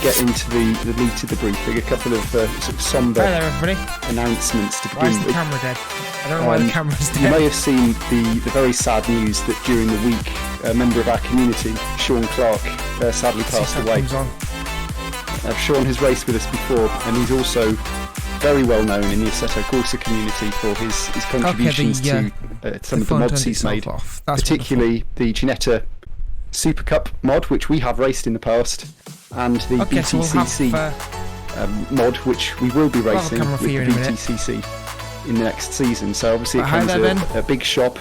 Get into the meat of the briefing, a couple of sort of somber announcements to begin Why is the with. camera dead? I don't know why the camera's dead. You may have seen the very sad news that during the week, a member of our community, Sean Clark, sadly passed away. Sean has raced with us before, and he's also very well known in the Assetto Corsa community for his contributions to some of the mods he's made, particularly the Ginetta Supercup mod, which we have raced in the past, and the BTCC mod, which we will be racing with the BTCC in the next season. So obviously it comes a big shock,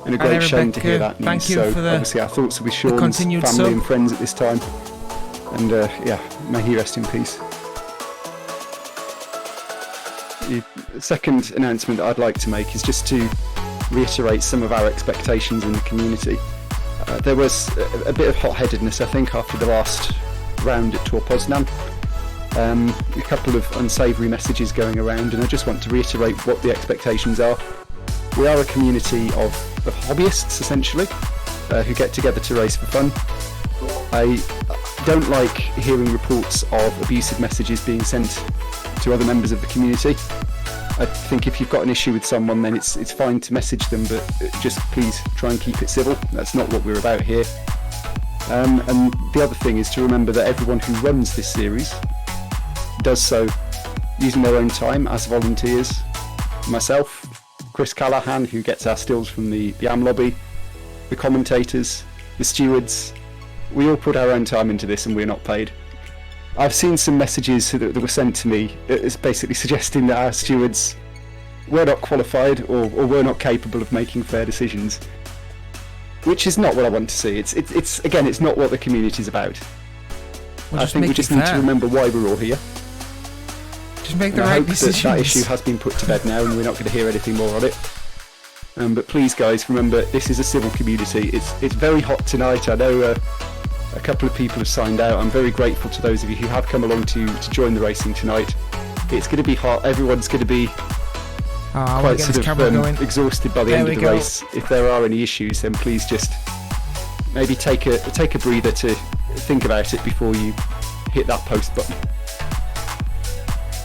and a great shame to hear that news. So obviously our thoughts are with Sean's family and friends at this time, and may he rest in peace. The second announcement I'd like to make is just to reiterate some of our expectations in the community. There was a bit of hot-headedness, I think, after the last round at Tor Poznan. A couple of unsavoury messages going around, and I just want to reiterate what the expectations are. We are a community of hobbyists, essentially, who get together to race for fun. I don't like hearing reports of abusive messages being sent to other members of the community. I think if you've got an issue with someone, then it's fine to message them, but just please try and keep it civil. That's not what we're about here. And the other thing is to remember that everyone who runs this series does so using their own time as volunteers. Myself, Chris Callahan, who gets our stills from the AM lobby, the commentators, the stewards, we all put our own time into this and we're not paid. I've seen some messages that were sent to me. It's basically suggesting that our stewards were not qualified or were not capable of making fair decisions, which is not what I want to see. It's not what the community is about. I think we just need to remember why we're all here. Just make the right decisions. That issue has been put to bed now, and we're not going to hear anything more on it. But please, guys, remember this is a civil community. It's very hot tonight. I know a couple of people have signed out. I'm very grateful to those of you who have come along to join the racing tonight. It's going to be hot. Everyone's going to be quite sort of exhausted by the end of the race. If there are any issues, then please just maybe take a breather to think about it before you hit that post button.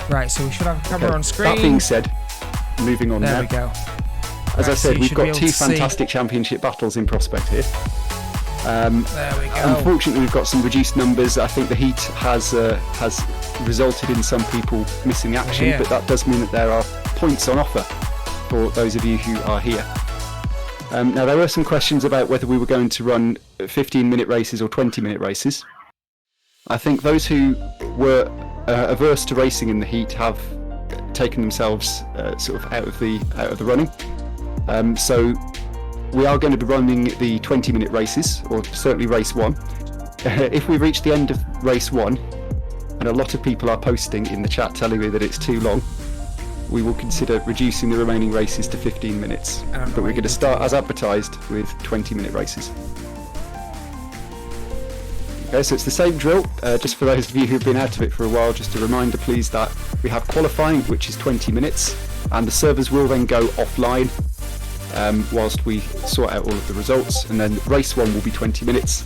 Right, so we should have a camera on screen. That being said, moving on now. There we go. As I said, we've got two fantastic championship battles in prospect here. There we go. Unfortunately, we've got some reduced numbers. I think the heat has resulted in some people missing action, but that does mean that there are points on offer for those of you who are here. Now, there were some questions about whether we were going to run 15-minute races or 20-minute races. I think those who were averse to racing in the heat have taken themselves sort of out of the running. So we are going to be running the 20-minute races, or certainly race 1. If we reach the end of race 1, and a lot of people are posting in the chat telling me that it's too long, we will consider reducing the remaining races to 15 minutes. But we're going to start as advertised with 20-minute races. Okay, so it's the same drill, just for those of you who've been out of it for a while, just a reminder please that we have qualifying, which is 20 minutes, and the servers will then go offline whilst we sort out all of the results, and then race 1 will be 20 minutes.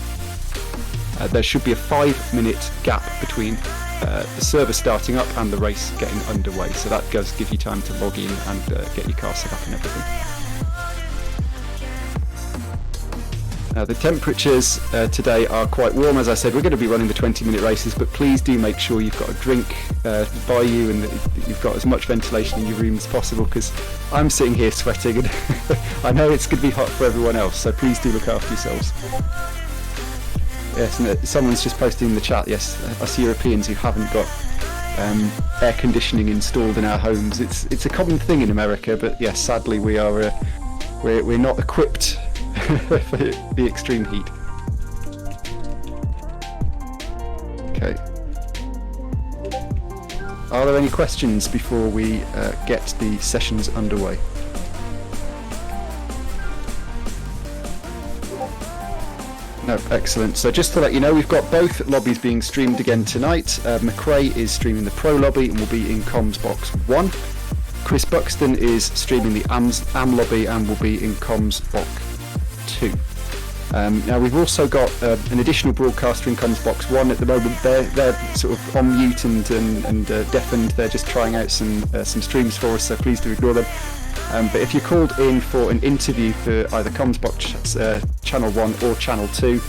There should be a 5-minute gap between the server starting up and the race getting underway, so that does give you time to log in and get your car set up and everything. The temperatures today are quite warm. As I said, we're going to be running the 20-minute races, but please do make sure you've got a drink by you and that you've got as much ventilation in your room as possible, because I'm sitting here sweating and I know it's going to be hot for everyone else, so please do look after yourselves. Yes, and someone's just posting in the chat, yes, us Europeans who haven't got air conditioning installed in our homes. It's a common thing in America, but yes, sadly we're not equipped for the extreme heat. Okay. Are there any questions before we get the sessions underway? No, excellent. So just to let you know, we've got both lobbies being streamed again tonight. McRae is streaming the Pro lobby and will be in Comms Box 1. Chris Buxton is streaming the AM lobby and will be in Comms Box 2. Now we've also got an additional broadcaster in comms box 1 at the moment. They're sort of on mute and deafened. They're just trying out some streams for us, so please do ignore them. But if you're called in for an interview for either comms box channel 1 or channel 2,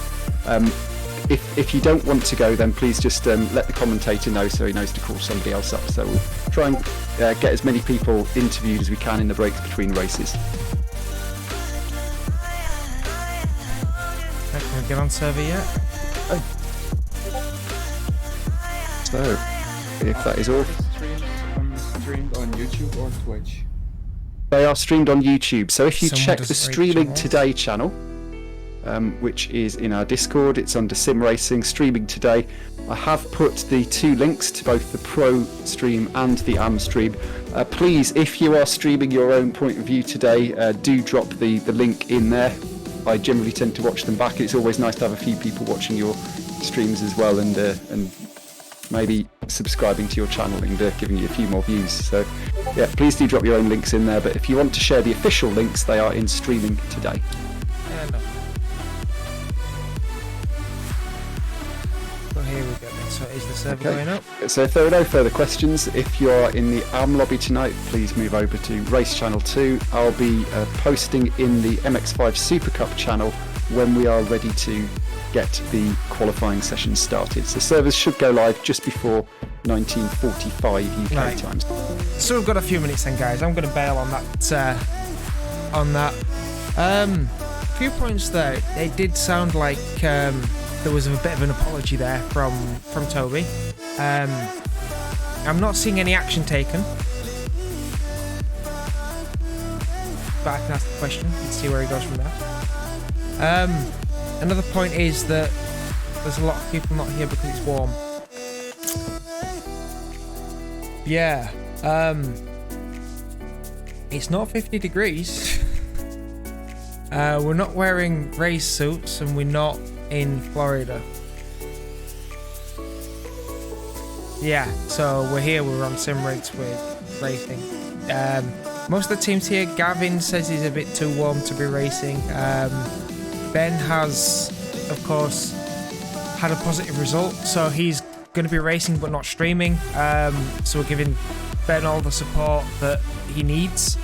if you don't want to go, then please just let the commentator know so he knows to call somebody else up. So we'll try and get as many people interviewed as we can in the breaks between races. Can we get on server yet? So, if that is all. Streamed on YouTube or Twitch? They are streamed on YouTube. So if you Someone check the doesn't rate Streaming channels. Today channel, which is in our Discord, it's under Sim Racing, Streaming Today. I have put the 2 links to both the Pro stream and the AM stream. Please, if you are streaming your own point of view today, do drop the link in there. I generally tend to watch them back. It's always nice to have a few people watching your streams as well, and maybe subscribing to your channel and giving you a few more views. So yeah, please do drop your own links in there, but if you want to share the official links, they are in Streaming Today. And so here we go. So is the server going up? So if there are no further questions, if you're in the AM lobby tonight, please move over to Race Channel 2. I'll be posting in the MX-5 Supercup channel when we are ready to get the qualifying session started. So servers should go live just before 19:45 UK Right. times. So we've got a few minutes then, guys. I'm going to bail on that. Few points there. It did sound like there was a bit of an apology there from Toby. I'm not seeing any action taken, but I can ask the question and see where he goes from there. Another point is that there's a lot of people not here because it's warm. Yeah, it's not 50 degrees. We're not wearing race suits and we're not in Florida. Yeah, so we're here, we're on sim rigs with racing. Most of the teams here, Gavin says he's a bit too warm to be racing. Ben has, of course, had a positive result, so he's going to be racing but not streaming. So we're giving Ben all the support that he needs.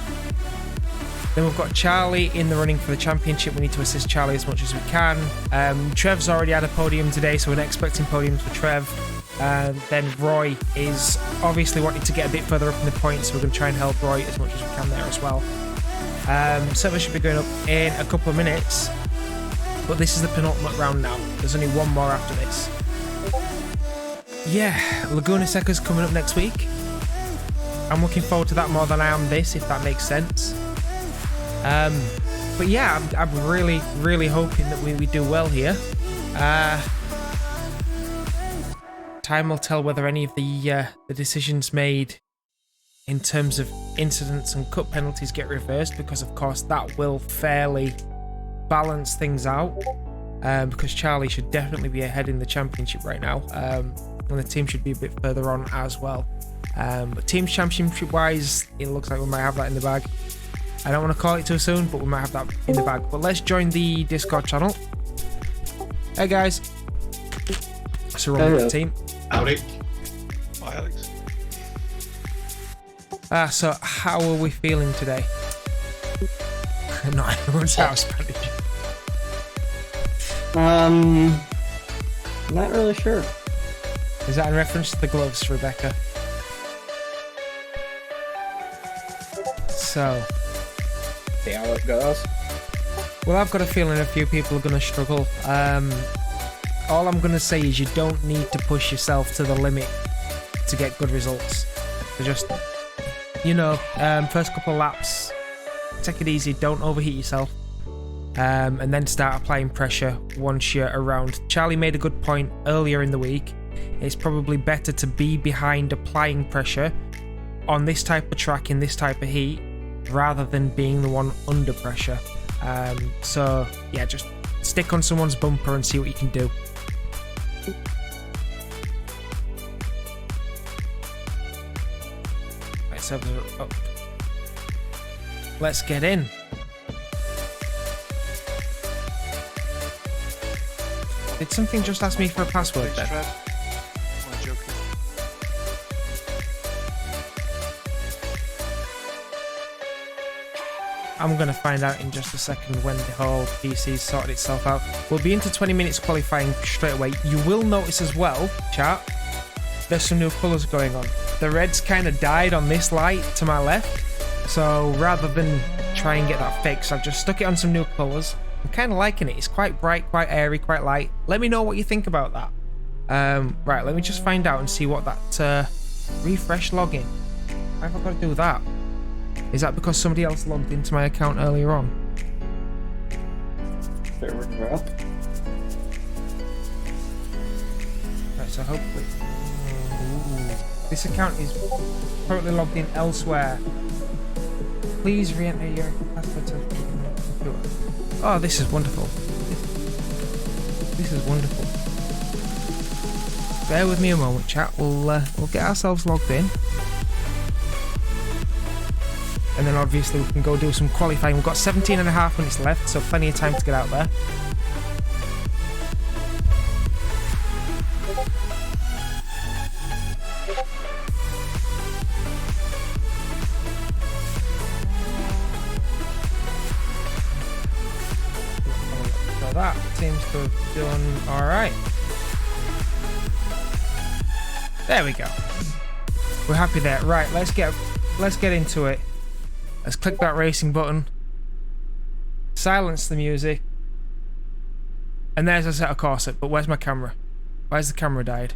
Then we've got Charlie in the running for the championship. We need to assist Charlie as much as we can. Trev's already had a podium today, so we're not expecting podiums for Trev. Then Roy is obviously wanting to get a bit further up in the points, so we're going to try and help Roy as much as we can there as well. Server should be going up in a couple of minutes, but this is the penultimate round now. There's only one more after this. Yeah, Laguna Seca's coming up next week. I'm looking forward to that more than I am this, if that makes sense. But yeah, I'm really, really hoping that we do well here. Time will tell whether any of the decisions made in terms of incidents and cut penalties get reversed, because of course that will fairly balance things out. Because Charlie should definitely be ahead in the championship right now, and the team should be a bit further on as well. But teams championship wise, it looks like we might have that in the bag. I don't want to call it too soon, but we might have that in the bag. But let's join the Discord channel. Hey guys. So we're on with the team. Howdy. Hi, Alex. So how are we feeling today? Not everyone's house Spanish. Not really sure. Is that in reference to the gloves, Rebecca? So, See how it goes. well, I've got a feeling a few people are going to struggle. All I'm going to say is you don't need to push yourself to the limit to get good results. So just, you know, first couple of laps, take it easy, don't overheat yourself. And then start applying pressure once you're around. Charlie made a good point earlier in the week. It's probably better to be behind applying pressure on this type of track in this type of heat rather than being the one under pressure. So yeah, just stick on someone's bumper and see what you can do. Right, servers are up. Let's get in. Did something just ask me for a password then? Trev. Am I joking? I'm going to find out in just a second when the whole PC's sorted itself out. We'll be into 20 minutes qualifying straight away. You will notice as well, chat, there's some new colours going on. The red's kind of died on this light to my left. So rather than try and get that fixed, I've just stuck it on some new colours. I'm kind of liking it. It's quite bright, quite airy, quite light. Let me know what you think about that. Right, let me just find out and see what that refresh login. Why have I got to do that? Is that because somebody else logged into my account earlier on? There we go. Right, so hopefully... Ooh. This account is currently logged in elsewhere. Please re-enter your password to the computer. Oh, this is wonderful. This is wonderful. Bear with me a moment, chat. We'll get ourselves logged in. And then obviously we can go do some qualifying. We've got 17.5 minutes left, so plenty of time to get out there. So that seems to have done alright. There we go. We're happy there. Right, let's get into it. Let's click that racing button. Silence the music. And there's a set of corset, but where's my camera? Why's the camera died?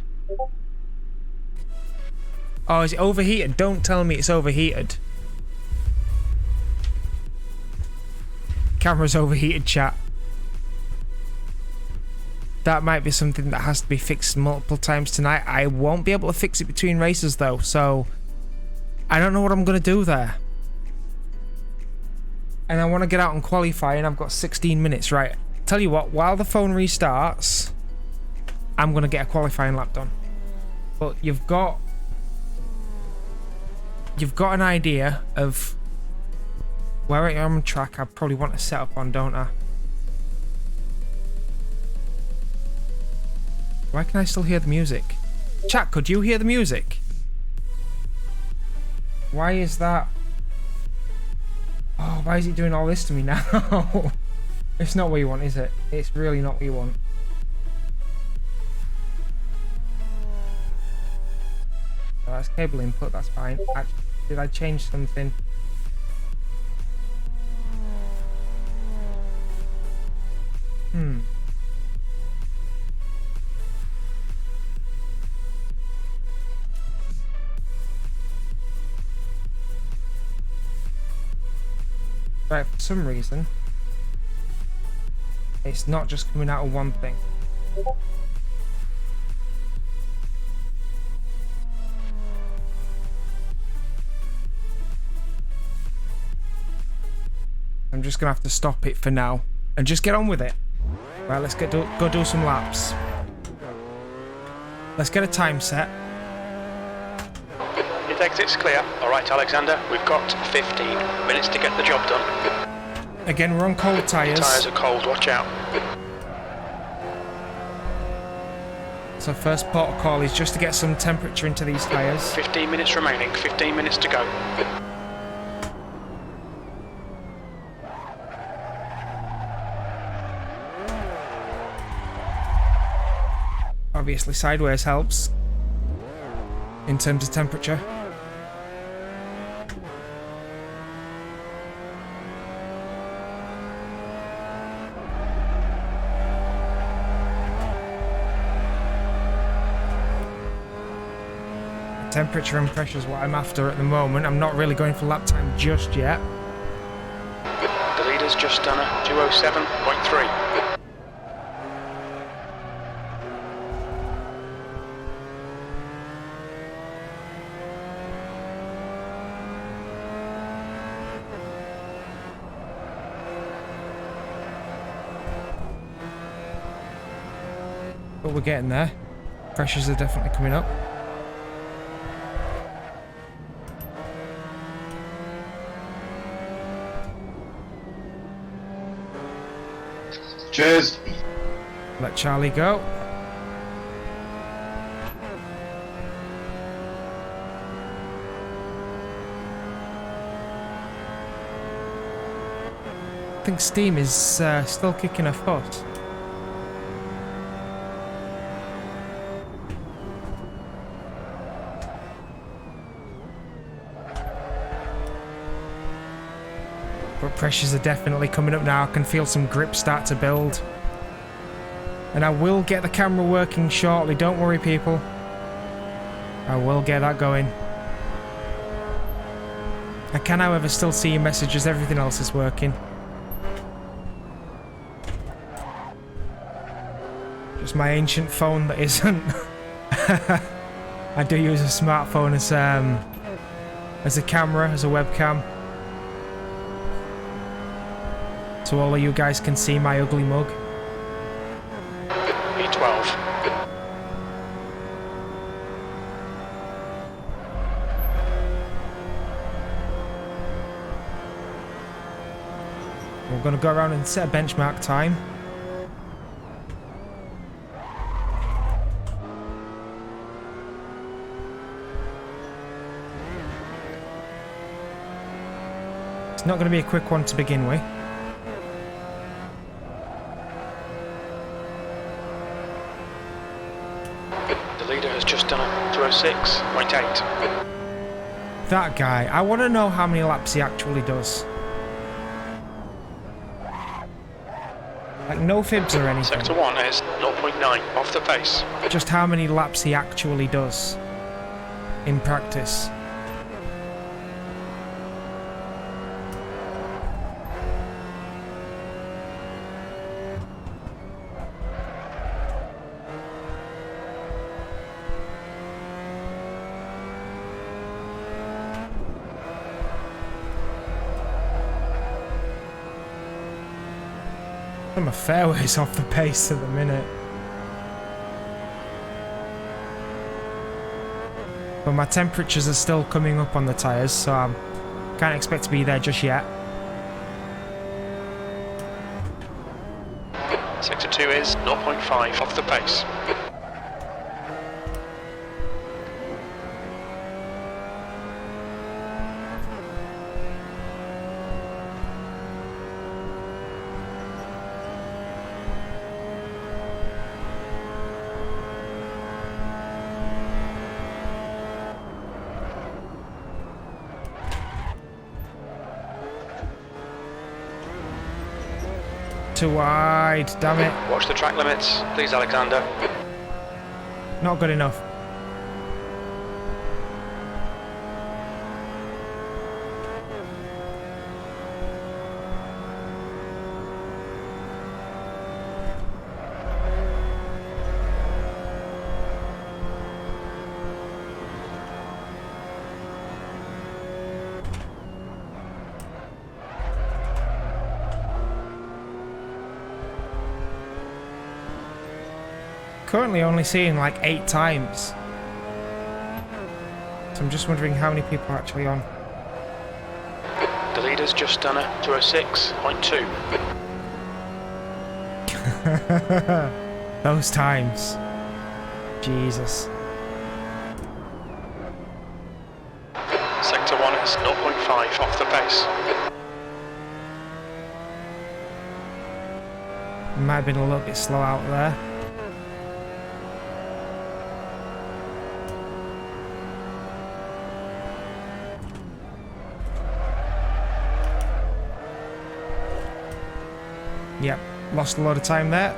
Oh, is it overheated? Don't tell me it's overheated. Camera's overheated, chat. That might be something that has to be fixed multiple times tonight. I won't be able to fix it between races though, so I don't know what I'm going to do there. And I want to get out and qualify, and I've got 16 minutes. Right, tell you what, while the phone restarts, I'm going to get a qualifying lap done. But you've got an idea of where I am on track. I probably want to set up on, don't I? Why can I still hear the music? Chat, could you hear the music? Why is that? Oh, why is it doing all this to me now? It's not what you want, is it? It's really not what you want. Oh, that's cable input, that's fine. Actually, did I change something? Right, for some reason, it's not just coming out of one thing. I'm just gonna have to stop it for now and just get on with it. Right, let's go do some laps. Let's get a time set. Your exit's clear. Alright, Alexander, we've got 15 minutes to get the job done. Again, we're on cold tyres. Tyres are cold, watch out. So first protocol is just to get some temperature into these tyres. 15 minutes remaining, 15 minutes to go. Obviously sideways helps in terms of temperature. Temperature and pressure is what I'm after at the moment. I'm not really going for lap time just yet. The leader's just done a 207.3. But we're getting there. Pressures are definitely coming up. Cheers. Let Charlie go. I think Steam is still kicking a foot. But pressures are definitely coming up now. I can feel some grip start to build. And I will get the camera working shortly. Don't worry, people. I will get that going. I can, however, still see your messages. Everything else is working. Just my ancient phone that isn't. I do use a smartphone as a camera, as a webcam. So all of you guys can see my ugly mug. E12. We're going to go around and set a benchmark time. It's not going to be a quick one to begin with. The leader has just done a 206.8. That guy, I want to know how many laps he actually does. Like, no fibs or anything. Sector 1 is 0.9 off the pace. Just how many laps he actually does in practice. I'm a fair ways off the pace at the minute. But my temperatures are still coming up on the tyres, so I can't expect to be there just yet. Sector 2 is 0.5 off the pace. Too wide, damn it. Watch the track limits, please, Alexander. Not good enough. Currently only seeing like 8 times. So I'm just wondering how many people are actually on. The leader's just done a 206.2. Those times. Jesus. Sector 1 is 0.5 off the pace. Might have been a little bit slow out there. Yep, lost a lot of time there.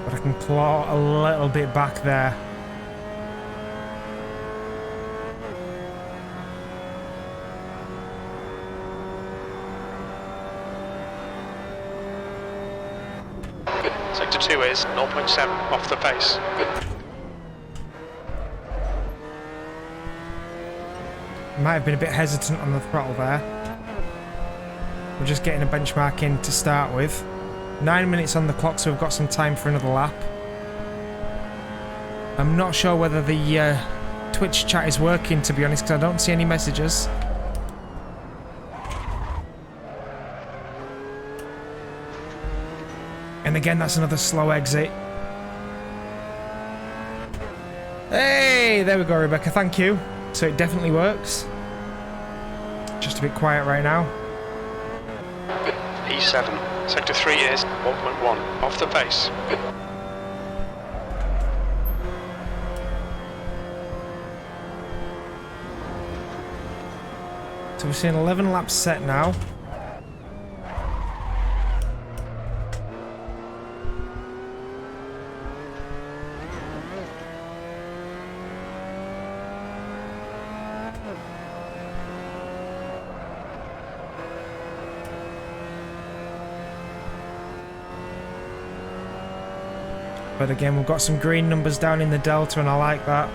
But I can claw a little bit back there. Sector 2 is 0.7 off the pace. Might have been a bit hesitant on the throttle there. We're just getting a benchmark in to start with. 9 minutes on the clock, so we've got some time for another lap. I'm not sure whether the Twitch chat is working, to be honest, because I don't see any messages. And again, that's another slow exit. Hey, there we go, Rebecca, thank you. So it definitely works. Just a bit quiet right now. E7, sector 3 is 1.1, off the pace. So we're seeing 11 laps set now. But again, we've got some green numbers down in the delta, and I like that.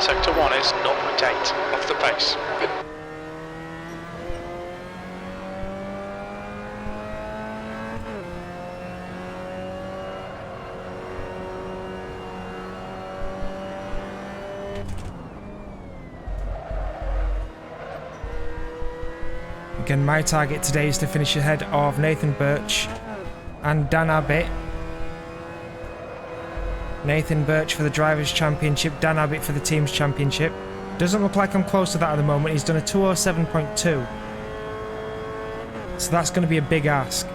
Sector 1 is 0.8, off the pace. Again, my target today is to finish ahead of Nathan Birch and Dan Abbott. Nathan Birch for the Drivers' Championship, Dan Abbott for the Teams' Championship. Doesn't look like I'm close to that at the moment. He's done a 2:07.2. So that's going to be a big ask.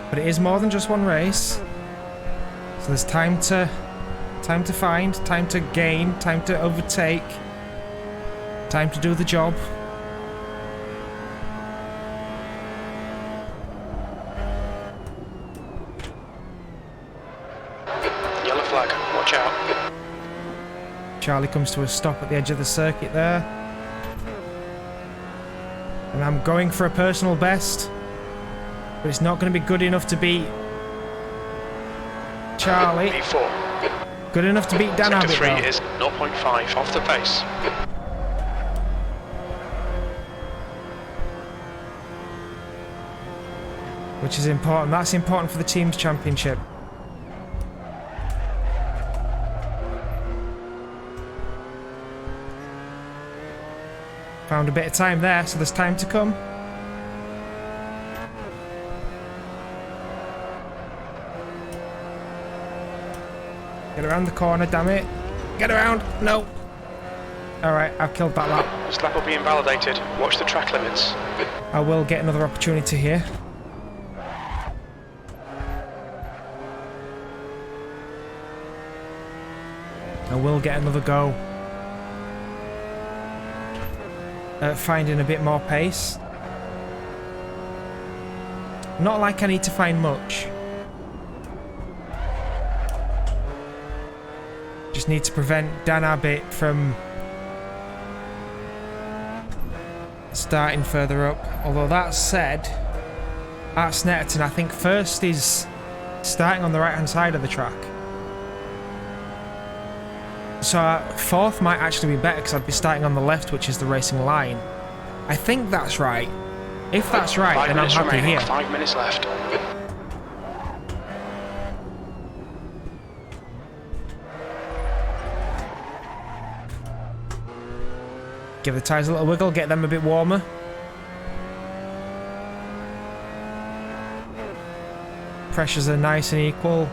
But it is more than just one race. So there's time to find, time to gain, time to overtake, time to do the job. Yellow flag, watch out. Charlie comes to a stop at the edge of the circuit there. And I'm going for a personal best. But it's not going to be good enough to beat Charlie. V4. Good enough to beat Dan Sector Abbott 3 though. is 0.5, off the pace. Which is important. That's important for the Teams' Championship. Found a bit of time there, so there's time to come. Get around the corner, damn it. Get around! No! Alright, I've killed that lap. This lap will be invalidated. Watch the track limits. I will get another opportunity here. I will get another go at finding a bit more pace. Not like I need to find much. Just need to prevent Dan Abbott from starting further up. Although that said, at Snetterton, I think first is starting on the right hand side of the track. So fourth might actually be better because I'd be starting on the left, which is the racing line. I think that's right. If that's right, then I'm happy here. 5 minutes left. Give the tyres a little wiggle, get them a bit warmer. Pressures are nice and equal.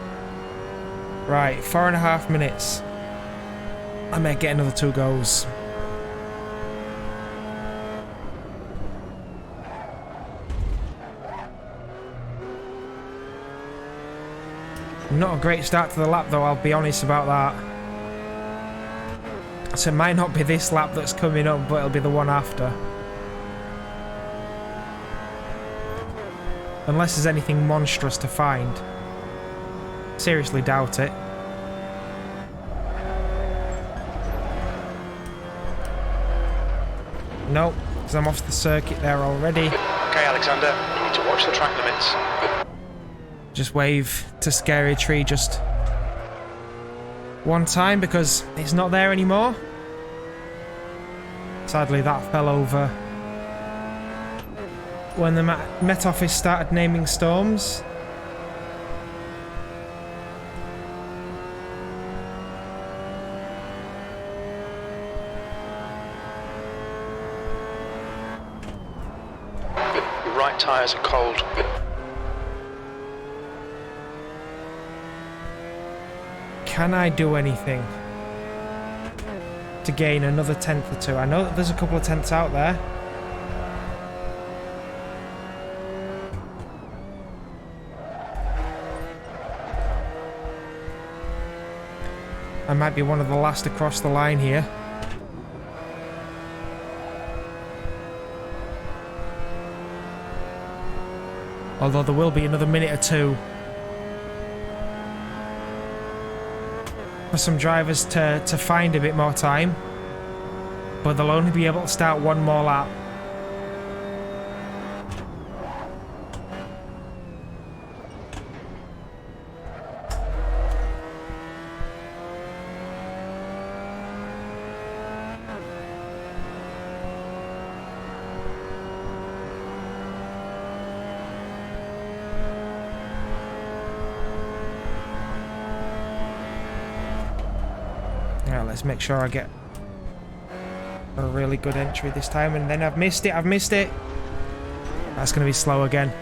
Right, 4.5 minutes. I may get another 2 goes. Not a great start to the lap though, I'll be honest about that. So it might not be this lap that's coming up, but it'll be the one after. Unless there's anything monstrous to find. Seriously doubt it. Nope, because I'm off the circuit there already. Okay, Alexander, you need to watch the track limits. Just wave to Scary Tree just one time because it's not there anymore. Sadly, that fell over. when the Met Office started naming storms. Your right tyres are cold. Can I do anything to gain another tenth or two? I know that there's a couple of tenths out there. I might be one of the last across the line here. Although there will be another minute or two for some drivers to find a bit more time. But they'll only be able to start one more lap. Let's make sure I get a really good entry this time, and then I've missed it. That's going to be slow again.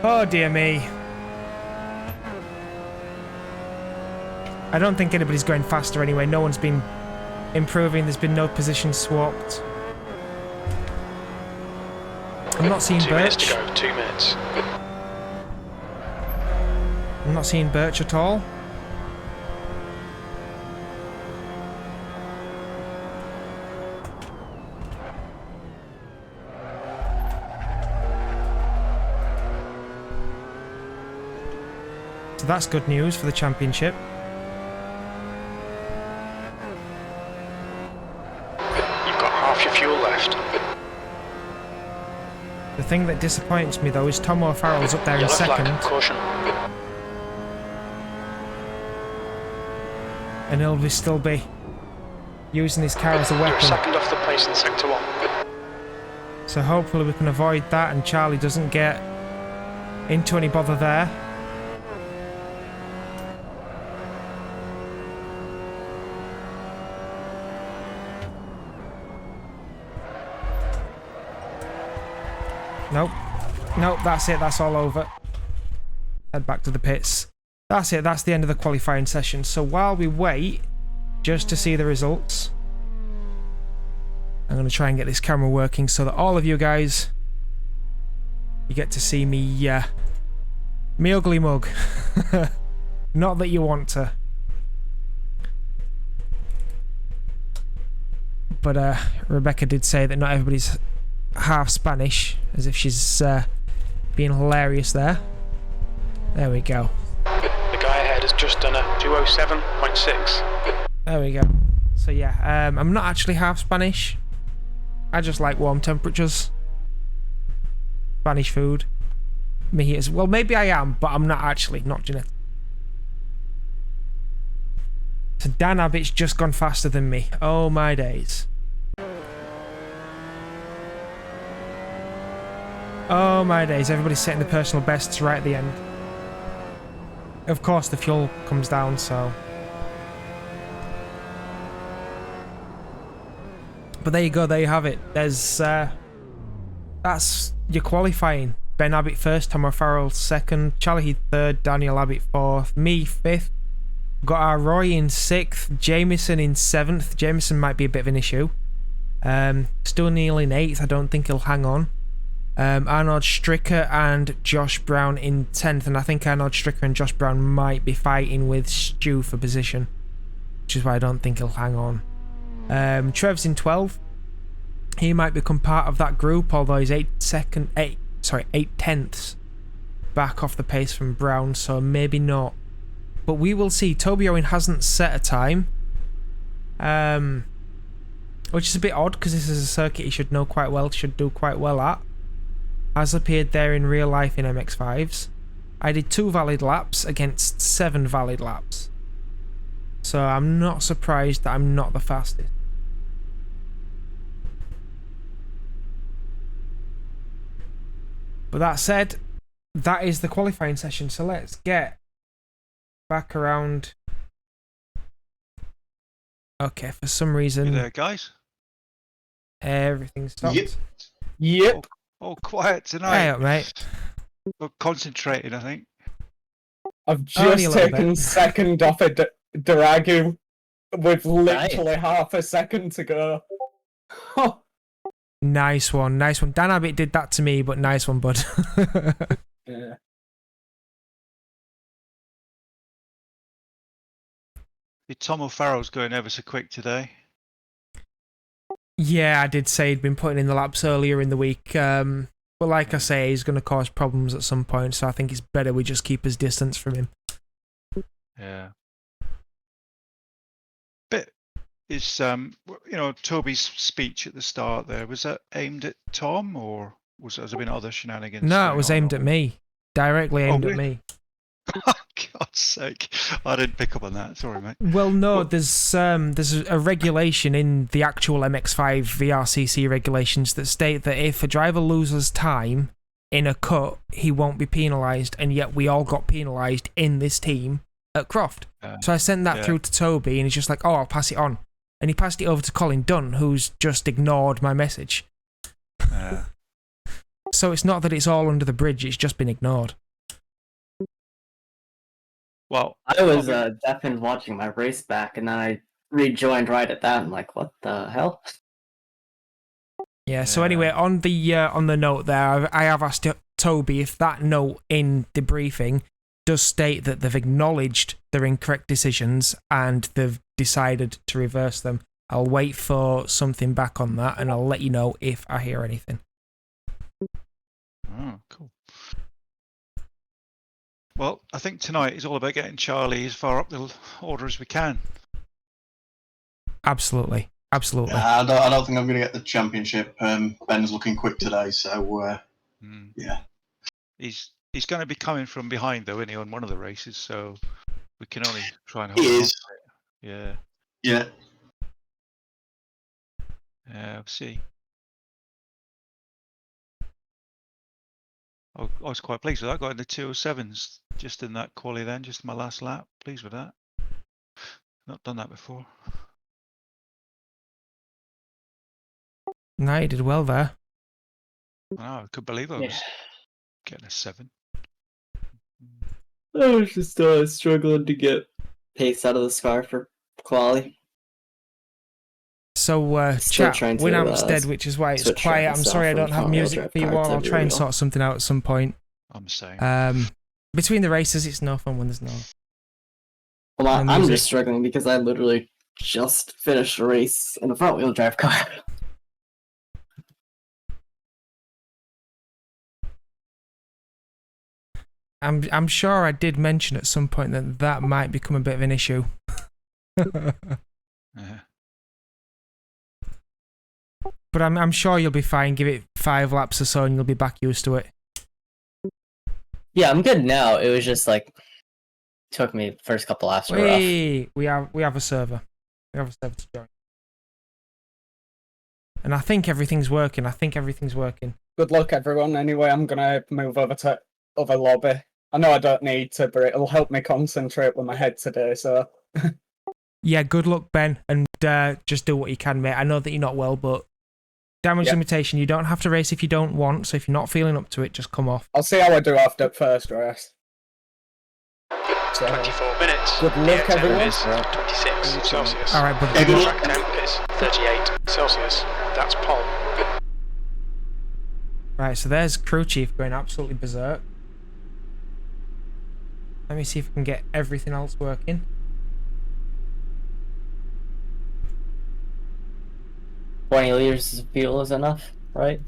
Oh dear me. I don't think anybody's going faster anyway. No one's been improving. There's been no position swapped. I'm not seeing 2 minutes Birch. to go, 2 minutes. I'm not seeing Birch at all. So that's good news for the championship. You've got half your fuel left. The thing that disappoints me though is Tom O'Farrell's up there in Yellow second. flag, caution. And he'll still be using his car as a You're a weapon. second off the pace in sector 1. So hopefully we can avoid that and Charlie doesn't get into any bother there. Nope. Nope, that's it. That's all over. Head back to the pits. That's it. That's the end of the qualifying session. So while we wait just to see the results, I'm going to try and get this camera working so that all of you guys, you get to see me, me ugly mug. Not that you want to. But Rebecca did say that not everybody's half Spanish, as if she's being hilarious there. There we go. The guy ahead has just done a 207.6. There we go. So yeah, I'm not actually half Spanish. I just like warm temperatures. Spanish food. Me as well. Maybe I am, but I'm not actually. Not genetic. So Dan Abbott's just gone faster than me. Oh my days. Oh my days. Everybody's setting the personal bests right at the end. Of course the fuel comes down, so. But there you go, there you have it. There's that's your qualifying. Ben Abbott first, Tom O'Farrell second, Charlie Heath third, Daniel Abbott fourth, me fifth. Got our Roy in sixth, Jameson in seventh. Jameson might be a bit of an issue. Still Neil in eighth. I don't think he'll hang on. Arnold Stricker and Josh Brown in 10th, and I think Arnold Stricker and Josh Brown might be fighting with Stu for position, which is why I don't think he'll hang on. Trev's in 12th. He might become part of that group, although he's 8 tenths back off the pace from Brown, so maybe not. But we will see. Toby Owen hasn't set a time, which is a bit odd because this is a circuit he should know quite well, should do quite well at. Has appeared there in real life in MX-5s. I did 2 valid laps against 7 valid laps. So I'm not surprised that I'm not the fastest. But that said, that is the qualifying session. So let's get back around. Okay, for some reason, You there, guys? everything stopped. Yep. Yep. Oh, quiet tonight. Hey up, mate. We're concentrating, I think. I've Only a just little taken bit. second off a Daragu with literally half a second to go. Nice one, nice one. Dan Abbott did that to me, but nice one, bud. Yeah. Tom O'Farrell's going ever so quick today. Yeah, I did say he'd been putting in the laps earlier in the week. But like I say, he's going to cause problems at some point, so I think it's better we just keep his distance from him. Yeah. But is Toby's speech at the start there, was that aimed at Tom, or has there been other shenanigans? No, it going was on? aimed at me. Directly aimed at really? me. Oh, God's sake. I didn't pick up on that. Sorry, mate. Well, no, Well- there's a regulation in the actual MX-5 VRCC regulations that state that if a driver loses time in a cut, he won't be penalised, and yet we all got penalised in this team at Croft. So I sent that yeah. through to Toby, and he's just like, oh, I'll pass it on. And he passed it over to Colin Dunn, who's just ignored my message. So it's not that it's all under the bridge, it's just been ignored. Well, I was deafened watching my race back, and then I rejoined right at that. I'm like, what the hell? Yeah, so anyway, on the note there, I have asked Toby if that note in the briefing does state that they've acknowledged their incorrect decisions and they've decided to reverse them. I'll wait for something back on that, and I'll let you know if I hear anything. Oh, cool. Well, I think tonight is all about getting Charlie as far up the order as we can. Absolutely. Absolutely. I don't think I'm going to get the championship. Ben's looking quick today, so yeah. He's going to be coming from behind, though, isn't he, on one of the races? So we can only try and hold He on is. to it. Yeah. Yeah. We'll see. I was quite pleased with that. I got in the 207s just in that quali then, just my last lap. Pleased with that. Not done that before. No, you did well there. Wow, I couldn't believe I was getting a 7. I was just struggling to get pace out of the scar for quali. So, Still chat, trying to, Winhampstead, which is why it's switch quiet. I'm myself sorry I from don't have front-wheel music drive for you car all. to I'll try and rear-wheel. sort something out at some point. I'm the same. Between the races, it's no fun when there's no. Well, And I'm music. just struggling because I literally just finished a race in a front-wheel drive car. I'm sure I did mention at some point that that might become a bit of an issue. Yeah. But I'm sure you'll be fine. Give it 5 laps or so, and you'll be back used to it. Yeah, I'm good now. It was just like took me the first couple laps were rough. Hey, we have a server. We have a server to join. And I think everything's working. Good luck, everyone. Anyway, I'm gonna move over to other lobby. I know I don't need to, but it'll help me concentrate with my head today. So Yeah, good luck, Ben, and just do what you can, mate. I know that you're not well, but damage limitation. You don't have to race if you don't want. So if you're not feeling up to it, just come off. I'll see how I do after first race. So, 24 minutes. Good luck, The everyone. is 26 Celsius. All right, but Yeah, good Track temp is 38 Celsius. That's Paul. right. So there's crew chief going absolutely berserk. Let me see if I can get everything else working. $20 liters of fuel is enough, right?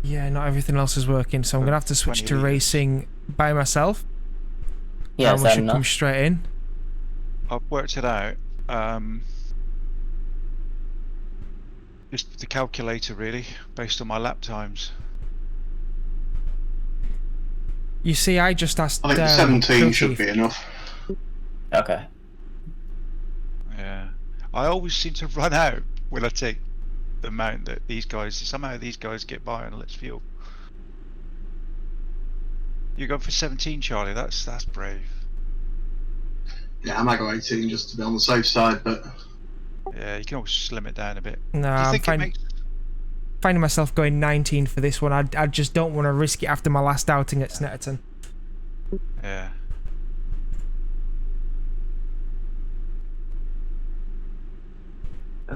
Yeah, not everything else is working, so I'm gonna have to switch 20 to litres. racing by myself. Yeah, That is one that should come enough? straight in. I've worked it out. Just the calculator, really, based on my lap times. You see, I just asked. I think 17 crew should chief. be enough. Okay. Yeah. I always seem to run out when I take the amount that these guys get by on less fuel. You go for 17, Charlie. That's brave. Yeah, I might go 18 just to be on the safe side, but Yeah, you can always slim it down a bit. No, Do you I'm think it makes? finding myself going 19 for this one. I just don't want to risk it after my last outing at Snetterton. Yeah.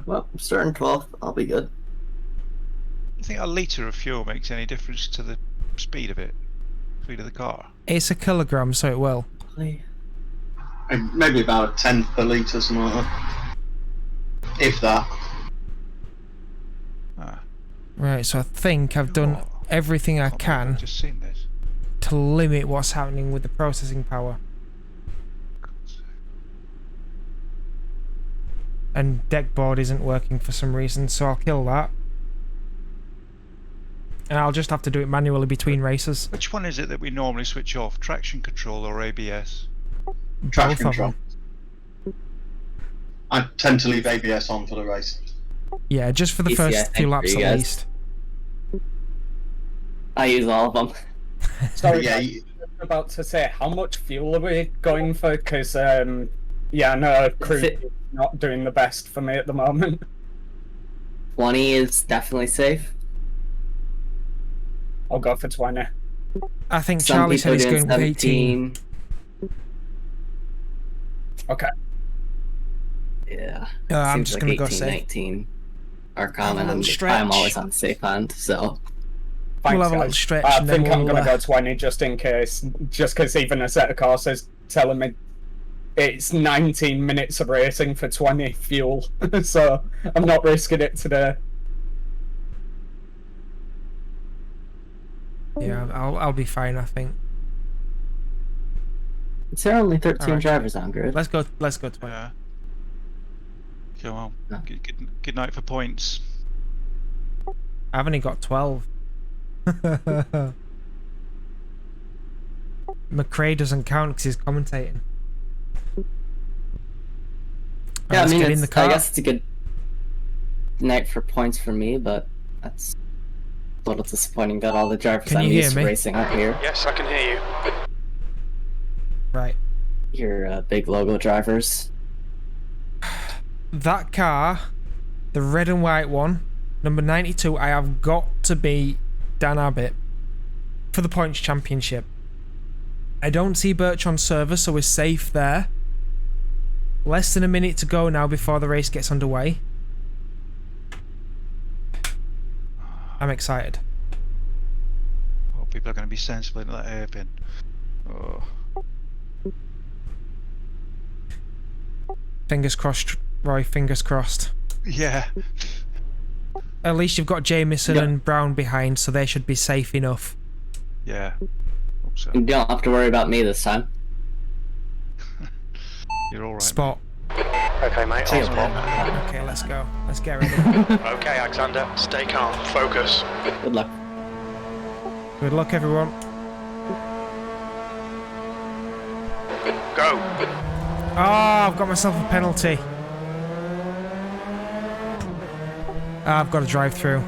Well, I'm starting 12th. I'll be good. Do you think a litre of fuel makes any difference to the speed of it? Speed of the car? It's a kilogram, so it will. maybe about a tenth per litre, something like that. If that. Ah. Right, so I think I've done Oh. everything I I've can just seen this. to limit what's happening with the processing power. And deck board isn't working for some reason, so I'll kill that. And I'll just have to do it manually between races. Which one is it that we normally switch off? Traction control or ABS? Traction Both of control. them. I tend to leave ABS on for the race. Yeah, just for the Easy, I first think, few for laps you at guys. least. I use all of them. Sorry, Yeah, guys, I was about to say, how much fuel are we going for? Because, yeah, I know crew is not doing the best for me at the moment. 20 is definitely safe. I'll go for 20. I think Some Charlie people said are he's doing going with 18. 17. Okay. Yeah. I'm Seems just like going to go 18, safe. 19 are Have a common. little I'm stretch. always on the safe end, so. Thanks, We'll have a little guys. stretch I and then think I'm we'll, going to go 20 just in case. Just because even a set of courses telling me it's 19 minutes of racing for 20 fuel. So I'm not risking it today. Yeah, I'll be fine, I think. Is there only 13 Alright. drivers on grid? Let's go 20. Yeah. Come on. No. Good night for points. I've only got 12. McRae doesn't count because he's commentating. Yeah, Let's I mean, get in the car. I guess it's a good night for points for me, but that's a little disappointing that all the drivers Can I'm you used hear to me? racing aren't here. Yes, I can hear you. Right. Your big logo drivers. That car, the red and white one, number 92, I have got to beat Dan Abbott for the points championship. I don't see Birch on server, so we're safe there. Less than a minute to go now before the race gets underway. I'm excited. Oh, people are going to be sensible in that hairpin. Oh. Fingers crossed, Roy, fingers crossed. Yeah. At least you've got Jamieson Yeah. and Brown behind, so they should be safe enough. Yeah. Hope so. You don't have to worry about me this time. You're all right. Spot. Okay, mate, I'll spot. Okay, let's go. Let's get ready. Okay, Alexander, stay calm, focus. Good luck. Good luck, everyone. Go. Oh, I've got myself a penalty. I've got to drive through.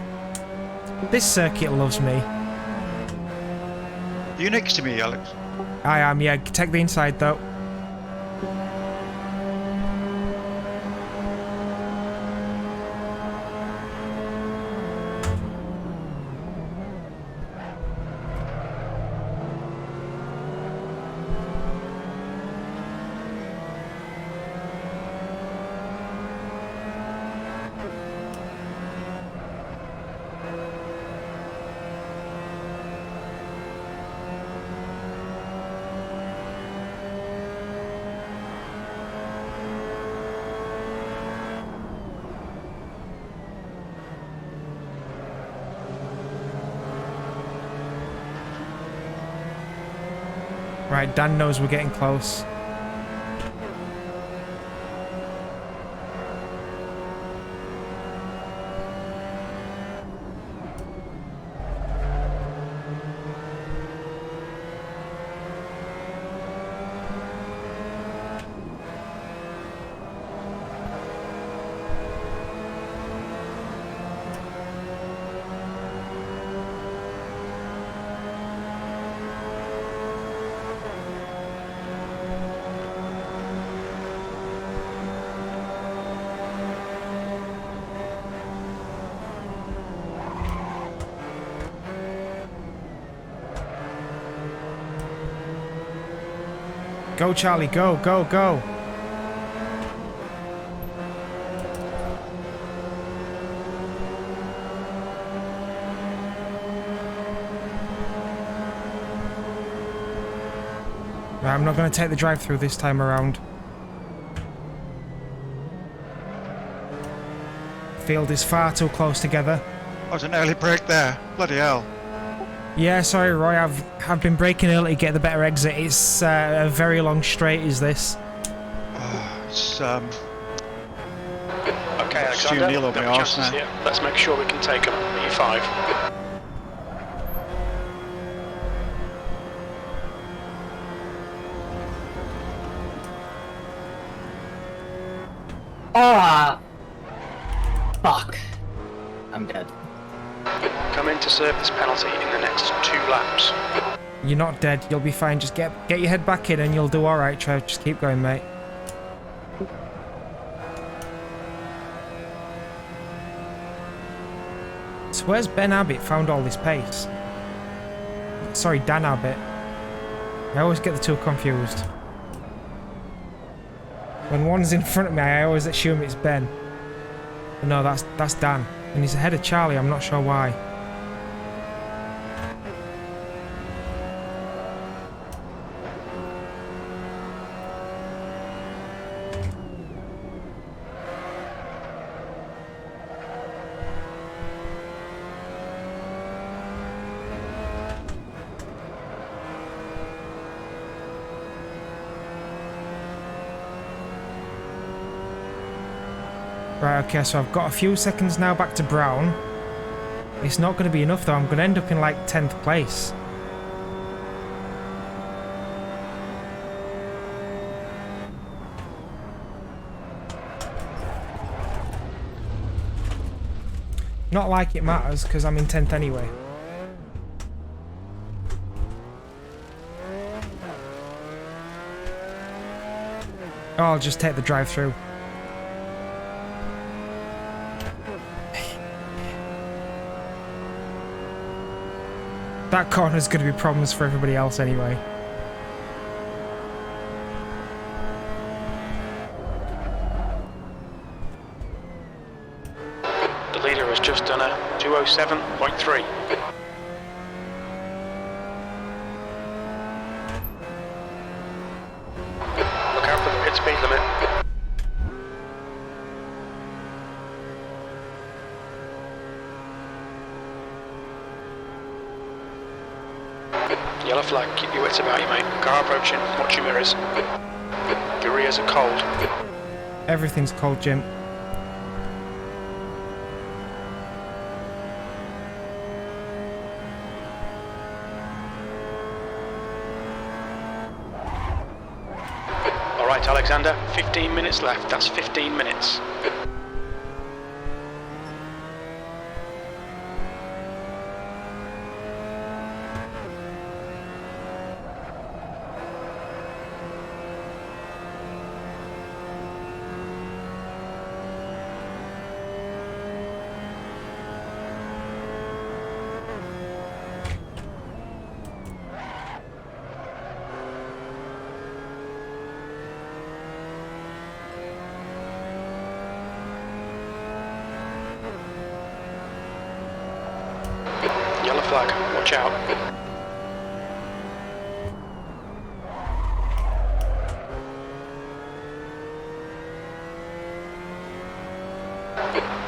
This circuit loves me. Are you next to me, Alex? I am, yeah. Take the inside, though. Right, Dan knows we're getting close. Go, Charlie, go, go, go. Right, I'm not going to take the drive-through this time around. Field is far too close together. Oh, was an early break there. Bloody hell. Yeah, sorry, Roy. I've been braking early to get the better exit. It's a very long straight. Is this? It's Okay, Stu Alexander. Neal on No my arse chances now. here. Let's make sure we can take them. E5. Ah! Fuck. I'm dead. Come in to serve this penalty in the next 2 laps. You're not dead. You'll be fine. Just get your head back in and you'll do all right, Trev. Just keep going, mate. So where's Ben Abbott found all this pace? Sorry, Dan Abbott. I always get the two confused. When one's in front of me, I always assume it's Ben. But no, that's Dan. And he's ahead of Charlie. I'm not sure why. Right, okay, so I've got a few seconds now back to Brown. It's not going to be enough though, I'm going to end up in like 10th place. Not like it matters, because I'm in 10th anyway. Oh, I'll just take the drive-through. That corner's going to be problems for everybody else anyway. The leader has just done a 207.3. Look out for the pit speed limit. Yellow flag, keep your wits about you, mate. Car approaching, watch your mirrors. Your ears are cold. Everything's cold, Jim. Alright, Alexander, 15 minutes left. That's 15 minutes. Yellow flag, watch out.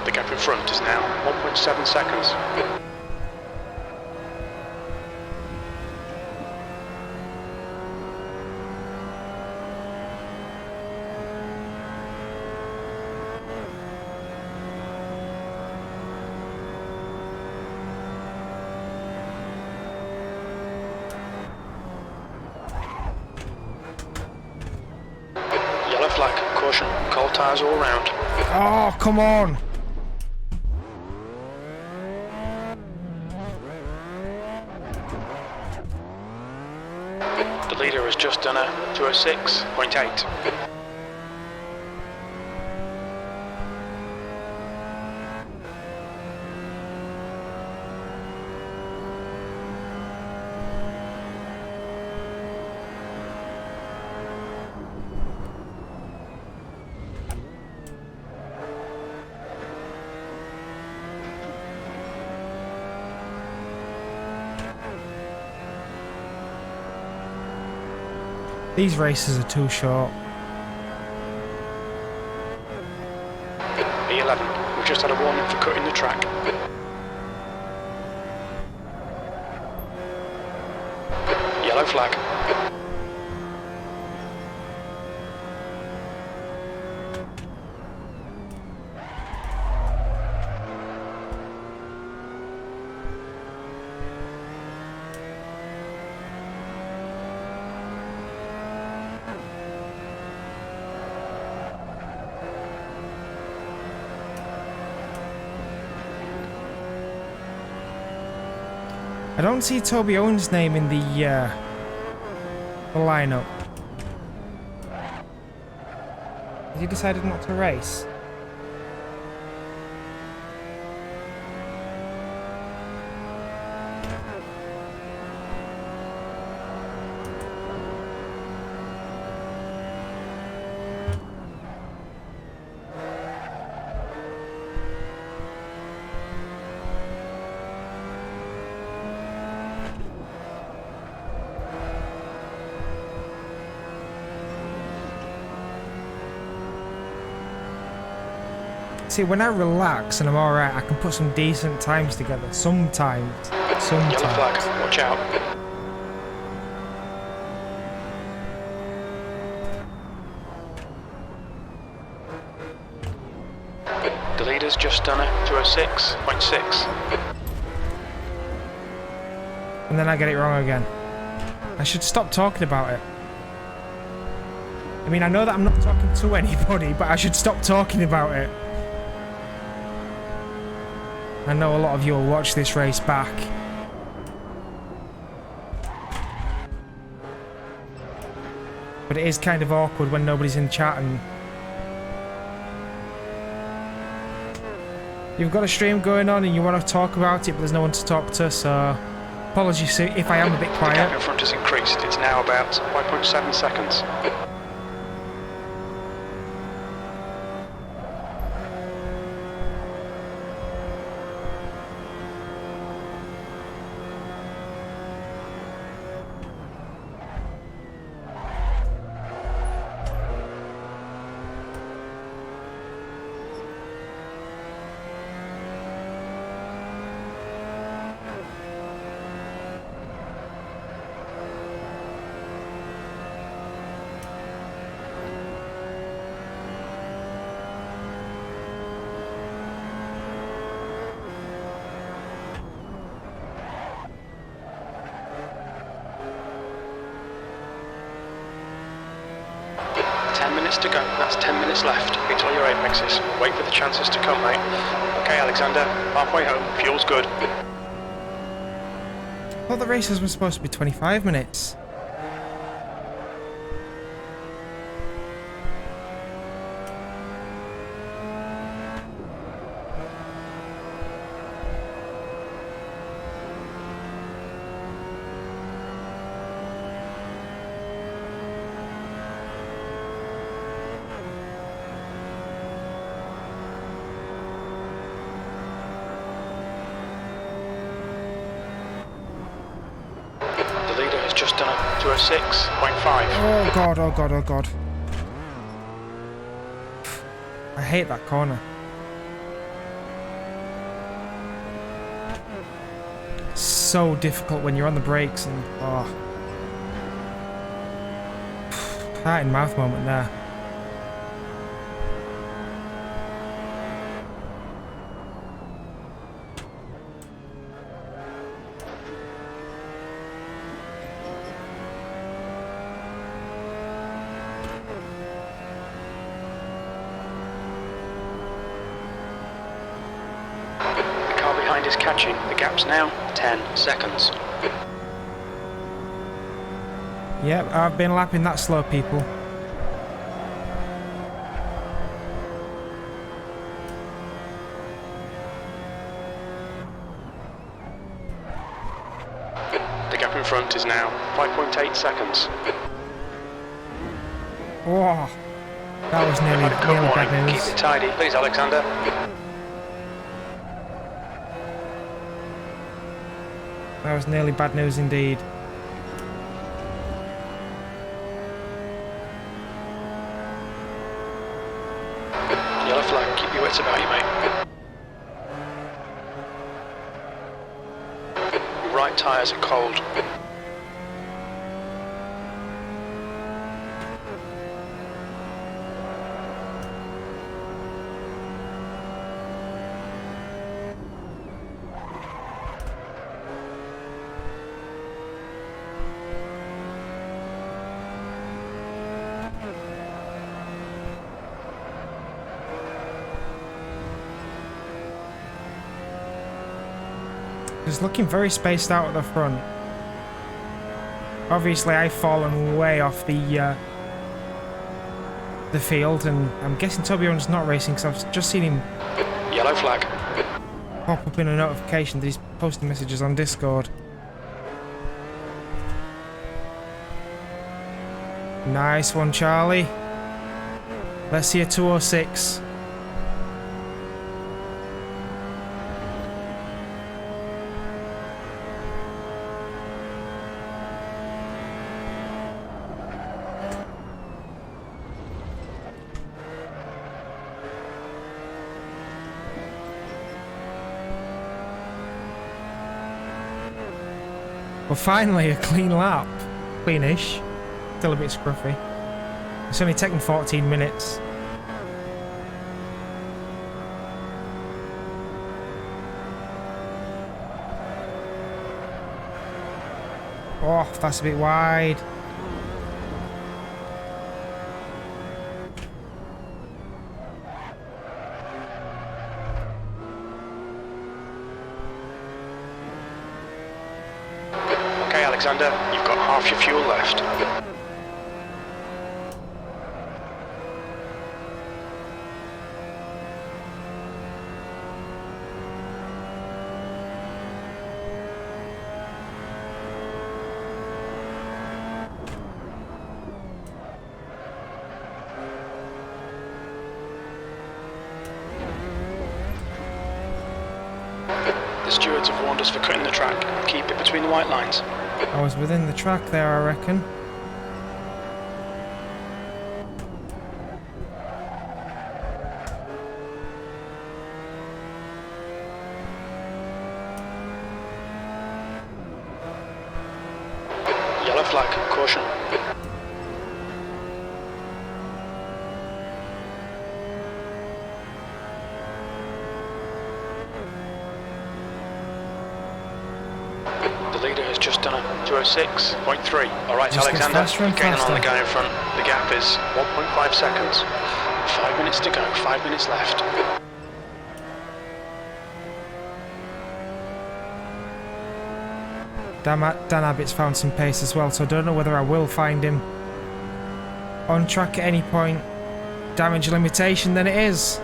The gap in front is now 1.7 seconds. Yellow flag, caution, cold tyres all round. Oh, come on! The leader has just done a 206.8. These races are too short. E11, we've just had a warning for cutting the track. Yellow flag. I don't see Toby Owen's name in the lineup. Has he decided not to race? See, when I relax and I'm alright, I can put some decent times together. Sometimes. Yellow flag, watch out. The leader's just done a 206.6. And then I get it wrong again. I should stop talking about it. I mean, I know that I'm not talking to anybody, but I should stop talking about it. I know a lot of you will watch this race back. But it is kind of awkward when nobody's in chat and... You've got a stream going on and you want to talk about it, but there's no one to talk to, so... Apologies if I am a bit quiet. The gap in front has increased. It's now about 5.7 seconds. To go. That's 10 minutes left. It's all your apexes. Wait for the chances to come, mate. Okay, Alexander. Halfway home. Fuel's good. I thought the races were supposed to be 25 minutes. Just done a 206.5. Oh god, oh god, oh god. I hate that corner. So difficult when you're on the brakes and... oh. Heart in mouth moment there. Is catching. The gap's now 10 seconds. Yep, I've been lapping that slow, people. The gap in front is now 5.8 seconds. Whoa, that was nearly bad news. Keep it tidy, please, Alexander. That was nearly bad news indeed. Yellow flag, keep your wits about you, mate. Right tyres are cold. It's looking very spaced out at the front. Obviously, I've fallen way off the field, and I'm guessing Toby Owen's not racing because I've just seen him Yellow flag. pop up in a notification that he's posting messages on Discord. Nice one, Charlie. Let's see a 206. Well, finally, a clean lap. Cleanish. Still a bit scruffy. It's only taken 14 minutes. Oh, that's a bit wide. Okay, Alexander, you've got half your fuel left. The stewards have warned us for cutting the track. Keep it between the white lines. I was within the track there, I reckon. Yellow flag, caution. The leader has just done a 206.3. Alright, Just gets Alexander, faster and gaining on faster. the guy in front. The gap is 1.5 seconds. 5 minutes to go, 5 minutes left. Dan Abbott's found some pace as well, so I don't know whether I will find him on track at any point. Damage limitation, then it is.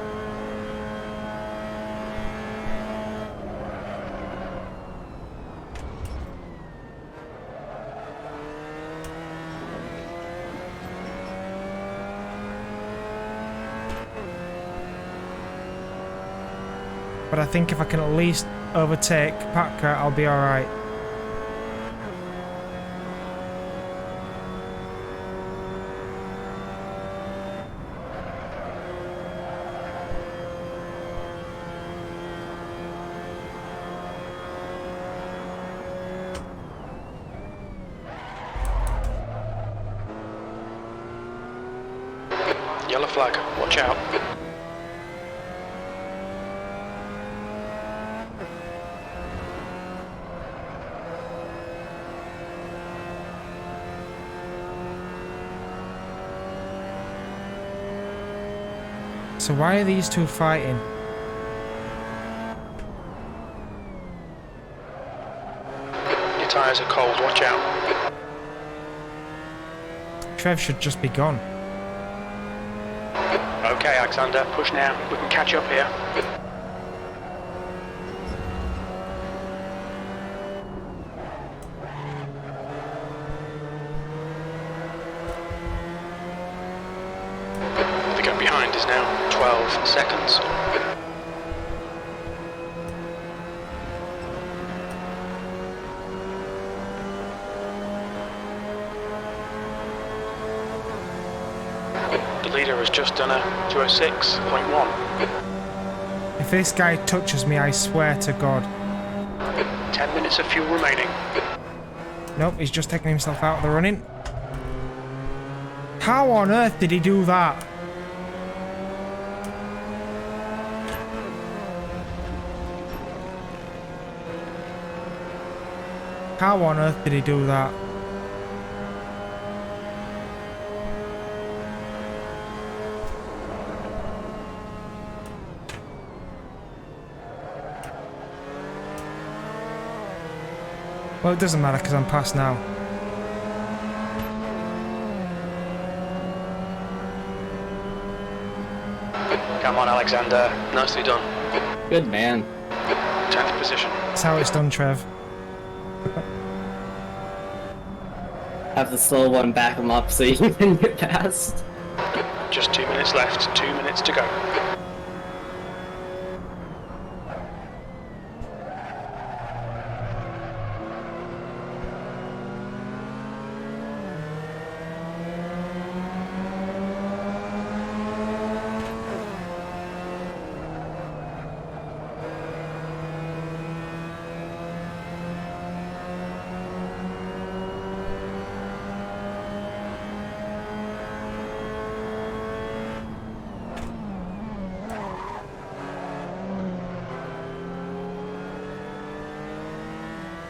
But I think if I can at least overtake Patka, I'll be alright. Yellow flag, watch out. So why are these two fighting? Your tyres are cold, watch out. Trev should just be gone. Okay, Alexander, push now. We can catch up here. The gap behind is now 12 seconds. The leader has just done a 206.1. If this guy touches me, I swear to God. 10 minutes of fuel remaining. Nope, he's just taking himself out of the running. How on earth did he do that? How on earth did he do that? Well, it doesn't matter because I'm past now. Come on, Alexander. Nicely done. Good man. 10th position. That's how it's done, Trev. Have the slow one back him up so you can get past. Just 2 minutes left. 2 minutes to go.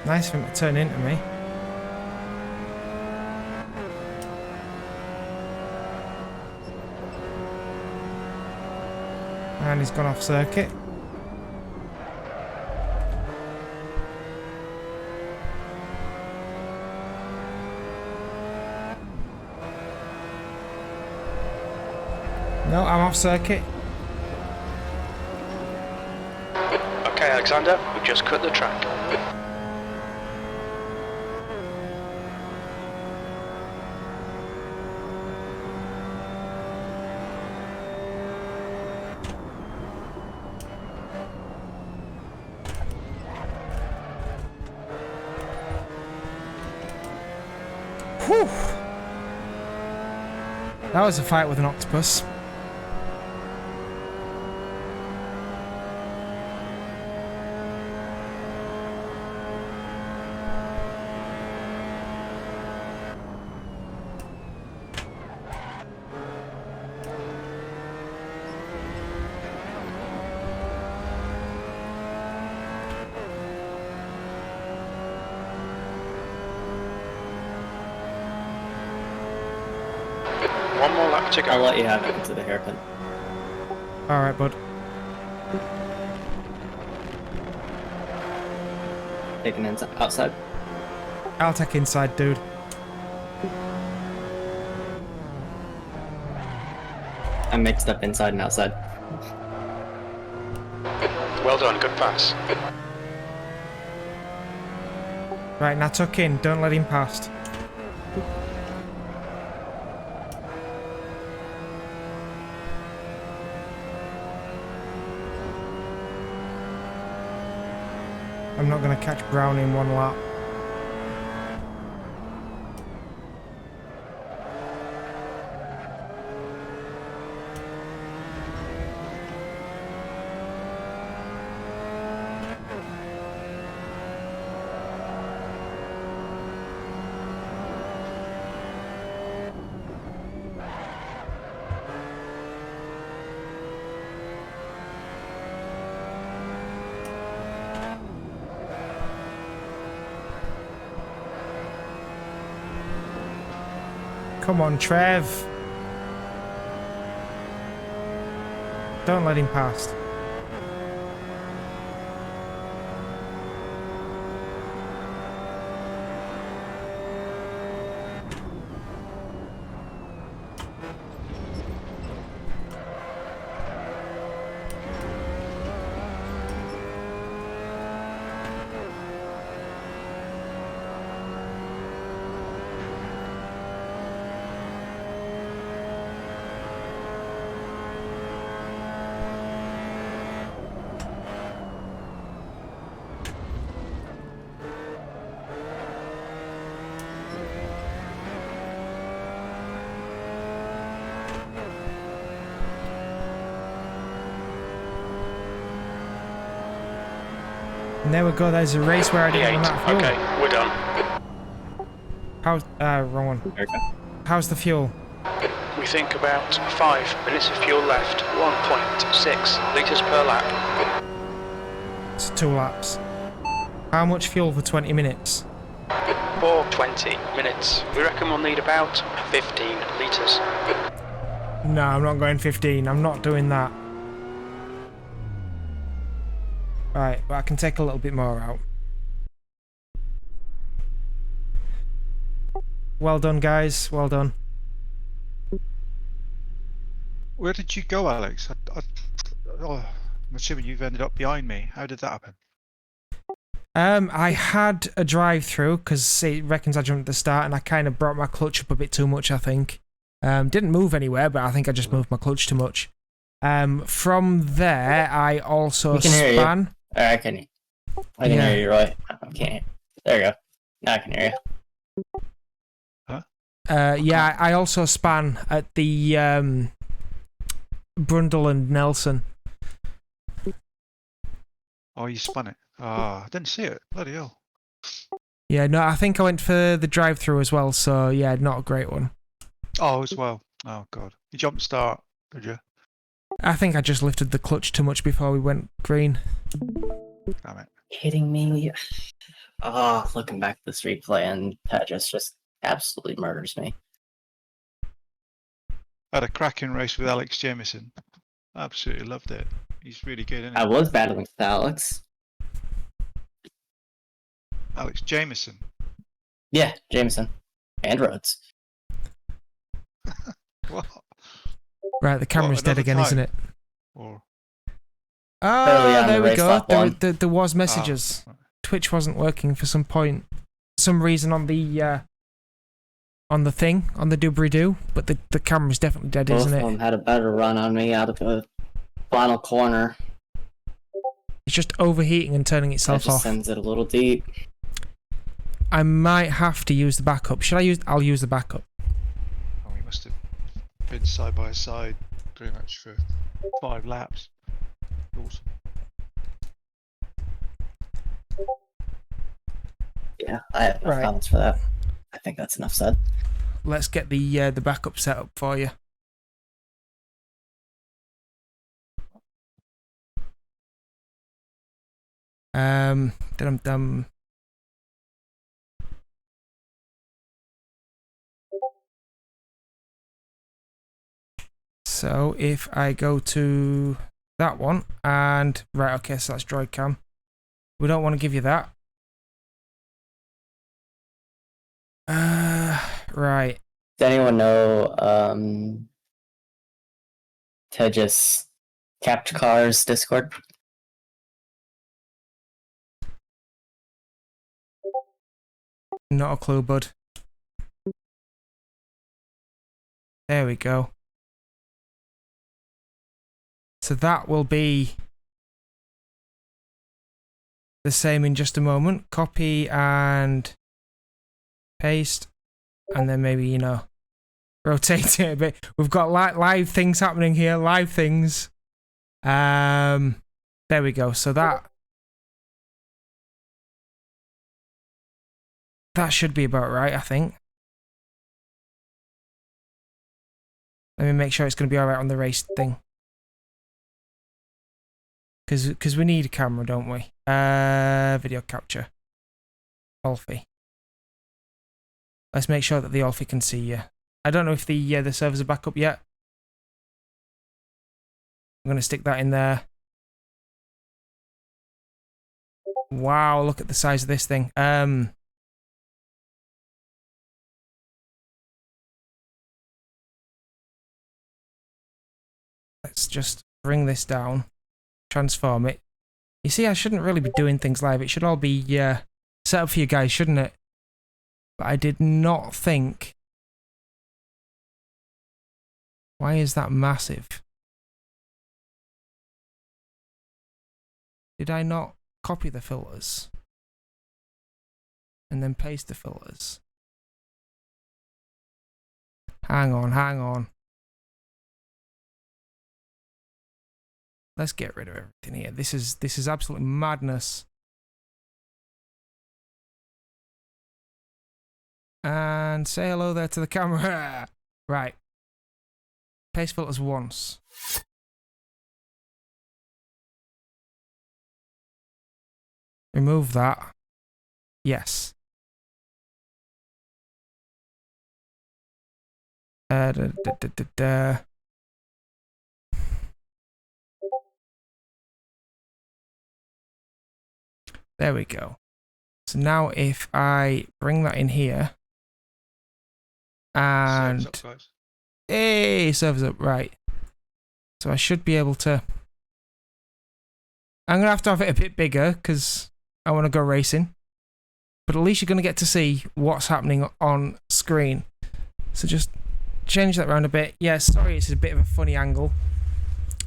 Nice of him to turn into me. And he's gone off circuit. No, I'm off circuit. Okay, Alexander, we've just cut the track. Whew. That was a fight with an octopus. One more lap to I'll go. let you have it into the hairpin. Alright, bud. Taking it outside. I'll take inside, dude. I mixed up inside and outside. Well done, good pass. Right, now tuck in. Don't let him past. I'm not going to catch Brown in one lap. Come on, Trev. Don't let him past. And there we go. There's a race where I didn't run that fuel. Okay, we're done. How's wrong one? How's the fuel? We think about 5 minutes of fuel left. 1.6 litres per lap. It's 2 laps. How much fuel for 20 minutes? For 20 minutes. We reckon we'll need about 15 litres. No, I'm not going 15. I'm not doing that. Right, but I can take a little bit more out. Well done, guys. Well done. Where did you go, Alex? I'm assuming you've ended up behind me. How did that happen? I had a drive-through because it reckons I jumped at the start, and I kind of brought my clutch up a bit too much, I think. Didn't move anywhere, but I think I just moved my clutch too much. From there, I also span. I can hear you, right? I can't. There you go. Now I can hear you. Huh? Yeah, I also span at the Brundle and Nelson. Oh, you spun it. Ah, I didn't see it. Bloody hell. Yeah, no, I think I went for the drive-through as well, so yeah, not a great one. Oh, as well. Oh, God. You jump start, did you? I think I just lifted the clutch too much before we went green. Damn it. Kidding me? Oh, looking back at this replay, and Tetris just absolutely murders me. I had a cracking race with Alex Jamieson. Absolutely loved it. He's really good, isn't he? I was battling with Alex. Alex Jamieson. Yeah, Jameson. And Rhodes. What? Right, the camera's What, dead another again, time? isn't it? Or Early Oh, on there the we race go. lap one. There was messages. Twitch wasn't working for some reason on the thing, on the doobly-doo, but the camera's definitely dead, Both isn't of it? them had a better run on me out of the final corner. It's just overheating and turning That itself just off. sends it a little deep. I might have to use the backup. Should I use? I'll use the backup. oh, we must have been side by side pretty much for 5 laps. Awesome. Yeah, I have no Right. comments for that. I think that's enough said. Let's get the backup set up for you. Dum. So if I go to that one and right, okay, so that's Droid Cam. We don't want to give you that. Right. Does anyone know Tejas Capture Cars Discord? Not a clue, bud. There we go. So that will be the same in just a moment. Copy and paste. And then maybe, you know, rotate it a bit. We've got live things happening here. Live things. There we go. So that should be about right, I think. Let me make sure it's going to be alright on the race thing. Because we need a camera, don't we? Video capture. Alfie. Let's make sure that the Alfie can see you. I don't know if the servers are back up yet. I'm going to stick that in there. Wow, look at the size of this thing. Let's just bring this down. Transform it. You see, I shouldn't really be doing things live. It should all be set up for you guys, shouldn't it? But I did not think. Why is that massive? Did I not copy the filters? And then paste the filters? Hang on. Let's get rid of everything here. This is absolute madness. And say hello there to the camera. Right. Pace filters once. Remove that. Yes. There we go. So now if I bring that in here and Serves up, guys. hey, servers up, right. So I should be able to. I'm gonna have it a bit bigger because I want to go racing. But at least you're gonna get to see what's happening on screen. So just change that around a bit. Yeah, sorry, it's a bit of a funny angle,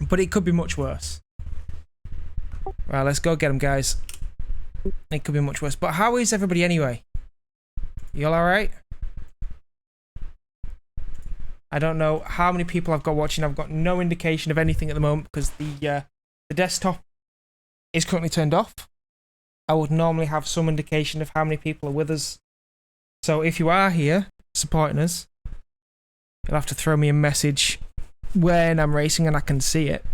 but it could be much worse. Right, let's go get them, guys. It could be much worse. But how is everybody anyway? You all alright? I don't know how many people I've got watching. I've got no indication of anything at the moment because the desktop is currently turned off. I would normally have some indication of how many people are with us. So if you are here supporting us, you'll have to throw me a message when I'm racing and I can see it.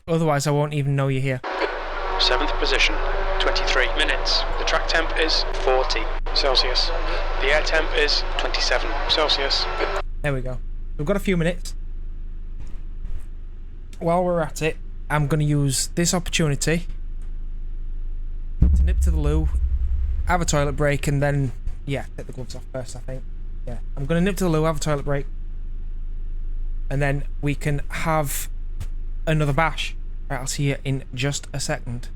Otherwise, I won't even know you're here. 7th position, 23 minutes. The track temp is 40 Celsius. The air temp is 27 Celsius. There we go. We've got a few minutes. While we're at it, I'm going to use this opportunity to nip to the loo, have a toilet break, and then, yeah, take the gloves off first, I think. Yeah, I'm going to nip to the loo, have a toilet break, and then we can have another bash. Right, I'll see you in just a second.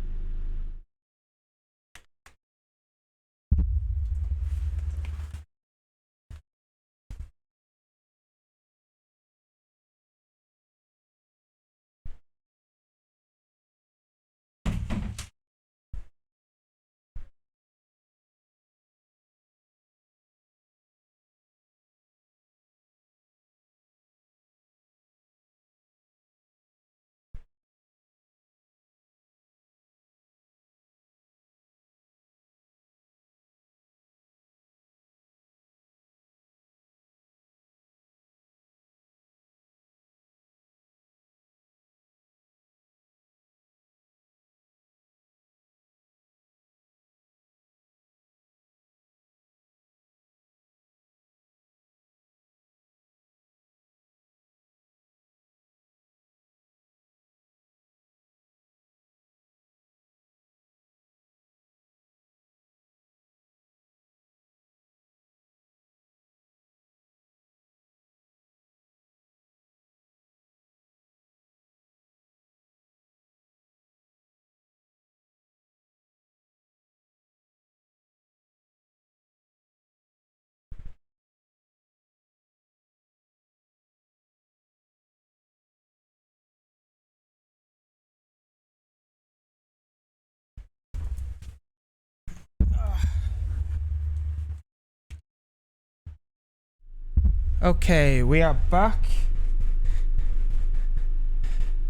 Okay, we are back.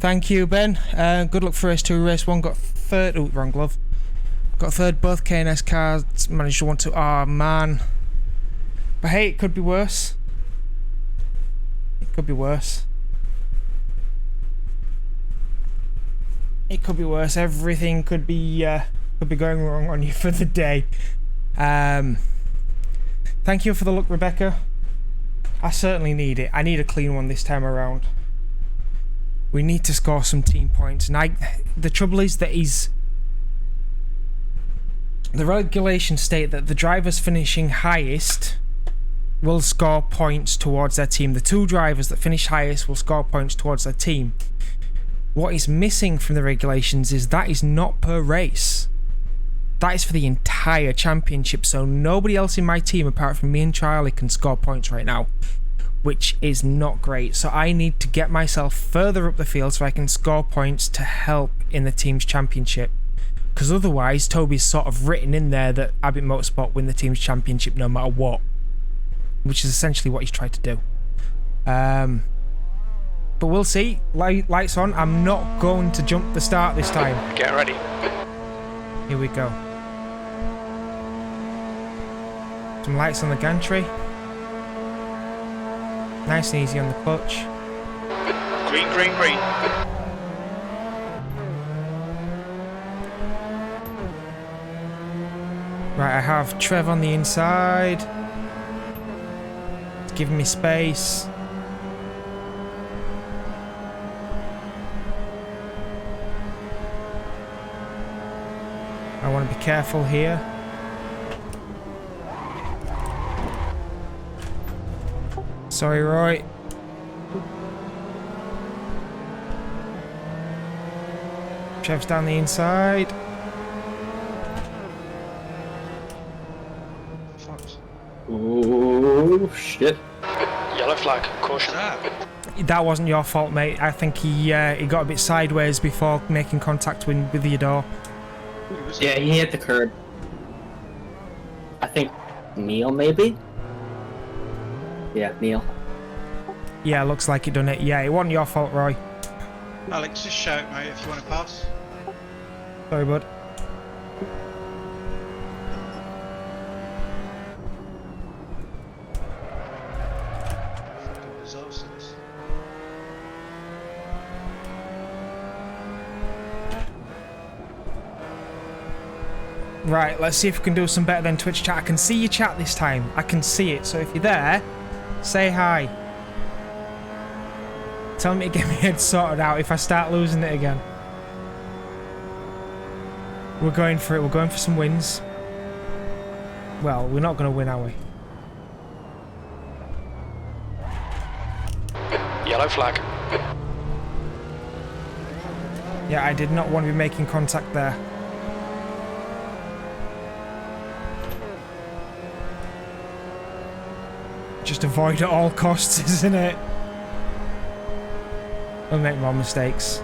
Thank you, Ben. Good luck for race 2. Race 1 got third. Oh, wrong glove. Got third. Both KNS cars managed to 1-2. Oh, man. But hey, it could be worse. It could be worse. It could be worse. Everything could be going wrong on you for the day. Thank you for the look, Rebecca. I certainly need it. I need a clean one this time around. We need to score some team points. And the trouble is that the regulations state that the drivers finishing highest will score points towards their team. The 2 drivers that finish highest will score points towards their team. What is missing from the regulations is that is not per race. That is for the entire championship, so nobody else in my team apart from me and Charlie can score points right now, which is not great. So I need to get myself further up the field so I can score points to help in the team's championship, because otherwise Toby's sort of written in there that Abbott Motorsport win the team's championship no matter what, which is essentially what he's tried to do. But we'll see. Lights on. I'm not going to jump the start this time. Get ready. Here we go. Some lights on the gantry. Nice and easy on the clutch. Green, green, green. Right, I have Trev on the inside. It's giving me space. I want to be careful here. Sorry, Roy. Trev's down the inside. Oh shit. Yellow flag, caution. That wasn't your fault, mate. I think he got a bit sideways before making contact with your door. Yeah, he hit the curb. I think Neil, maybe? Yeah, Neil. Yeah, looks like it done it. Yeah, it wasn't your fault, Roy. Alex, just shout, mate, if you want to pass. Sorry, bud. Fucking disasters. Right, let's see if we can do some better than Twitch chat. I can see your chat this time. I can see it. So if you're there, say hi. Tell me to get my head sorted out if I start losing it again. We're going for it. We're going for some wins. Well, we're not going to win, are we? Yellow flag. Yeah, I did not want to be making contact there. Just avoid at all costs, isn't it? We'll make more mistakes.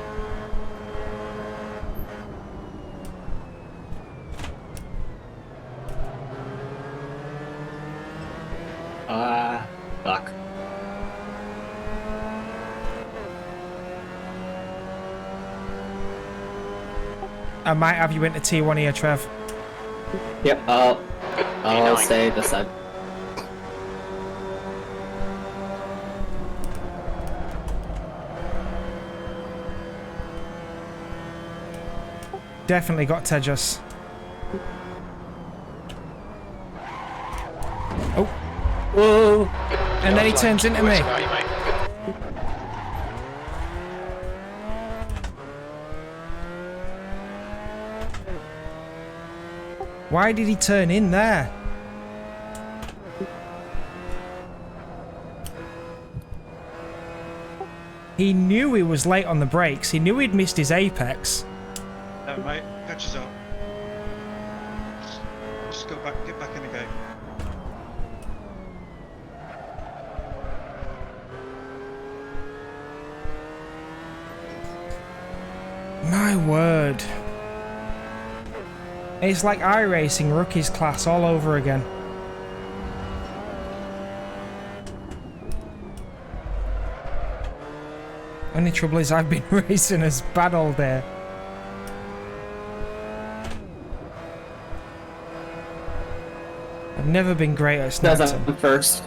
Fuck. I might have you into T1 here, Trev. Yep, I'll stay this side. Definitely got Tejas. Oh. Whoa! And then he turns into me. Why did he turn in there? He knew he was late on the brakes. He knew he'd missed his apex. No, mate, catch us up. Just go back, get back in the game. My word. It's like iRacing rookies class all over again. Only trouble is I've been racing as bad all day. I've never been great at Snetterton. First.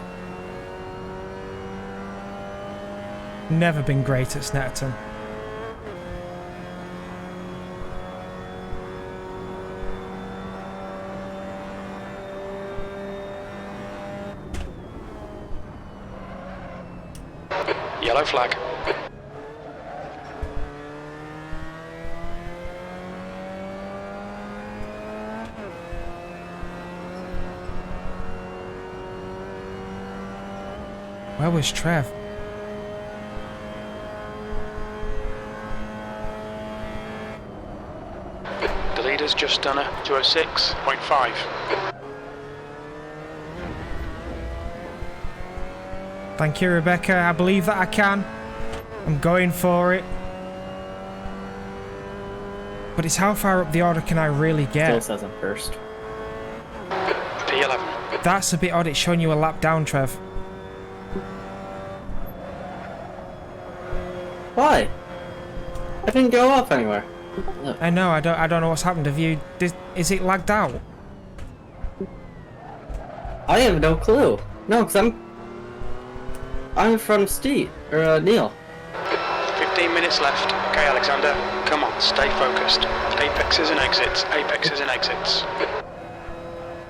Never been great at Snetterton. Yellow flag. Where was Trev? The leader's just done a 206.5. Thank you, Rebecca. I believe that I can. I'm going for it. But it's how far up the order can I really Still get? says I'm first. P11. That's a bit odd. It's showing you a lap down, Trev. Why? I didn't go off anywhere. I know. I don't know what's happened. Have you? Is it lagged out? I have no clue. No, because I'm in front of Steve, or Neil. 15 minutes left. Okay, Alexander, come on, stay focused. Apexes and exits, apexes and exits.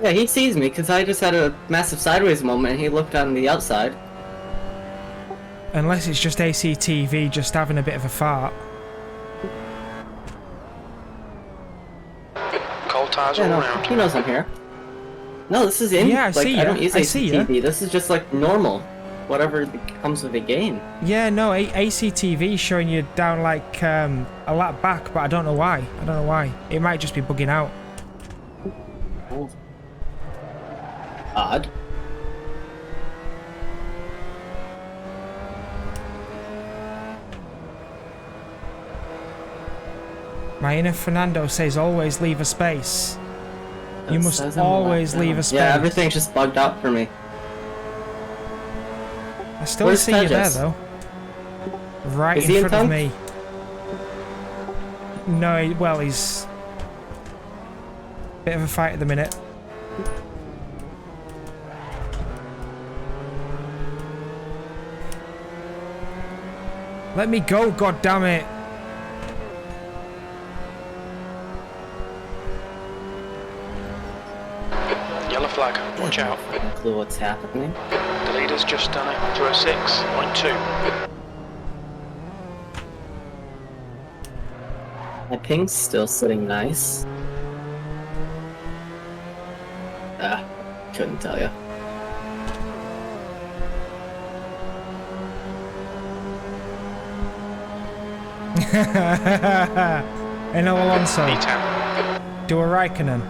Yeah, he sees me because I just had a massive sideways moment and he looked on the outside. Unless it's just ACTV just having a bit of a fart. Cold tires Yeah, all no, around. he knows I'm here. No, this is in. Yeah, I like, see I don't ya. use I see ya. ACTV. This is just like normal. Whatever comes with the game. Yeah, no, ACTV showing you down like a lap back, but I don't know why. I don't know why. It might just be bugging out. Odd. My inner Fernando says always leave a space. You That must says I'm always locked leave down. a space. Yeah, everything's just bugged out for me. I still Where's see you there Tejas? though. Right Is he in in front of town? me. No, well, he's bit of a fight at the minute. Let me go, god damn it. Yellow flag, watch out. No clue what's happening. The leader's just done it. 206.2. My ping's still sitting nice. Ah, couldn't tell you. Eno Alonso. E10. Do a Raikkonen.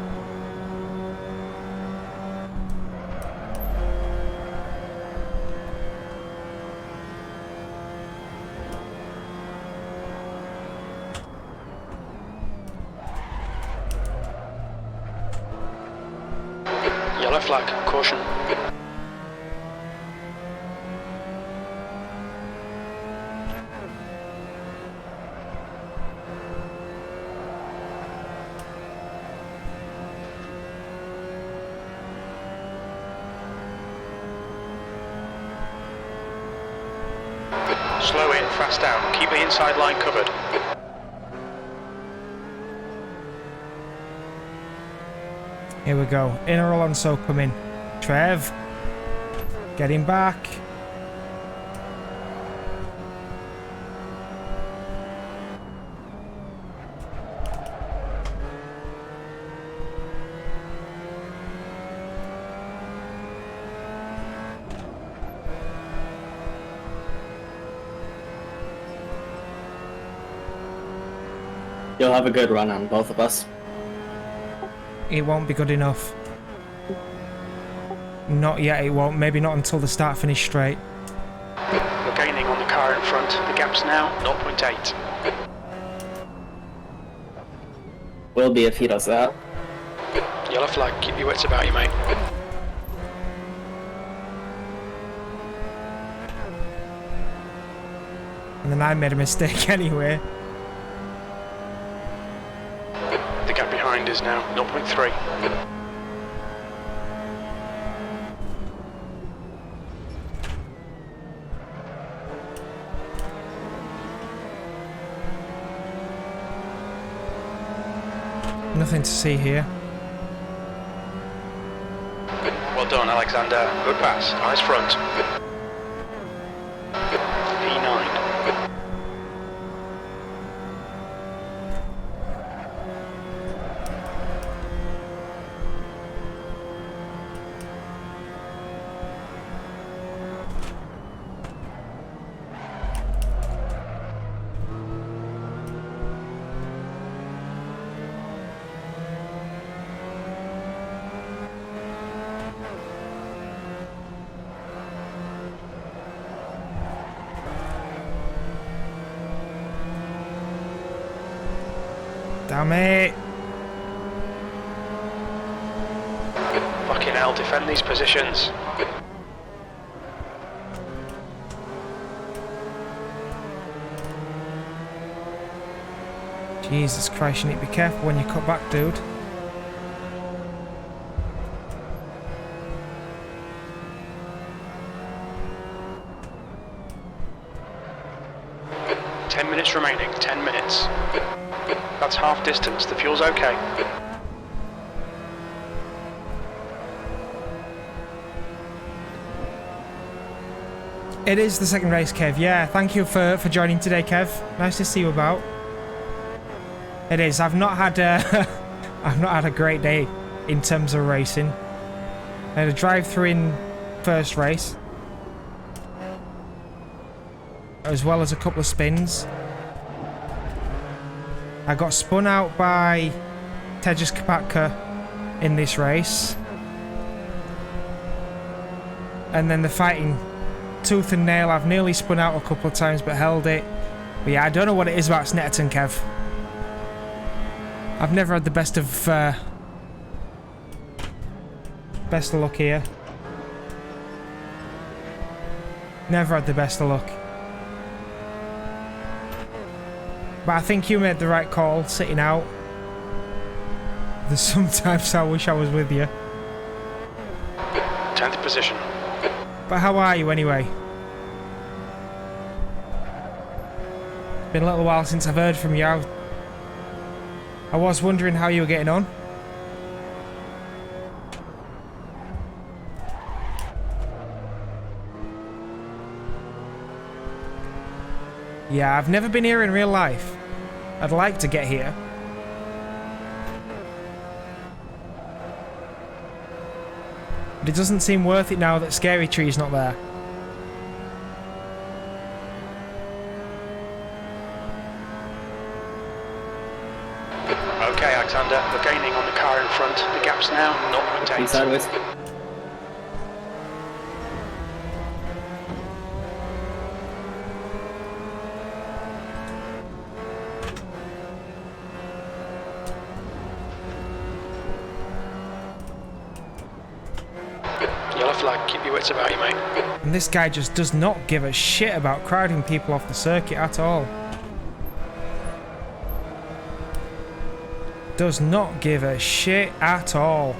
Yellow flag, caution. Slow in, fast out. Keep the inside line covered. Here we go. Inner Alonso coming. Trev. Get him back. You'll have a good run on both of us. It won't be good enough. Not yet, it won't. Maybe not until the start finish straight. We're gaining on the car in front. The gap's now 0.8. Will be if he does that. Yellow flag, keep your wits about you, mate. And then I made a mistake anyway. The gap behind is now 0.3. Nothing to see here. Well done, Alexander. Good pass. Eyes front. P9. Damn it. Fucking hell, defend these positions. Jesus Christ, you need to be careful when you cut back, dude. 10 minutes remaining, 10 minutes. That's half distance, the fuel's okay. It is the second race, Kev. Yeah, thank you for joining today, Kev. Nice to see you about. It is. I've not had a great day in terms of racing. I had a drive-through in first race, as well as a couple of spins. I got spun out by Tejas Kapatka in this race, and then the fighting tooth and nail. I've nearly spun out a couple of times but held it. But yeah, I don't know what it is about Snetterton, Kev. I've never had the best of luck here. Never had the best of luck. But I think you made the right call sitting out. There's sometimes I wish I was with you. 10th position. But how are you anyway? Been a little while since I've heard from you. I was wondering how you were getting on. Yeah, I've never been here in real life. I'd like to get here. But it doesn't seem worth it now that Scary Tree's not there. Okay, Alexander, we're gaining on the car in front. The gap's now 0.8. Sideways. Yellow flag, keep your wits about you, mate. And this guy just does not give a shit about crowding people off the circuit at all. Does not give a shit at all.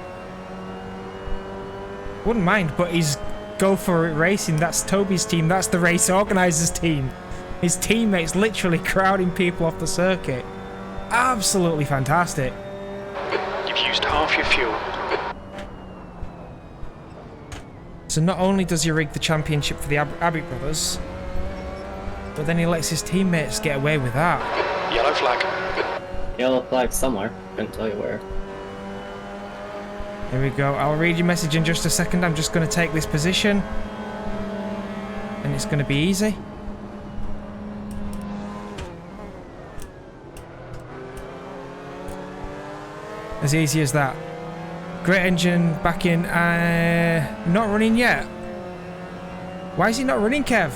Wouldn't mind, but he's Go For It Racing. That's Toby's team. That's the race organizer's team. His teammates literally crowding people off the circuit. Absolutely fantastic. You've used half your fuel. So not only does he rig the championship for the Abbott brothers, but then he lets his teammates get away with that. Yellow flag. Yellow flag somewhere. Couldn't tell you where. Here we go. I'll read your message in just a second. I'm just going to take this position. And it's going to be easy. As easy as that. Great engine back in. Not running yet. Why is he not running, Kev?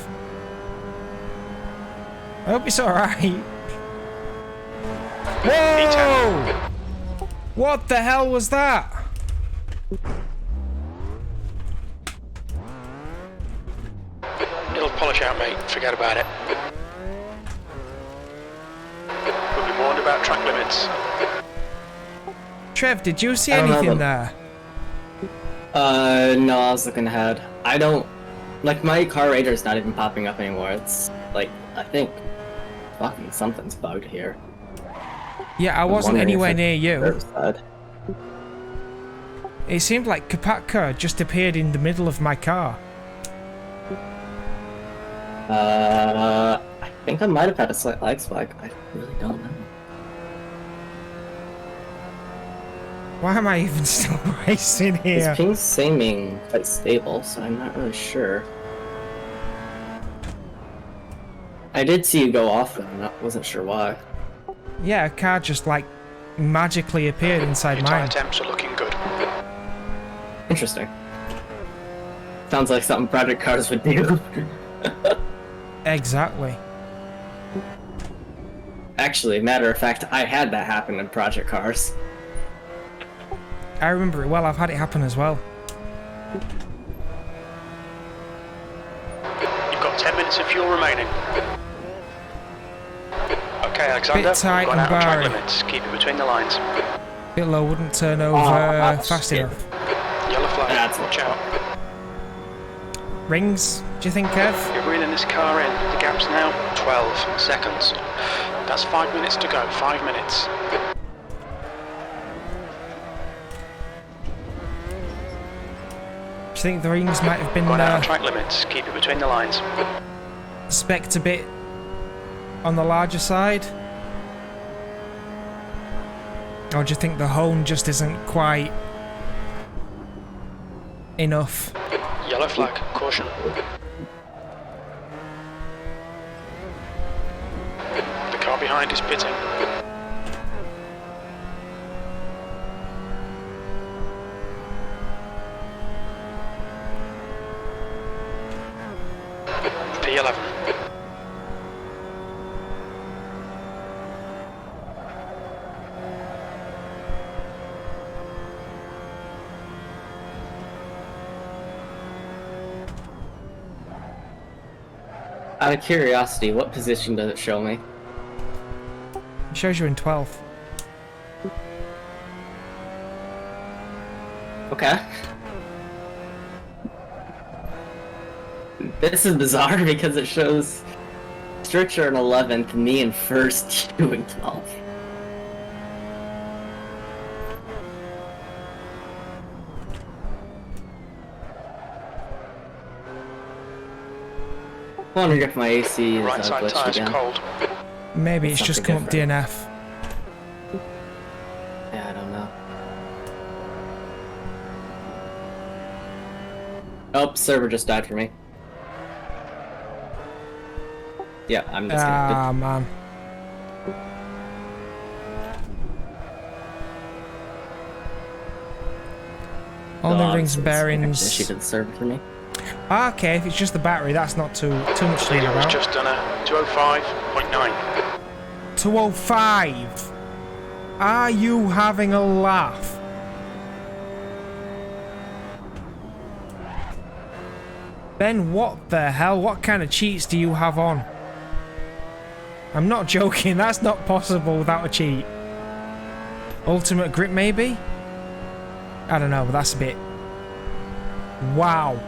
I hope it's alright. Whoa! What the hell was that? It'll polish out, mate. Forget about it. We'll be warned about track limits. Trev, did you see anything there? No, I was looking ahead. I don't... Like, my car radar's not even popping up anymore. It's, like, I think... Fucking something's bugged here. Yeah, I wasn't anywhere near you. Side. It seemed like Kapatka just appeared in the middle of my car. I think I might have had a slight lag spike. I really don't know. Why am I even still racing here? His ping's seeming quite stable, so I'm not really sure. I did see you go off, and I wasn't sure why. Yeah, a car just like magically appeared inside Your tyre mine. temps are looking good. Interesting. Sounds like something Project Cars would do. Exactly. Actually, matter of fact, I had that happen in Project Cars. I remember it well. I've had it happen as well. You've got 10 minutes of fuel remaining. Okay, Alexander, Bit tight we've gone and out of track barry. limits. Keep it between the lines. Bit low, wouldn't turn over fast shit. enough. Yellow flag, That's watch out. Rings, do you think, Kev? You're reeling this car in. The gap temp's now 12 seconds. That's 5 minutes to go, 5 minutes. I think the rings might have been Going out of track limits, keep it between the lines. spec'd a bit on the larger side. Or do you think the hone just isn't quite enough? Yellow flag, caution. The car behind is pitting. P11. Out of curiosity, what position does it show me? It shows you in 12th. Okay. This is bizarre because it shows Stricher in 11th, me in 1st, you in 12th. I wonder if my AC is Right side glitched tyres again. cold. Maybe it's just come up Something DNF. Yeah, I don't know. Oh, server just died for me. Yeah, I'm disconnected. Ah, man. All the rings and bearings. She did the server for me. Ah, okay, if it's just the battery, that's not too much to worry Leader was about. just done a 205.9. 205. Are you having a laugh? Ben, what the hell? What kind of cheats do you have on? I'm not joking, that's not possible without a cheat. Ultimate grip, maybe? I don't know, but that's a bit... Wow.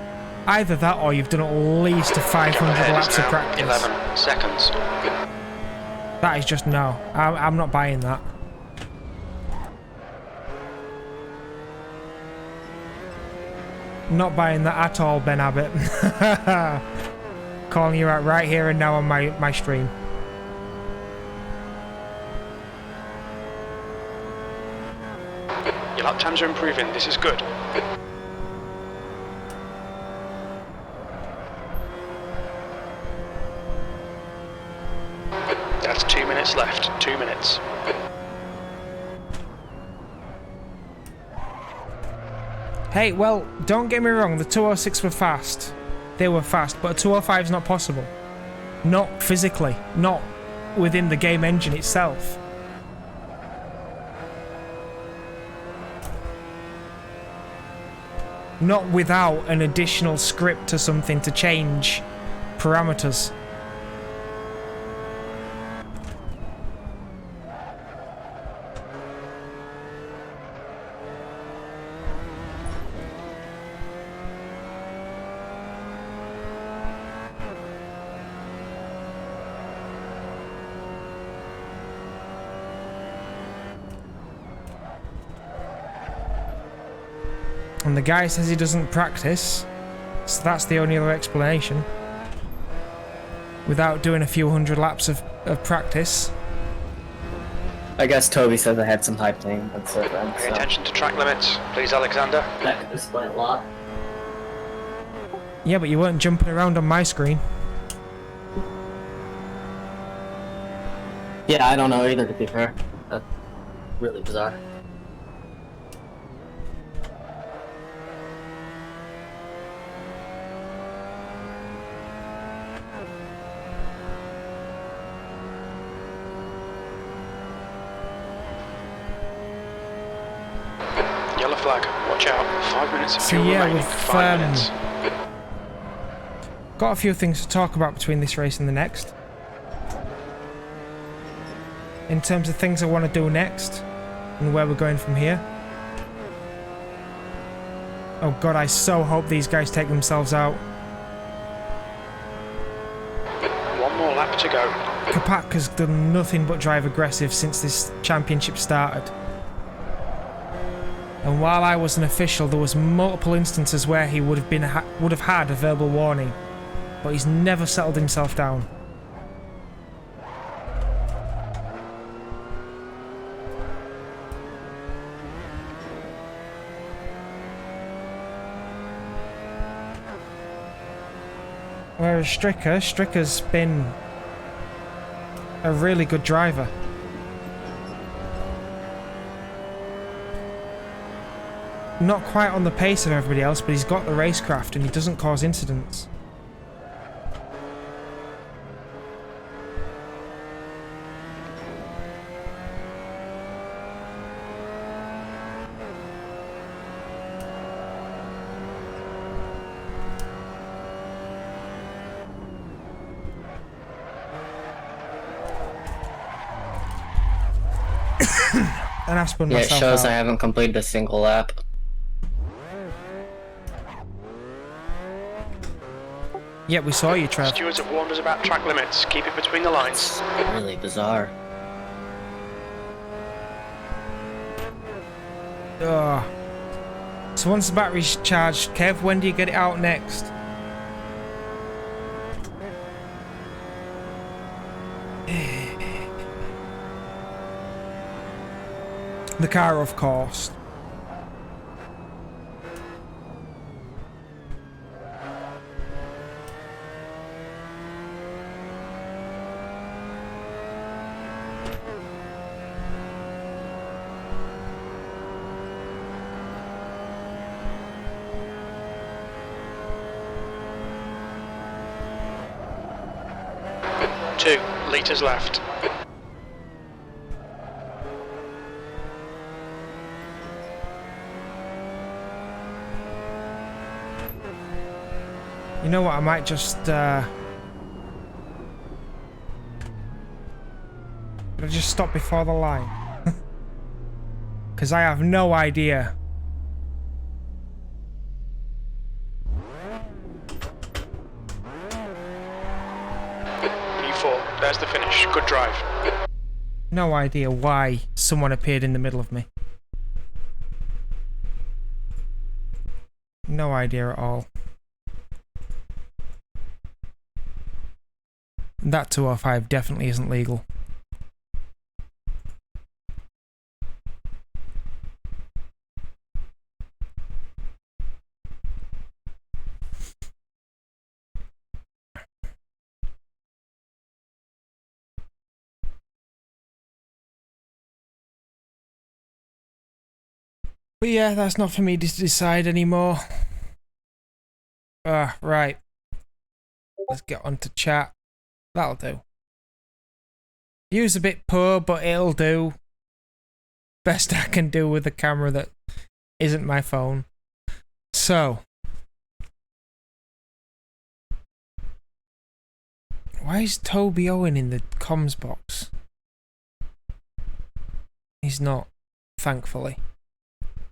Either that or you've done at least 500 laps of practice. 11 seconds. That is just no. I'm not buying that. Not buying that at all, Ben Abbott. Calling you out right here and now on my stream. Your lap times are improving, this is good. That's 2 minutes left, 2 minutes. Hey, well, don't get me wrong, the 206 were fast. They were fast, but a 205 is not possible. Not physically, not within the game engine itself. Not without an additional script or something to change parameters. And the guy says he doesn't practice, so that's the only other explanation. Without doing a few hundred laps of practice. I guess Toby said they had some high playing on server. Pay attention to track limits, please, Alexander. That could explain a lot. Yeah, but you weren't jumping around on my screen. Yeah, I don't know either, to be fair. That's really bizarre. Yellow flag, watch out. 5 minutes of So fuel yeah, remaining. we've 5 minutes. got a few things to talk about between this race and the next. In terms of things I want to do next and where we're going from here. Oh god, I so hope these guys take themselves out. 1 more lap to go. Kopatka's done nothing but drive aggressive since this championship started. And while I was an official, there was multiple instances where he would have had a verbal warning, but he's never settled himself down. Whereas Stricker's been a really good driver. Not quite on the pace of everybody else, but he's got the racecraft and he doesn't cause incidents. And I've spun myself it shows out. I haven't completed a single lap. Yeah, we saw you, Trev. Stewards have warned us about track limits. Keep it between the lines. Really bizarre. Ugh. So once the battery's charged, Kev, when do you get it out next? The car, of course. Two litres left. You know what, I might just, I'll just stop before the line. Because I have no idea. P4, there's the finish. Good drive. No idea why someone appeared in the middle of me. No idea at all. That 205 definitely isn't legal. But yeah, that's not for me to decide anymore. Right. Let's get on to chat. That'll do. View's a bit poor, but it'll do. Best I can do with a camera that isn't my phone. So. Why is Toby Owen in the comms box? He's not, thankfully.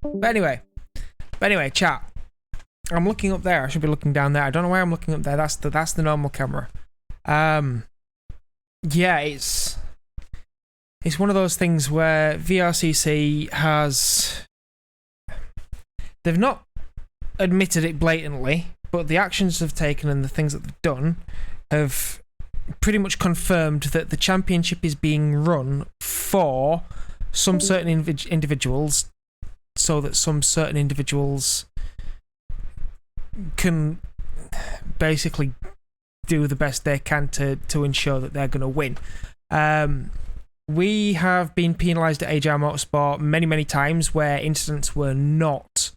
But anyway, chat. I'm looking up there. I should be looking down there. I don't know why I'm looking up there. That's the normal camera. Yeah, it's one of those things where VRCC has, they've not admitted it blatantly, but the actions they've taken and the things that they've done have pretty much confirmed that the championship is being run for some certain individuals, so that some certain individuals can basically do the best they can to ensure that they're going to win. We have been penalised at AJR Motorsport many times where incidents were not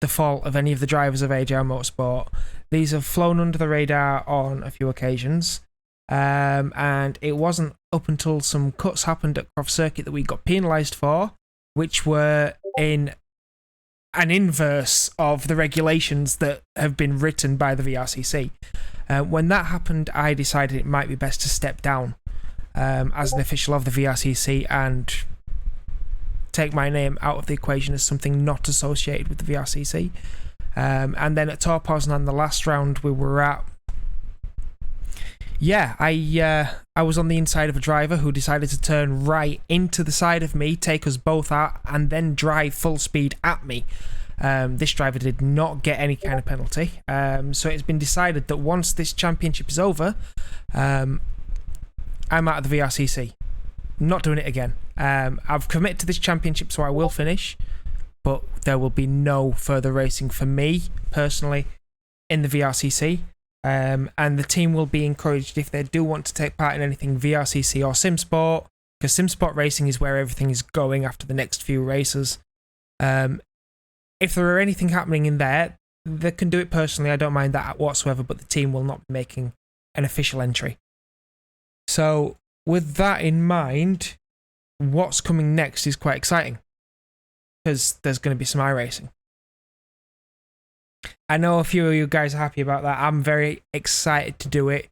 the fault of any of the drivers of AJR Motorsport. These have flown under the radar on a few occasions, and it wasn't up until some cuts happened at Croft Circuit that we got penalised for, which were in an inverse of the regulations that have been written by the VRCC. When that happened, I decided it might be best to step down as an official of the VRCC and take my name out of the equation as something not associated with the VRCC. And then at Tor Poznan, the last round we were at, yeah, I was on the inside of a driver who decided to turn right into the side of me, take us both out, and then drive full speed at me. This driver did not get any kind of penalty. So it's been decided that once this championship is over, I'm out of the VRCC. Not doing it again. I've committed to this championship, so I will finish, but there will be no further racing for me, personally, in the VRCC. And the team will be encouraged, if they do want to take part in anything VRCC or SimSport, because SimSport racing is where everything is going after the next few races. If there are anything happening in there, they can do it personally. I don't mind that whatsoever, but the team will not be making an official entry. So, with that in mind, what's coming next is quite exciting, because there's going to be some iRacing. I know a few of you guys are happy about that. I'm very excited to do it.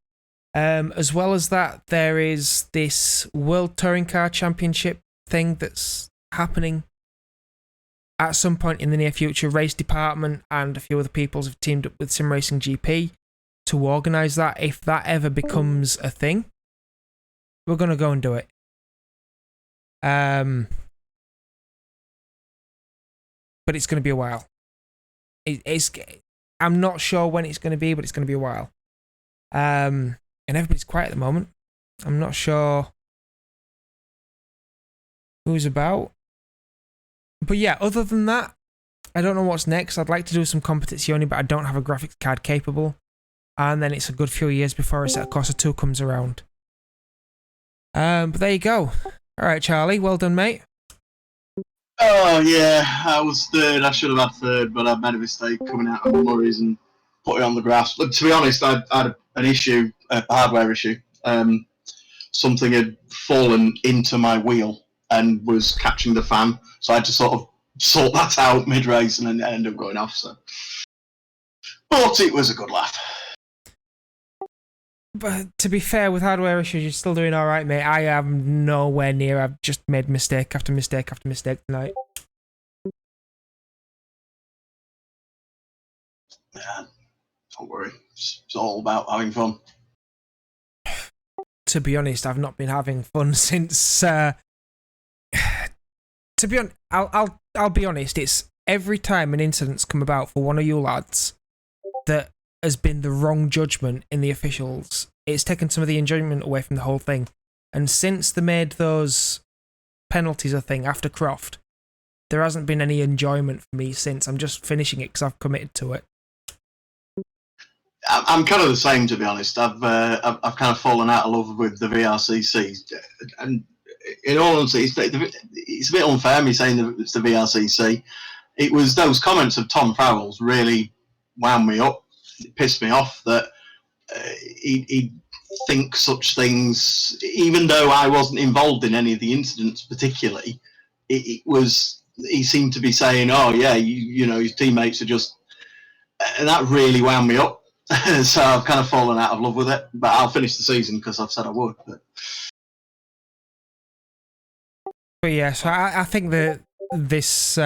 As well as that, there is this World Touring Car Championship thing that's happening at some point in the near future. Race Department and a few other people have teamed up with Sim Racing GP to organise that. If that ever becomes a thing, we're going to go and do it. But it's going to be a while. I'm not sure when it's going to be, but it's going to be a while. And everybody's quiet at the moment. I'm not sure who's about. But yeah, other than that, I don't know what's next. I'd like to do some Competizione, but I don't have a graphics card capable. And then it's a good few years before Assetto Corsa 2 comes around. But there you go. Alright, Charlie, well done, mate. Oh, yeah, I was third. I should have had third, but I made a mistake coming out of Murray's and put it on the grass. But to be honest, I had an issue, a hardware issue. Something had fallen into my wheel and was catching the fan, so I had to sort of sort that out mid-race, and then it ended up going off. So, but it was a good laugh. But to be fair, with hardware issues, you're still doing all right, mate. I am nowhere near. I've just made mistake after mistake after mistake tonight. Yeah, don't worry. It's all about having fun. To be honest, I've not been having fun since. To be honest, I'll be honest. It's every time an incident's come about for one of you lads that has been the wrong judgment in the officials. It's taken some of the enjoyment away from the whole thing. And since they made those penalties a thing after Croft, there hasn't been any enjoyment for me since. I'm just finishing it because I've committed to it. I'm kind of the same, to be honest. I've kind of fallen out of love with the VRCC, and in all honesty, it's a bit unfair me saying that it's the VRCC. It was those comments of Tom Farrell's really wound me up. It pissed me off that he thinks such things, even though I wasn't involved in any of the incidents particularly. He seemed to be saying, "Oh yeah, you know, his teammates are just," and that really wound me up. So I've kind of fallen out of love with it, but I'll finish the season because I've said I would. But yeah, so I think that this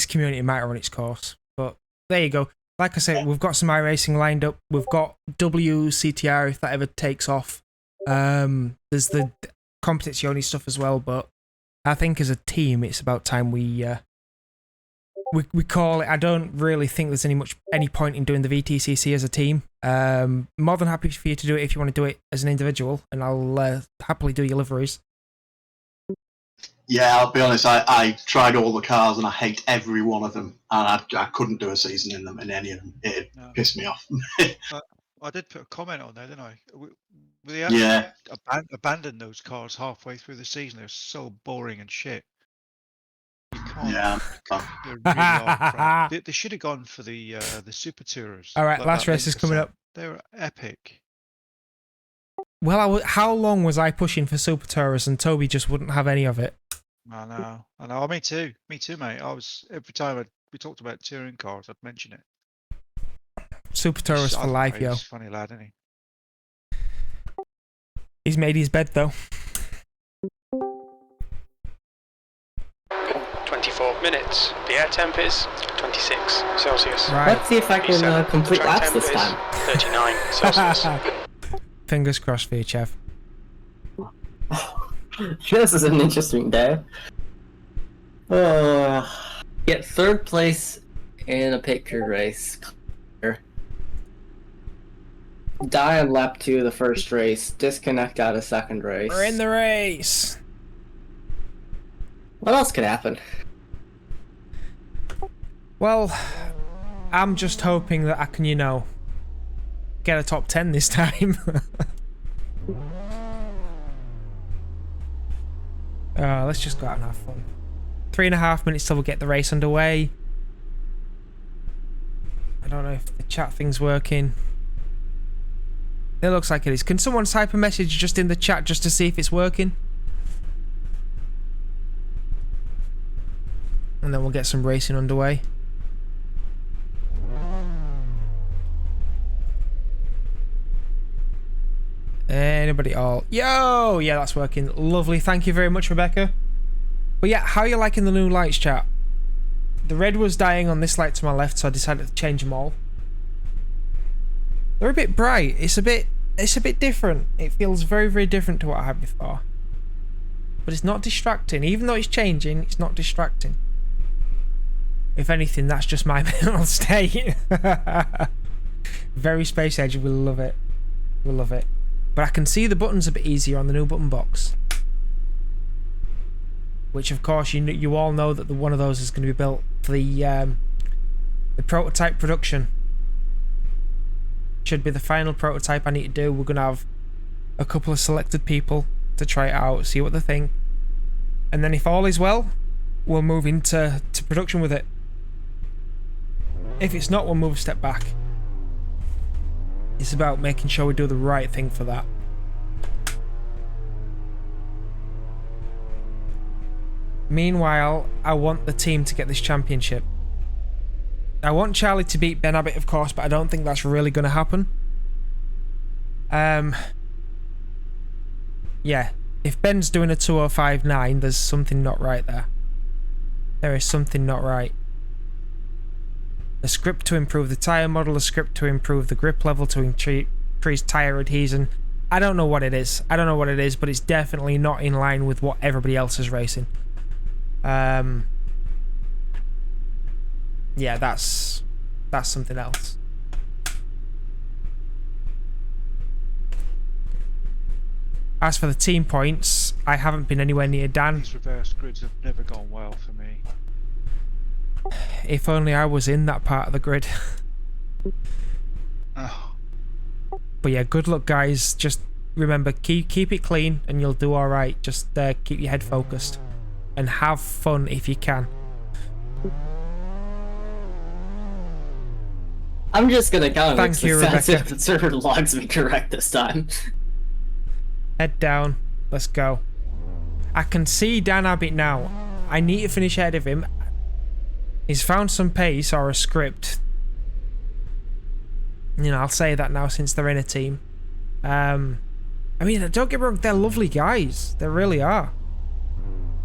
community might run its course. But there you go. Like I said, we've got some iRacing lined up. We've got WCTR if that ever takes off. There's the Competizione stuff as well, but I think as a team, it's about time we call it. I don't really think there's any point in doing the VTCC as a team. More than happy for you to do it if you want to do it as an individual, and I'll happily do your liveries. Yeah, I'll be honest, I tried all the cars and I hate every one of them, and I couldn't do a season in any of them. It pissed me off. I did put a comment on there, didn't I? We abandoned those cars halfway through the season. They're so boring and shit. You can't. Yeah. They're really crap. They should have gone for the Super Tourers. All right, last race is coming up. They were epic. Well, how long was I pushing for Super Tourers and Toby just wouldn't have any of it? I know. Oh, me too, mate. I was every time we talked about touring cars, I'd mention it. Super Tourers for life, yo. He's a funny lad, isn't he? He's made his bed though. 24 minutes. The air temp is 26 Celsius. Right. Let's see if I can complete laps this time. 39 Celsius. Fingers crossed for you, Chev. This is an interesting day. Get third place in a pit crew race. Die on lap 2 of the first race. Disconnect out of second race. We're in the race. What else could happen? Well, I'm just hoping that I can, you know, get a top 10 this time. Let's just go out and have fun. 3.5 minutes till we get the race underway. I don't know if the chat thing's working. It looks like it is. Can someone type a message just in the chat just to see if it's working? And then we'll get some racing underway. Anybody all? Yo! Yeah, that's working. Lovely. Thank you very much, Rebecca. But yeah, how are you liking the new lights, chat? The red was dying on this light to my left, so I decided to change them all. They're a bit bright. It's a bit different. It feels very, very different to what I had before. But it's not distracting. Even though it's changing, it's not distracting. If anything, that's just my mental state. Very Space Age. We'll love it. We'll love it. But I can see the buttons a bit easier on the new button box. Which, of course, you all know that one of those is going to be built for the prototype production. Should be the final prototype I need to do. We're going to have a couple of selected people to try it out, see what they think. And then if all is well, we'll move into production with it. If it's not, we'll move a step back. It's about making sure we do the right thing for that. Meanwhile, I want the team to get this championship. I want Charlie to beat Ben Abbott, of course, but I don't think that's really going to happen. Yeah, if Ben's doing a 2:05.9, there's something not right there. There is something not right. A script to improve the tyre model, a script to improve the grip level, to increase tyre adhesion. I don't know what it is. I don't know what it is, but it's definitely not in line with what everybody else is racing. Yeah, that's something else. As for the team points, I haven't been anywhere near Dan. These reverse grids have never gone well for me. If only I was in that part of the grid. Oh. But yeah, good luck, guys. Just remember, keep it clean and you'll do alright. Just keep your head focused. And have fun if you can. I'm just gonna count. Thank you, Rebecca. If the server logs me correct this time. Head down. Let's go. I can see Dan Abbott now. I need to finish ahead of him. He's found some pace or a script. You know, I'll say that now since they're in a team. I mean, don't get me wrong, they're lovely guys. They really are.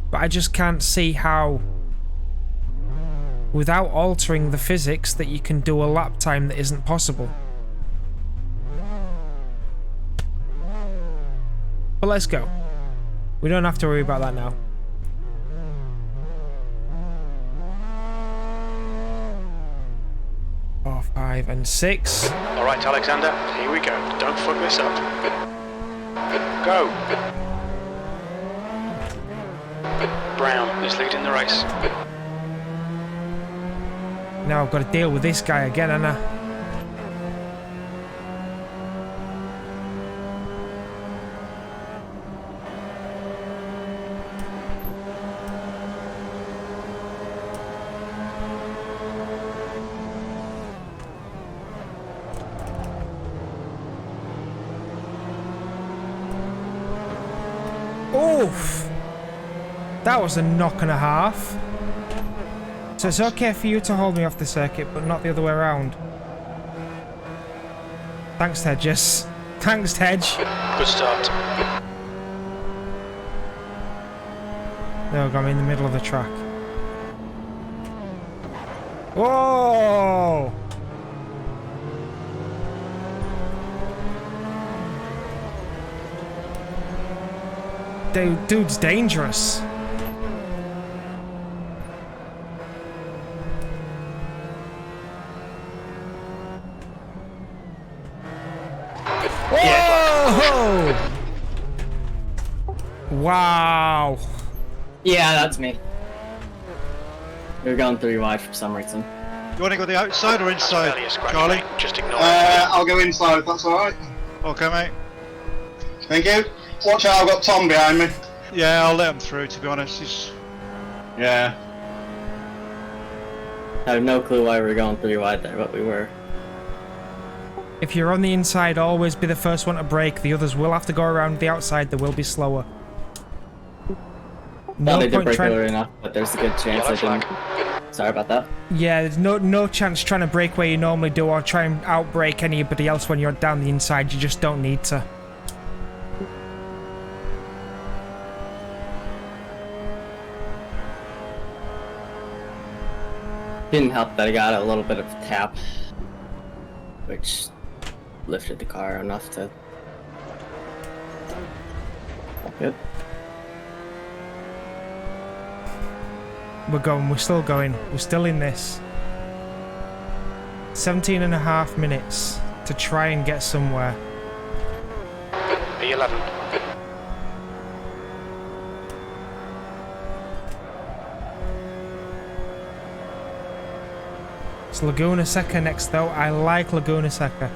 But I just can't see how, without altering the physics, that you can do a lap time that isn't possible. But let's go. We don't have to worry about that now. Four, 5, and 6. All right, Alexander, here we go. Don't fuck this up. Go. Brown is leading the race. Now I've got to deal with this guy again, Anna. Oof! That was a knock and a half. So it's okay for you to hold me off the circuit, but not the other way around. Thanks, Hedges. Thanks, Hedge. Good start. There we go, I'm in the middle of the track. Whoa! dude's dangerous. Whoa! Wow. Yeah, that's me. You're going 3 wide for some reason. You want to go the outside or inside, Charlie? Just ignore it. I'll go inside if that's alright. Okay, mate. Thank you. Watch out, I've got Tom behind me. Yeah, I'll let him through, to be honest. He's... Yeah. I have no clue why we were going 3 wide there, but we were. If you're on the inside, always be the first one to brake. The others will have to go around the outside. They will be slower. No, they did point break trying... early enough, but there's a good chance I didn't. Sorry about that. Yeah, there's no chance trying to brake where you normally do or try and outbrake anybody else when you're down the inside. You just don't need to. Didn't help that I got a little bit of tap, which lifted the car enough to. Good. We're still going. We're still in this. 17.5 minutes to try and get somewhere. P11. It's Laguna Seca next though. I like Laguna Seca.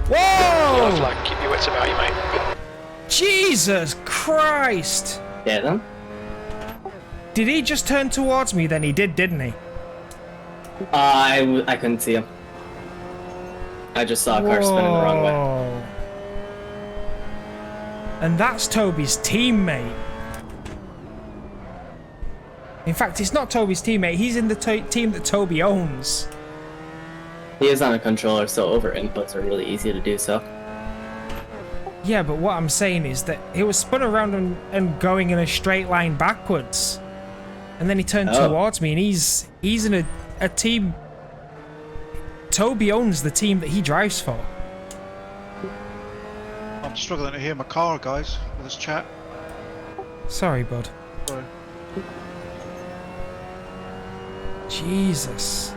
Yellow Whoa! flag, keep your wits about you, mate. Jesus Christ! Yeah, then? Did he just turn towards me then? He did, didn't he? I couldn't see him. I just saw a car spinning the wrong way. Whoa. And that's Toby's teammate. In fact, it's not Toby's teammate. He's in the team that Toby owns. He is on a controller, so over inputs are really easy to do so. Yeah, but what I'm saying is that he was spun around and going in a straight line backwards. And then he turned towards me, and he's in a team... Toby owns the team that he drives for. I'm struggling to hear my car, guys, with this chat. Sorry, bud. Sorry. Jesus.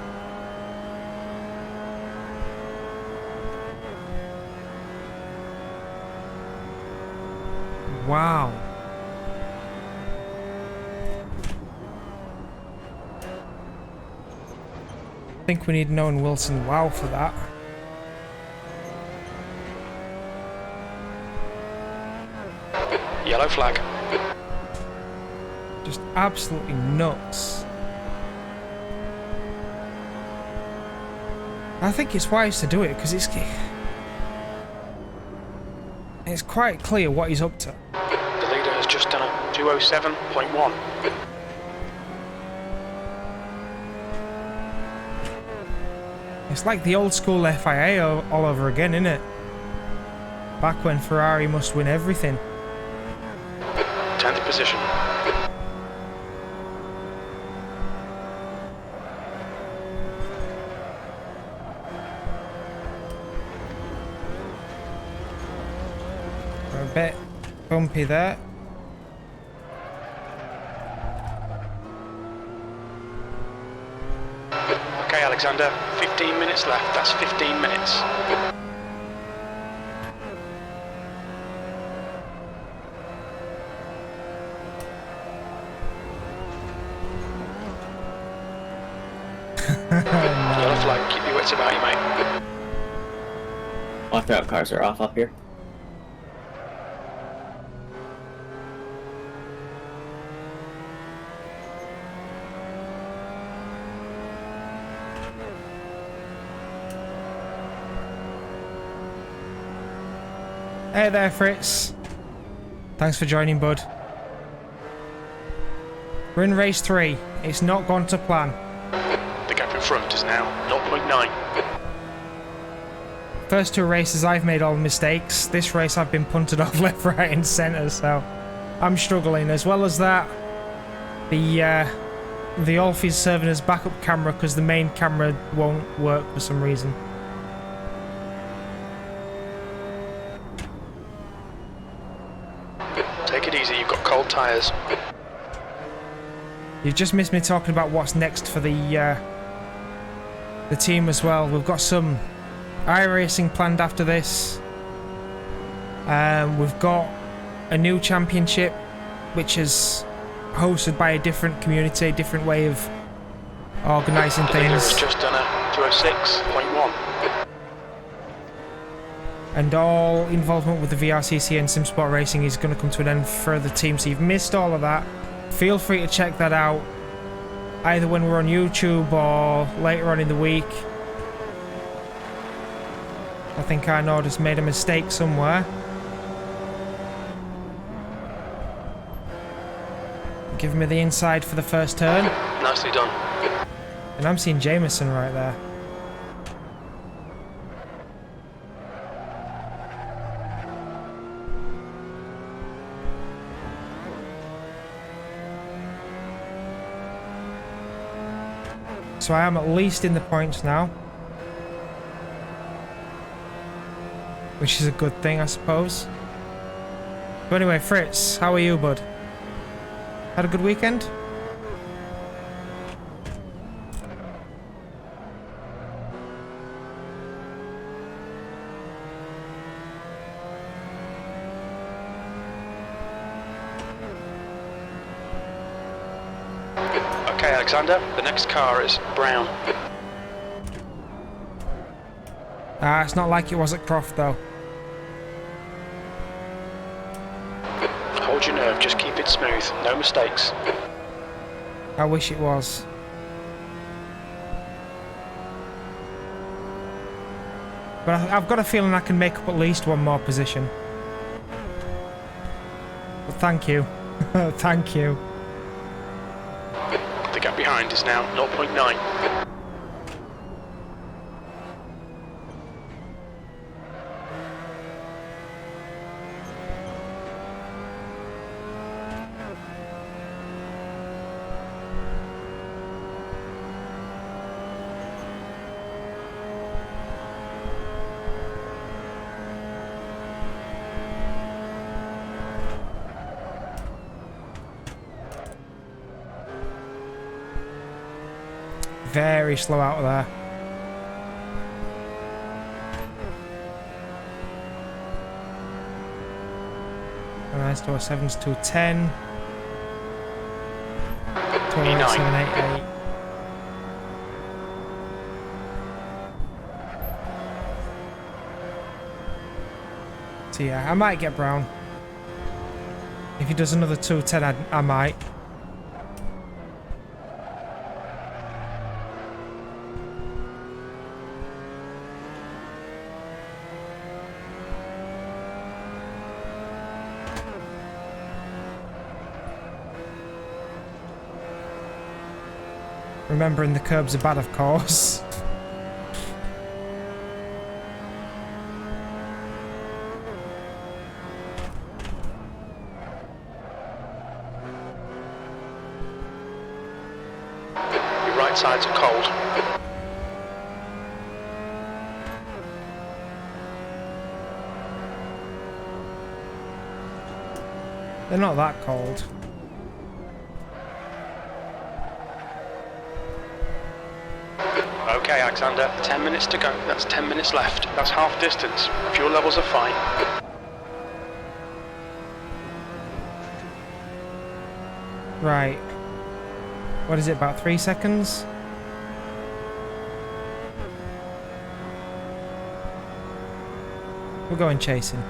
Wow. I think we need Owen Wilson wow for that. Yellow flag. Just absolutely nuts. I think it's wise to do it because it's quite clear what he's up to. The leader has just done a 207.1. It's like the old school FIA all over again, isn't it? Back when Ferrari must win everything. 10th position. We're a bit bumpy there. Okay, Alexander, 15 minutes left. That's 15 minutes. Yellow flag, keep your wits about you, mate. Watch out, cars are off up here. Hey there, Fritz. Thanks for joining, bud. We're in race 3. It's not gone to plan. The gap in front is now 0.9. First 2 races I've made all the mistakes. This race I've been punted off left, right and centre, so I'm struggling. As well as that, the the Alfie's serving as backup camera because the main camera won't work for some reason. Take it easy, you've got cold tyres. You've just missed me talking about what's next for the team as well. We've got some iRacing planned after this. We've got a new championship, which is hosted by a different community, different way of organising The leader has things. just done a 206.1. And all involvement with the VRCC and SimSport Racing is going to come to an end for the team. So you've missed all of that. Feel free to check that out, either when we're on YouTube or later on in the week. I think Arnaud has made a mistake somewhere. Give me the inside for the first turn. Nicely done. And I'm seeing Jameson right there. So I am at least in the points now. Which is a good thing, I suppose. But anyway, Fritz, how are you, bud? Had a good weekend? Okay, Alexander, the next car is brown. It's not like it was at Croft, though. Hold your nerve, just keep it smooth, no mistakes. I wish it was. But I've got a feeling I can make up at least one more position. But thank you. Thank you. The gap behind is now 0.9. Very slow out of there. Nice, 207's 210. 20788. So yeah, I might get Brown. If he does another 210, I might. Remembering the curbs are bad, of course. Your right sides are cold. They're not that cold. Okay, Alexander, 10 minutes to go. That's 10 minutes left. That's half distance. Fuel levels are fine. Right. What is it, about 3 seconds? We're going chasing.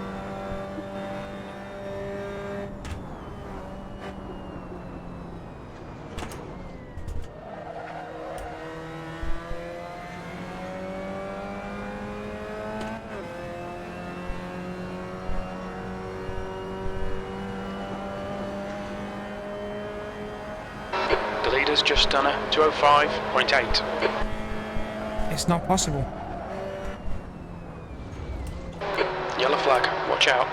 Leader's just done a 205.8. It's not possible. Yellow flag, watch out.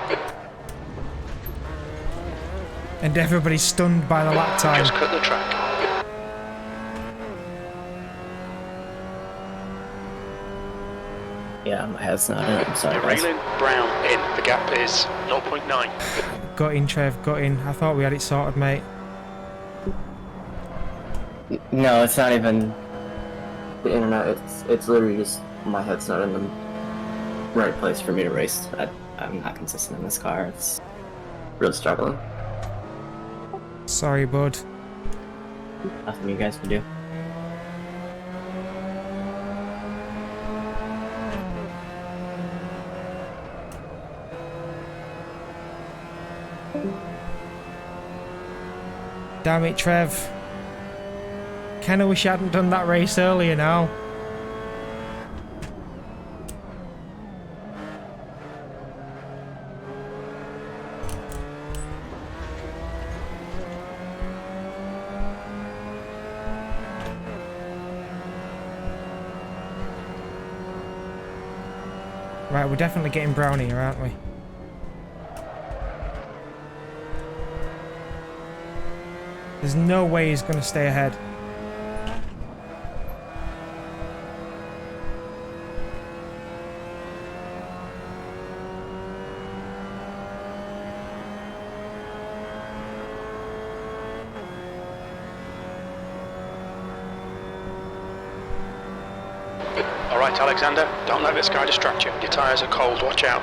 And everybody's stunned by the lap time. Just cut the track. Yeah, my head's not in. I'm sorry, guys. Raylan Brown in. The gap is 0.9. Got in, Trev, got in. I thought we had it sorted, mate. No, it's not even the internet. It's literally just my head's not in the right place for me to race. I'm not consistent in this car. It's really struggling. Sorry, bud. Nothing you guys can do. Damn it, Trev. Kinda wish I hadn't done that race earlier now. Right, we're definitely getting brown here, aren't we? There's no way he's going to stay ahead. All right, Alexander, don't let this guy distract you. Your tyres are cold, watch out.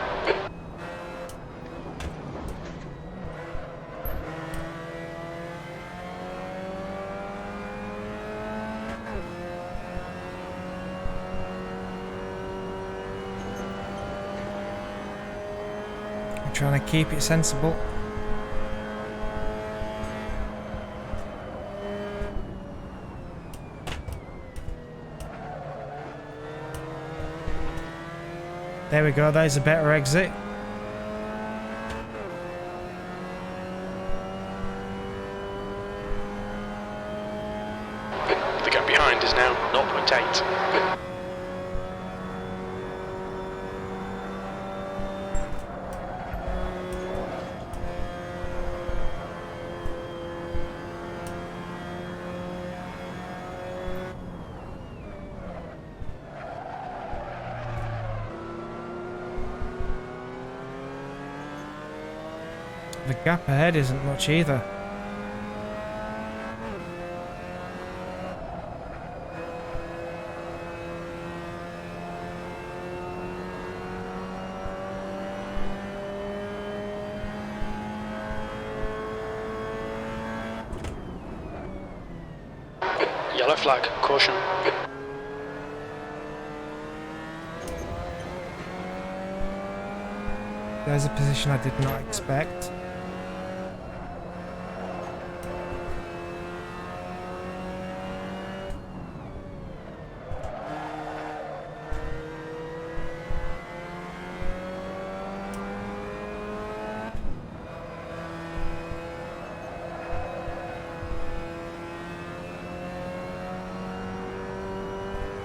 I'm trying to keep it sensible. There we go, there's a better exit. The gap behind is now 0.8. The gap ahead isn't much either. Yellow flag, caution. There's a position I did not expect.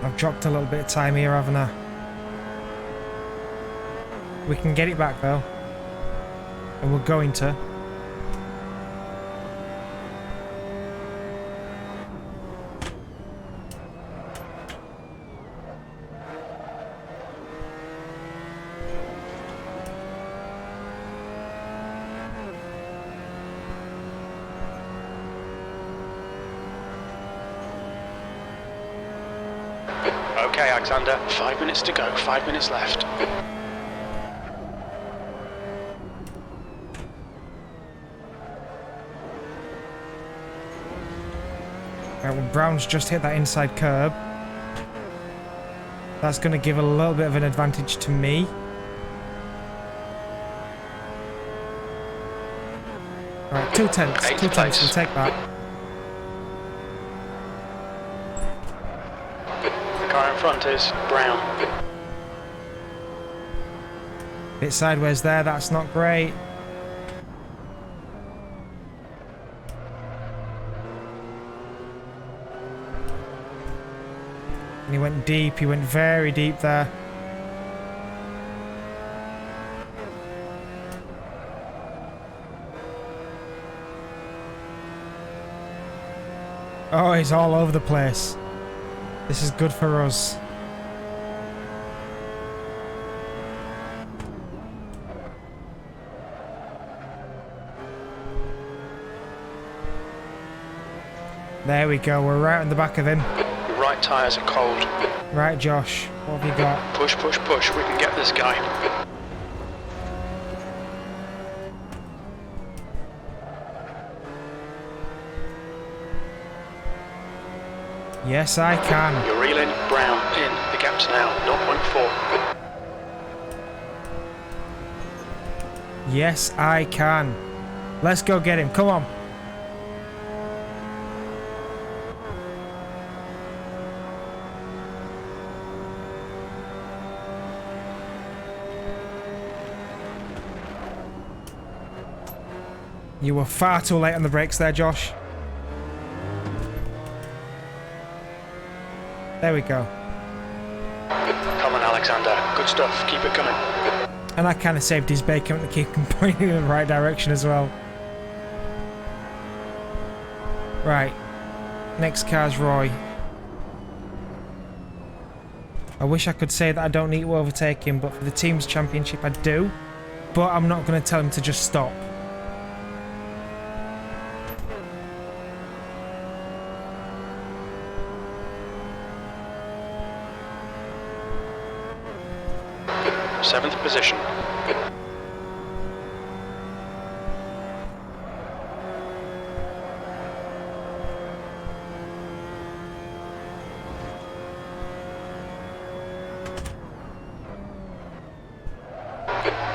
I've dropped a little bit of time here, haven't I? We can get it back though. And we're going to. Okay, Alexander, 5 minutes to go, 5 minutes left. Right, well, Brown's just hit that inside curb. That's going to give a little bit of an advantage to me. Right, 2 tenths, 2 tenths, we'll take that. The car in front is Brown. Bit sideways there, that's not great. And he went deep, he went very deep there. Oh, he's all over the place. This is good for us. There we go, we're right on the back of him. Your right tyres are cold. Right, Josh, what have you got? Push, push, push. We can get this guy. Yes, I can. You're reeling. Brown in. The gap's now 0.4. Yes, I can. Let's go get him. Come on. You were far too late on the brakes there, Josh. There we go. Come on, Alexander. Good stuff. Keep it coming. And I kind of saved his bacon to keep him pointing in the right direction as well. Right. Next car's Roy. I wish I could say that I don't need to overtake him, but for the team's championship I do. But I'm not going to tell him to just stop. Seventh position.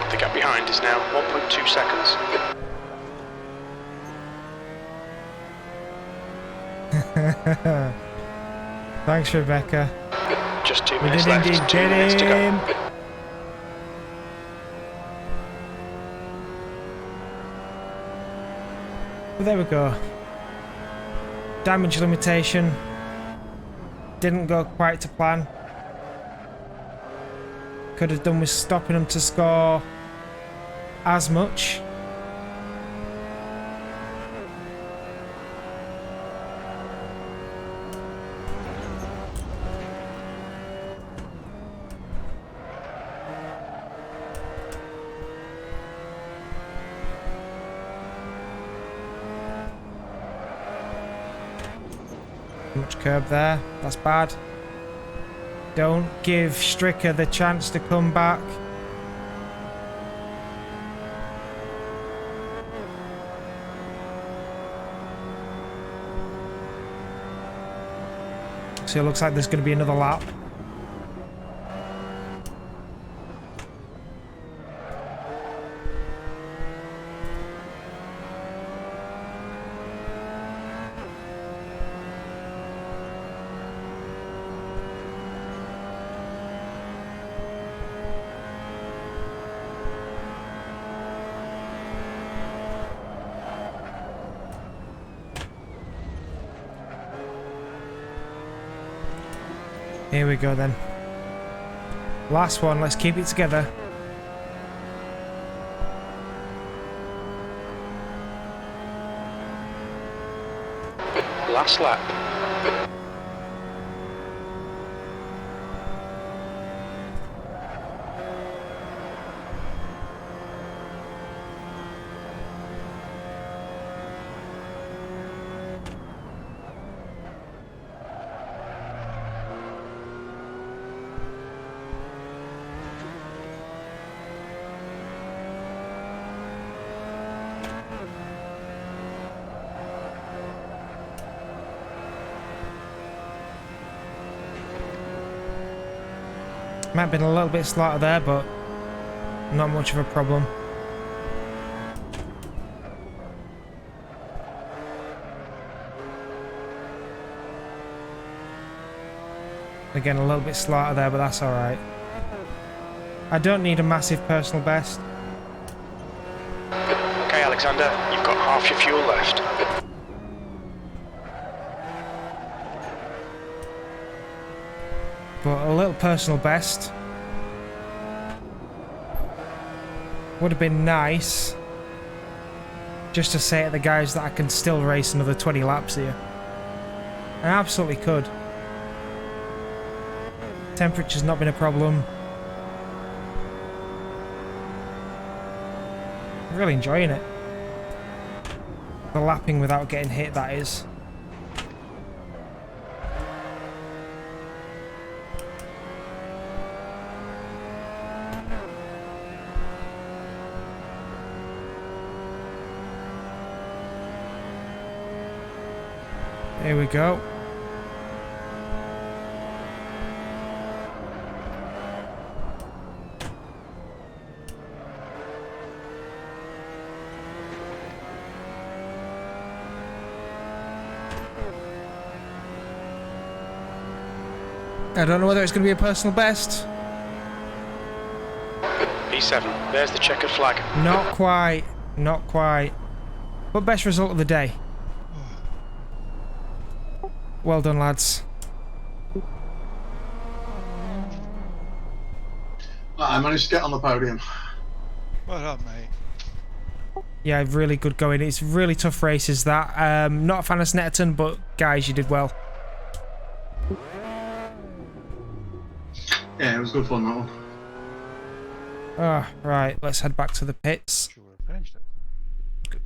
The gap behind is now 1.2 seconds. Thanks, Rebecca. Just 2 We minutes did left. indeed 2 get minutes to go. him. Well, there we go. Damage limitation. Didn't go quite to plan. Could have done with stopping them to score as much. Much curb there. That's bad. Don't give Stricker the chance to come back. So it looks like there's going to be another lap. Here we go then. Last one, let's keep it together. Last lap. Might have been a little bit slaughter there, but not much of a problem. Again, a little bit slaughter there, but that's alright. I don't need a massive personal best. Okay, Alexander, you've got half your fuel left. But a little personal best would have been nice, just to say to the guys that I can still race another 20 laps here. I absolutely could. Temperature's not been a problem. I'm really enjoying it. The lapping without getting hit, that is. Here we go. I don't know whether it's going to be a personal best. P7, there's the checkered flag. Not quite. Not quite. But best result of the day. Well done, lads. I managed to get on the podium. Well done, mate. Yeah, really good going. It's really tough races, that. Not a fan of Snetterton, but guys, you did well. Yeah, it was good fun, that one. Ah, right, let's head back to the pits. Sure, I finished it.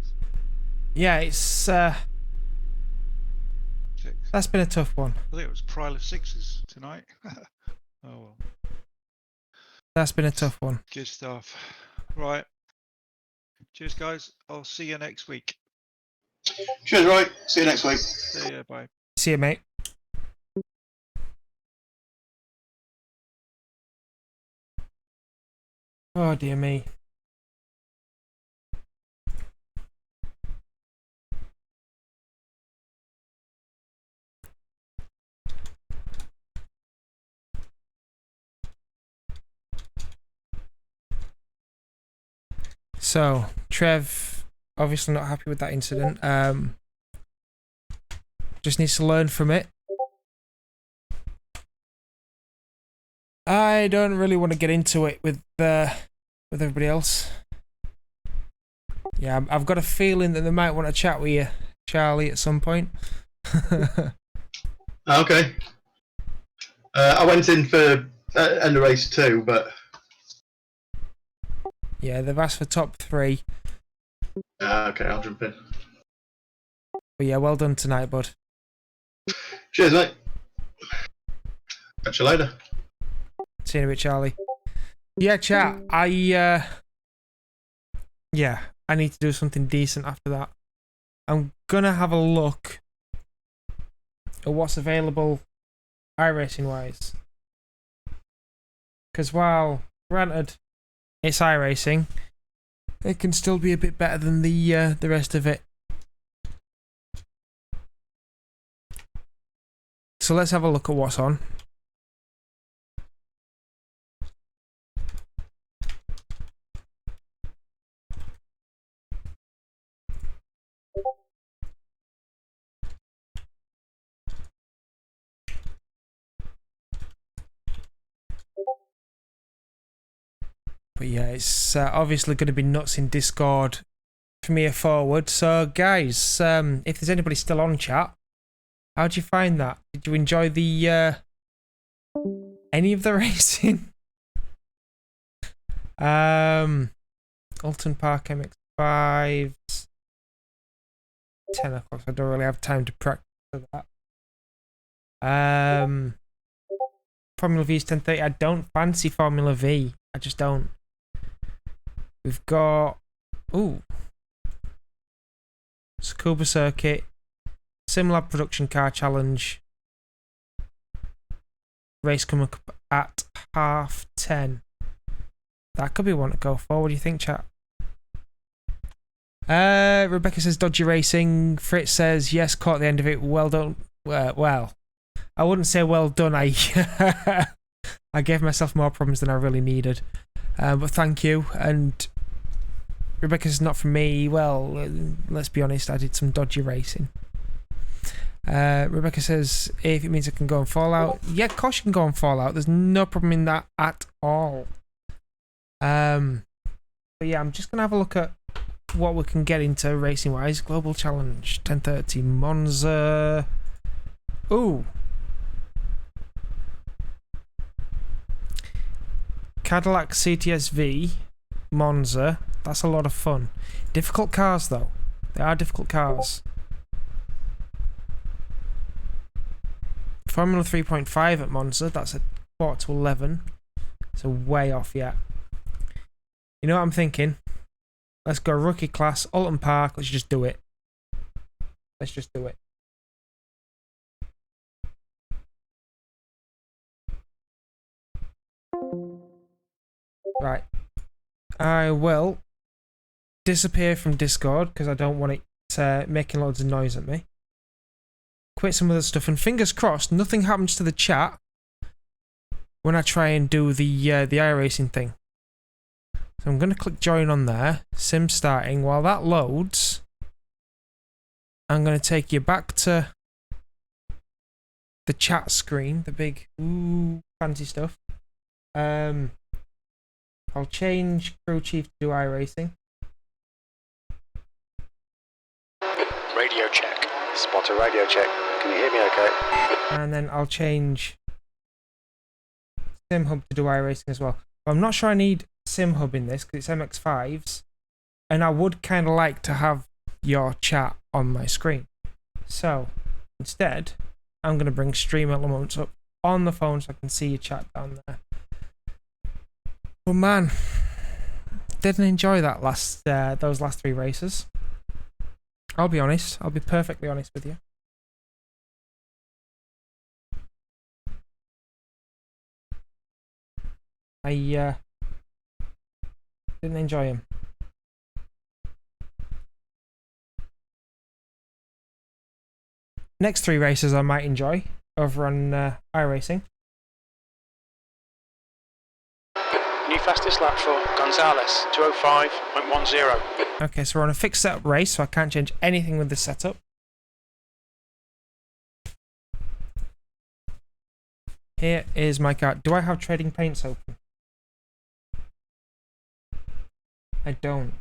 Yeah, it's Six. that's been a tough one. I think it was Pryle of Sixes tonight. Oh well. That's been a tough one. Good stuff. Right. Cheers, guys. I'll see you next week. Cheers, Roy. See you next week. See ya. Bye. See you, mate. Oh dear me. So, Trev, obviously not happy with that incident. Just needs to learn from it. I don't really want to get into it with everybody else. Yeah, I've got a feeling that they might want to chat with you, Charlie, at some point. Okay. I went in for end of race 2, but... Yeah, they've asked for top 3. Okay, I'll jump in. But yeah, well done tonight, bud. Cheers, mate. Catch you later. See you in a bit, Charlie. Yeah, chat. I need to do something decent after that. I'm gonna have a look at what's available iRacing wise. Because while, granted, it's iRacing, it can still be a bit better than the rest of it. So let's have a look at what's on. But yeah, it's obviously going to be nuts in Discord from here forward. So guys, if there's anybody still on chat, how'd you find that? Did you enjoy the any of the racing? Alton Park MX-5, 10 o'clock. I don't really have time to practice for that. Formula V is 10:30. I don't fancy Formula V. I just don't. We've got Scuba Circuit, SimLab Production Car Challenge. Race coming up at 10:30. That could be one to go for. What do you think, chat? Rebecca says dodgy racing. Fritz says yes, caught the end of it. Well done. Well, I wouldn't say well done. I gave myself more problems than I really needed. But thank you. And Rebecca's not for me. Well, let's be honest, I did some dodgy racing. Rebecca says if it means I can go on Fallout, yeah, of course you can go on Fallout. There's no problem in that at all. But yeah, I'm just gonna have a look at what we can get into racing wise. Global Challenge 10:30 Monza. Ooh. Cadillac CTS-V, Monza. That's a lot of fun. Difficult cars, though. They are difficult cars. Formula 3.5 at Monza. That's at 11:15. So way off yet. You know what I'm thinking? Let's go rookie class, Alton Park. Let's just do it. Let's just do it. Right. I will disappear from Discord because I don't want it making loads of noise at me. Quit some other stuff, and fingers crossed nothing happens to the chat when I try and do the iRacing thing. So I'm going to click join on there. Sim starting. While that loads, I'm going to take you back to the chat screen, the big fancy stuff. I'll change crew chief to do iRacing. Radio check. Spotter radio check. Can you hear me okay? And then I'll change Sim Hub to do iRacing as well. But I'm not sure I need Sim Hub in this because it's MX-5s. And I would kind of like to have your chat on my screen. So instead, I'm going to bring Stream Elements up on the phone so I can see your chat down there. But man, didn't enjoy that those last 3 races. I'll be honest. I'll be perfectly honest with you. I didn't enjoy him. Next 3 races I might enjoy over on iRacing. New fastest lap for Gonzalez, 205.10. Okay, so we're on a fixed setup race, so I can't change anything with the setup. Here is my car. Do I have trading paints open? I don't.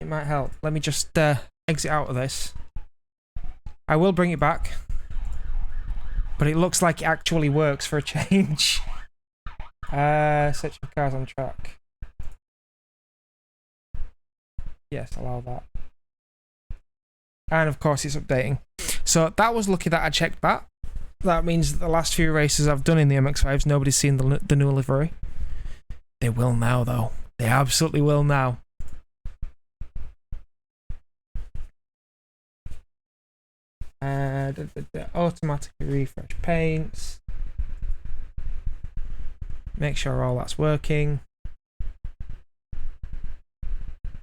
It might help. Let me just exit out of this. I will bring it back. But it looks like it actually works for a change. Search for cars on track. Yes, allow that. And of course it's updating. So that was lucky that I checked that. That means that the last few races I've done in the MX-5s, nobody's seen the new livery. They will now though. They absolutely will now. Automatically refresh paints. Make sure all that's working.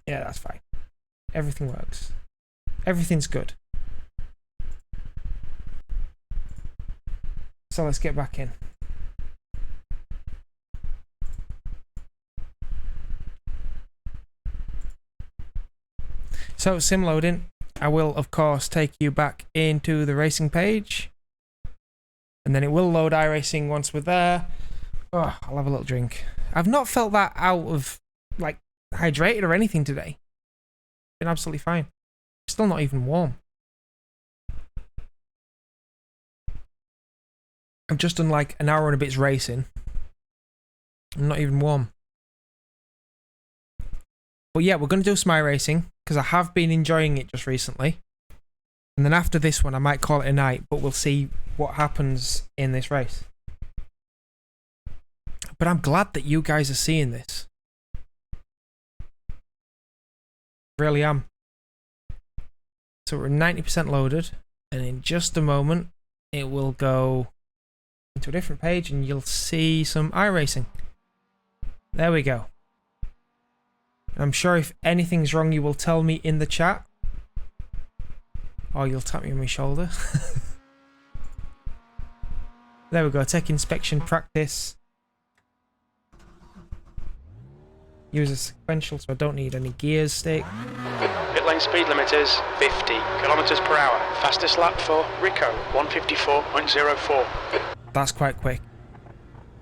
Yeah, that's fine. Everything works. Everything's good. So let's get back in. So sim loading. I will, of course, take you back into the racing page. And then it will load iRacing once we're there. Oh, I'll have a little drink. I've not felt that out of, like, hydrated or anything today. Been absolutely fine. Still not even warm. I've just done, like, an hour and a bit's racing. I'm not even warm. But yeah, we're going to do some iRacing, because I have been enjoying it just recently. And then after this one, I might call it a night, but we'll see what happens in this race. But I'm glad that you guys are seeing this. Really am. So we're 90% loaded, and in just a moment, it will go into a different page, and you'll see some iRacing. There we go. I'm sure if anything's wrong, you will tell me in the chat. Or you'll tap me on my shoulder. There we go. Tech inspection practice. Use a sequential, so I don't need any gears stick. Pit lane speed limit is 50 kilometers per hour. Fastest lap for Rico, 154.04. That's quite quick.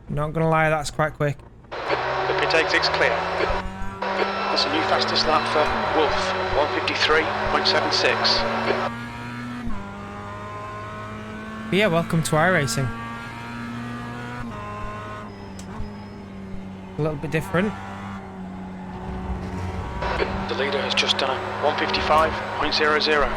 Not gonna lie, that's quite quick. The pit exit's clear. That's a new fastest lap for Wolf, 153.76. But yeah, welcome to iRacing. A little bit different. The leader has just done a 155.00.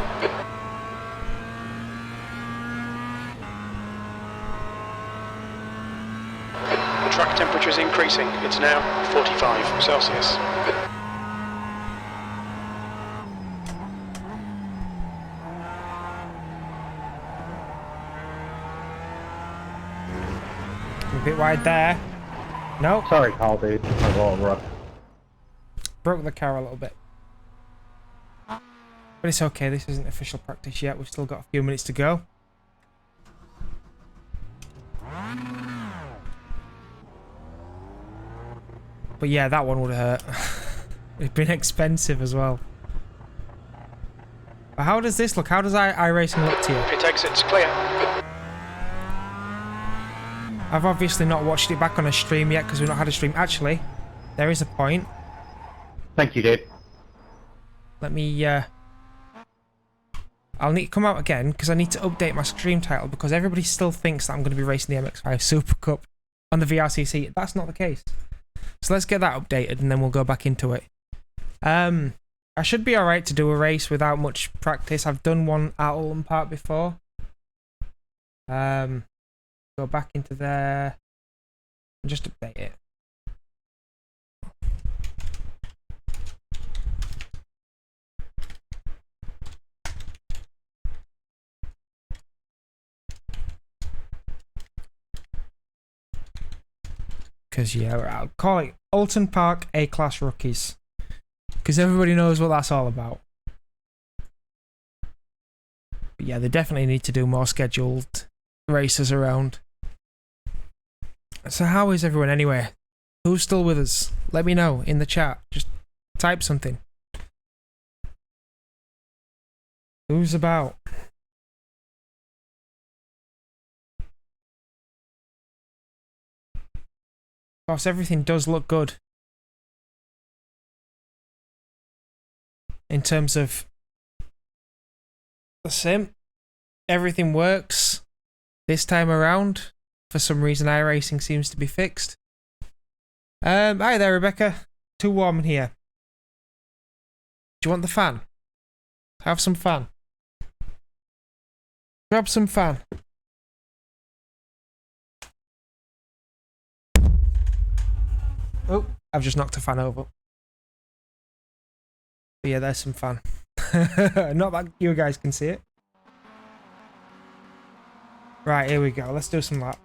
The track temperature is increasing. It's now 45 Celsius. I'm a bit wide there. No. Sorry, Carl, dude. I was all rough. Broke the car a little bit. But it's okay, this isn't official practice yet. We've still got a few minutes to go. But yeah, that one would have hurt. It's been expensive as well. But how does this look? How does iRacing look to you? Pit exit's clear. I've obviously not watched it back on a stream yet because we've not had a stream. Actually, there is a point. Thank you, dude. Let me, I'll need to come out again because I need to update my stream title because everybody still thinks that I'm going to be racing the MX-5 Supercup on the VRCC. That's not the case. So let's get that updated and then we'll go back into it. I should be alright to do a race without much practice. I've done one at Ulm Park before. Go back into there and just update it. Because, yeah, I'll call it Alton Park A-Class Rookies. Because everybody knows what that's all about. But yeah, they definitely need to do more scheduled races around. So how is everyone anyway? Who's still with us? Let me know in the chat. Just type something. Who's about? Of course, everything does look good. In terms of the sim, everything works this time around. For some reason, iRacing seems to be fixed. Hi there, Rebecca. Too warm in here. Do you want the fan? Have some fan. Grab some fan. Oh, I've just knocked a fan over. But yeah, there's some fan. Not that you guys can see it. Right, here we go. Let's do some lap.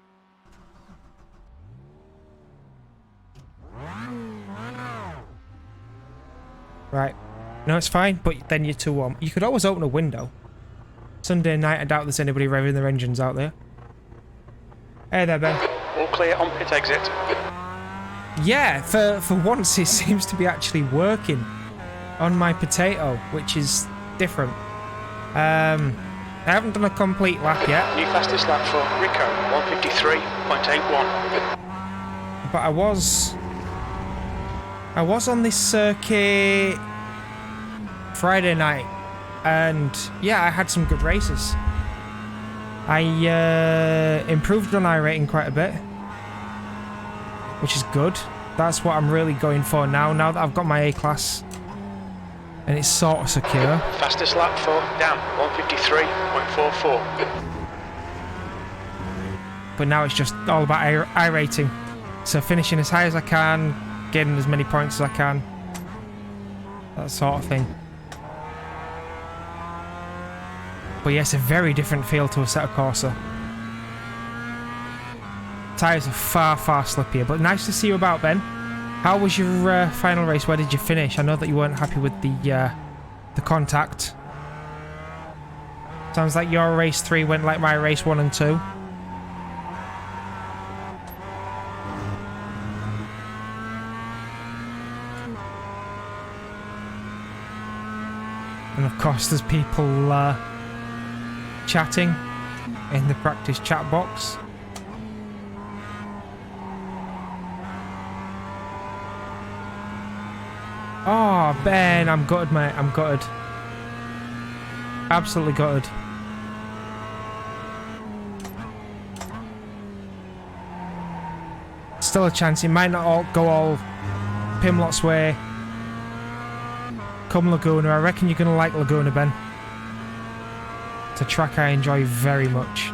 Right. No, it's fine, but then you're too warm. You could always open a window. Sunday night, I doubt there's anybody revving their engines out there. Hey there, Ben. All clear on pit exit. Yeah, for once it seems to be actually working on my potato, which is different. I haven't done a complete lap yet. New fastest lap for Rico, 153.81. But I was on this circuit Friday night, and yeah, I had some good races. I improved on iRating quite a bit, which is good. That's what I'm really going for now that I've got my A-Class and it's sort of secure. Fastest lap for Dam, 153.44. But now it's just all about iRating. So finishing as high as I can, getting as many points as I can. That sort of thing. But yeah, it's a very different feel to a Assetto Corsa. Tyres are far, far slippier, but nice to see you about, Ben. How was your final race? Where did you finish? I know that you weren't happy with the contact. Sounds like your race 3 went like my race 1 and 2. And of course, there's people chatting in the practice chat box. Oh, Ben, I'm gutted, mate. I'm gutted. Absolutely gutted. Still a chance. It might not all go all Pimlot's way. Come Laguna. I reckon you're going to like Laguna, Ben. It's a track I enjoy very much.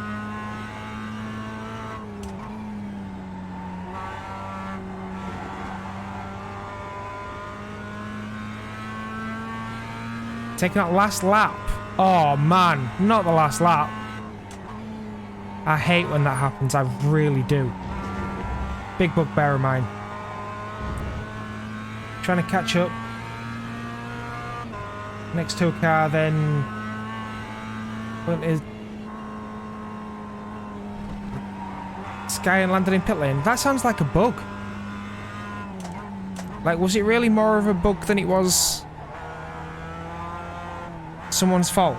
Taking that last lap. Oh man, not the last lap. I hate when that happens, I really do. big bugbear of mine. Trying to catch up. Next to a car, then Sky and landed in pit lane. That sounds like a bug. Like, was it really more of a bug than it was someone's fault?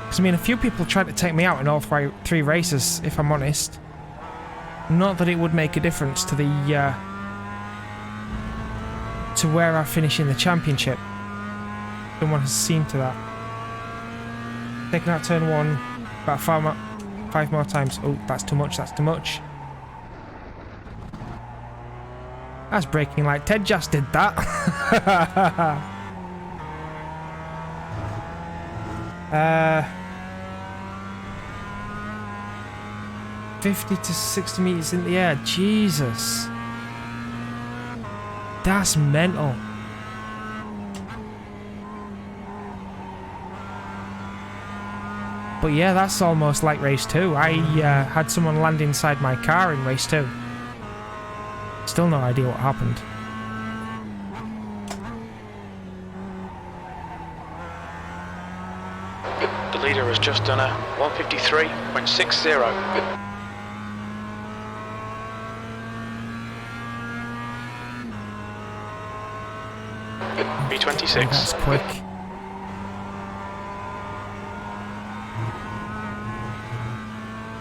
Because, I mean, a few people tried to take me out in all three races, if I'm honest. Not that it would make a difference to the, to where I finish in the championship. Someone has seen to that. Taking out turn 1 about 5 more times. Oh, that's too much, that's too much. That's braking like Ted just did that. 50 to 60 meters in the air. Jesus. That's mental. But yeah, that's almost like race 2. I had someone land inside my car in race 2. Still no idea what happened. The leader has just done a 153.60. B26. That's quick.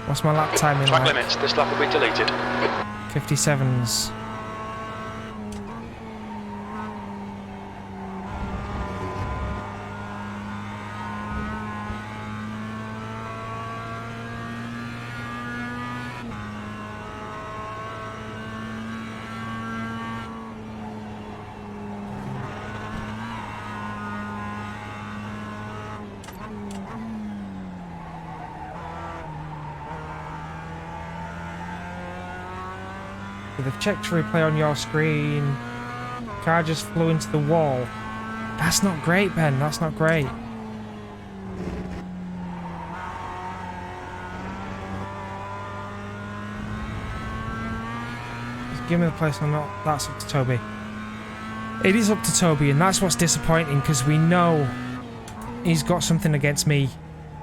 What's my lap time in Track like? limits, this lap will be deleted. 57s. They've checked replay on your screen. Car just flew into the wall. That's not great, Ben. That's not great. Just give me the place or not. That's up to Toby. It is up to Toby, and that's what's disappointing because we know he's got something against me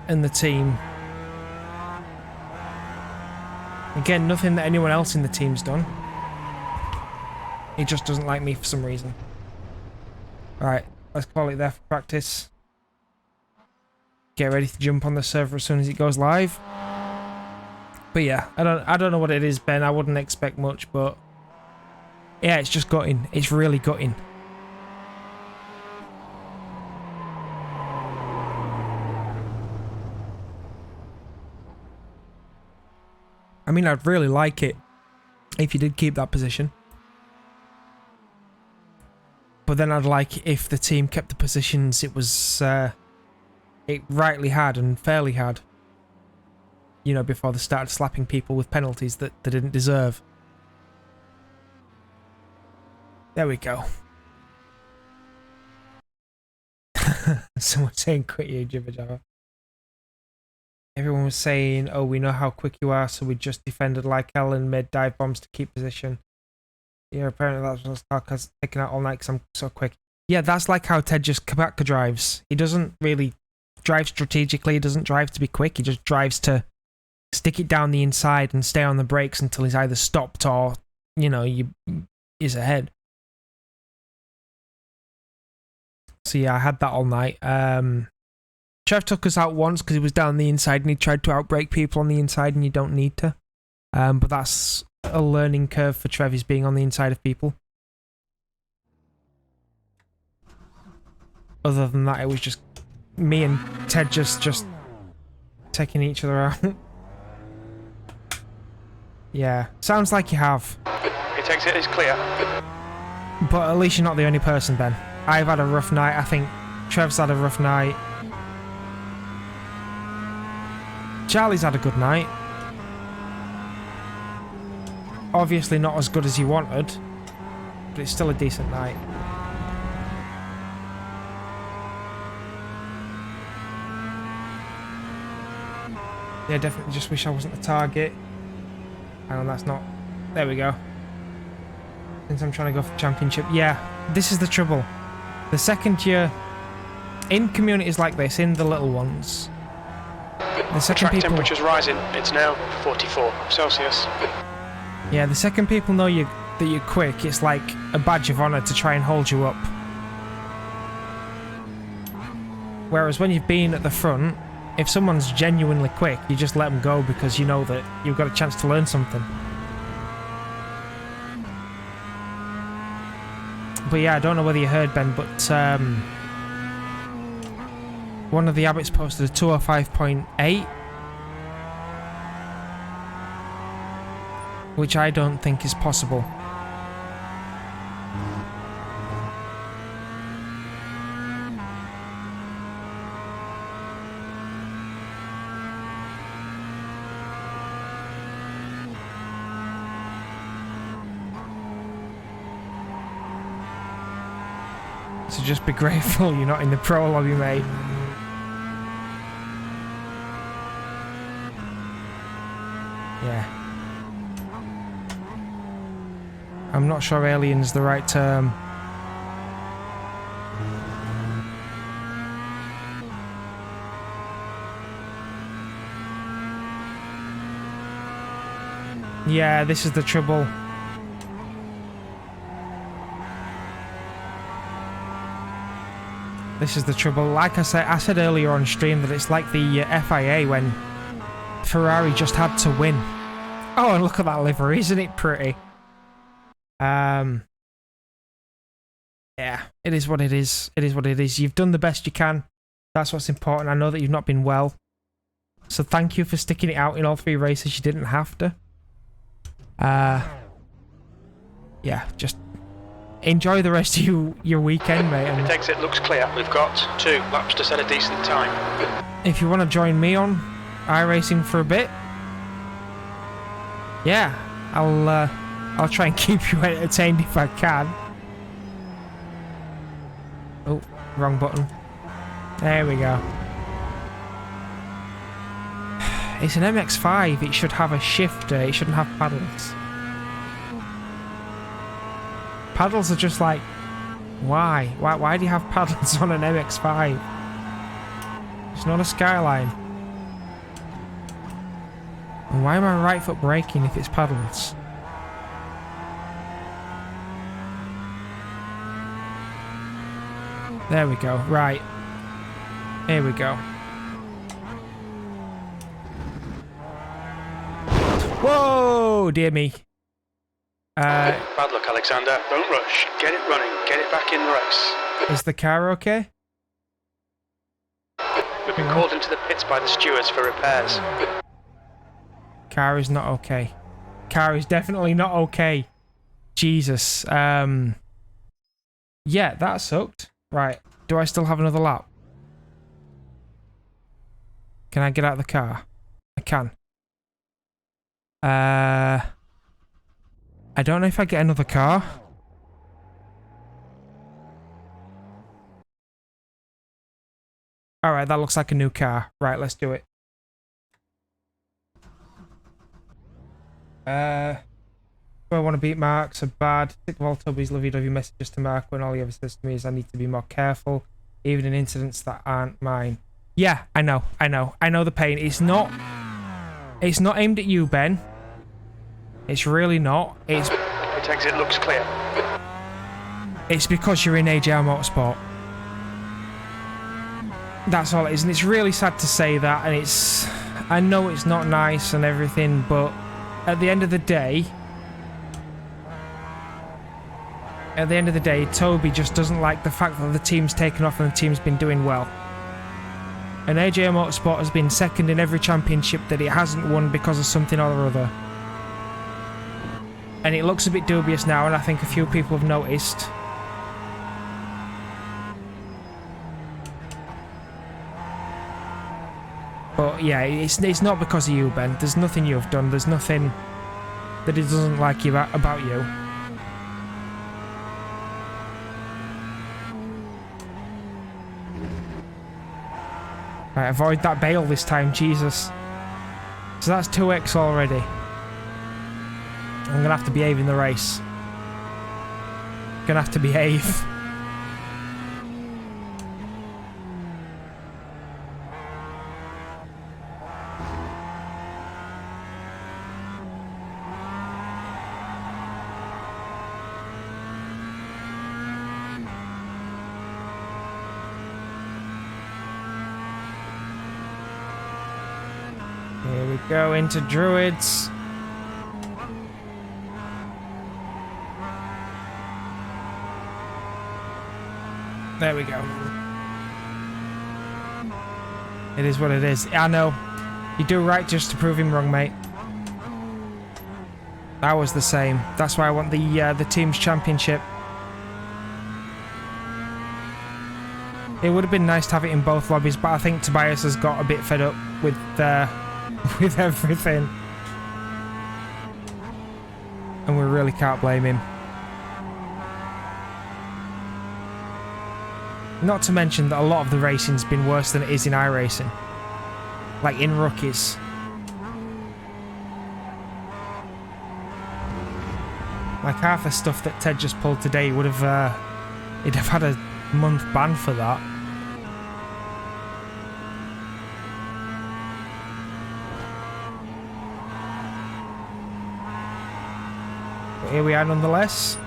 and the team. Again, nothing that anyone else in the team's done. He just doesn't like me for some reason. Alright, let's call it there for practice. Get ready to jump on the server as soon as it goes live. But yeah, I don't know what it is, Ben. I wouldn't expect much, but yeah, it's just gutting. It's really gutting. I mean, I'd really like it if you did keep that position. But then I'd like if the team kept the positions it was it rightly had and fairly had. You know, before they started slapping people with penalties that they didn't deserve. There we go. Someone saying quit you, jibber jabber. Everyone was saying, oh, we know how quick you are, so we just defended like hell and made dive bombs to keep position. Yeah, apparently that's what's because taking out all night because I'm so quick. Yeah, that's like how Ted just Kabaka drives. He doesn't really drive strategically. He doesn't drive to be quick. He just drives to stick it down the inside and stay on the brakes until he's either stopped or, you know, he's ahead. So yeah, I had that all night. Trev took us out once because he was down the inside and he tried to outbrake people on the inside and you don't need to. But that's a learning curve for Trev, is being on the inside of people. Other than that, it was just me and Ted just taking each other out. Yeah, sounds like you have. His exit is clear. But at least you're not the only person, Ben. I've had a rough night. I think Trev's had a rough night. Charlie's had a good night. Obviously not as good as he wanted, but it's still a decent night. Yeah, definitely just wish I wasn't the target. Hang on, that's not... There we go. Since I'm trying to go for the championship. Yeah, this is the trouble. The second you're in communities like this, in the little ones, the second Track people... temperature's rising. It's now 44 Celsius. Yeah, the second people know that you're quick, it's like a badge of honour to try and hold you up. Whereas when you've been at the front, if someone's genuinely quick, you just let them go because you know that you've got a chance to learn something. But yeah, I don't know whether you heard, Ben, but one of the Abbotts posted a 205.8, which I don't think is possible. So just be grateful you're not in the pro lobby, mate. Yeah. I'm not sure alien's the right term. Yeah, this is the trouble. This is the trouble. Like I said earlier on stream that it's like the FIA when Ferrari just had to win. Oh, and look at that livery, isn't it pretty? Yeah, it is what it is. It is what it is. You've done the best you can. That's what's important. I know that you've not been well. So thank you for sticking it out in all 3 races. You didn't have to. Yeah, just enjoy the rest of your weekend, mate. And Pit exit looks clear. We've got 2 laps to set a decent time. if you want to join me on iRacing for a bit, yeah, I'll try and keep you entertained if I can. Oh, wrong button. There we go. It's an MX-5. It should have a shifter. It shouldn't have paddles. Paddles are just like, why? Why do you have paddles on an MX-5? It's not a Skyline. And why am I right foot braking if it's paddles? There we go. Right. Here we go. Whoa, dear me. Bad luck, Alexander. Don't rush. Get it running. Get it back in the race. Is the car okay? We've been called into the pits by the stewards for repairs. Car is not okay. Car is definitely not okay. Jesus. Yeah, that sucked. Right. Do I still have another lap? Can I get out of the car? I can. I don't know if I get another car. Alright, that looks like a new car. Right, let's do it. Do I want to beat Mark so bad? Tick of all Toby's lovey-dovey messages to Mark when all he ever says to me is I need to be more careful, even in incidents that aren't mine. Yeah, I know the pain. It's not aimed at you, Ben. It's really not. It's Pit exit looks clear. It's because you're in AJR Motorsport. That's all it is, and it's really sad to say that, and it's... I know it's not nice and everything, but at the end of the day... Toby just doesn't like the fact that the team's taken off and the team's been doing well. And AJR Motorsport has been second in every championship that it hasn't won because of something or other. And it looks a bit dubious now, and I think a few people have noticed. But yeah, it's not because of you, Ben. There's nothing you've done. There's nothing that he doesn't like you about you. Right, avoid that bail this time, Jesus. So that's 2x already. I'm gonna have to behave in the race. Gonna have to behave. Here we go into Druids. There we go. It is what it is. I know. You do right just to prove him wrong, mate. I was the same. That's why I want the team's championship. It would have been nice to have it in both lobbies, but I think Tobias has got a bit fed up with with everything. And we really can't blame him. Not to mention that a lot of the racing's been worse than it is in iRacing. Like in rookies. Like half the stuff that Ted just pulled today would have, he'd have had a month ban for that. But here we are nonetheless.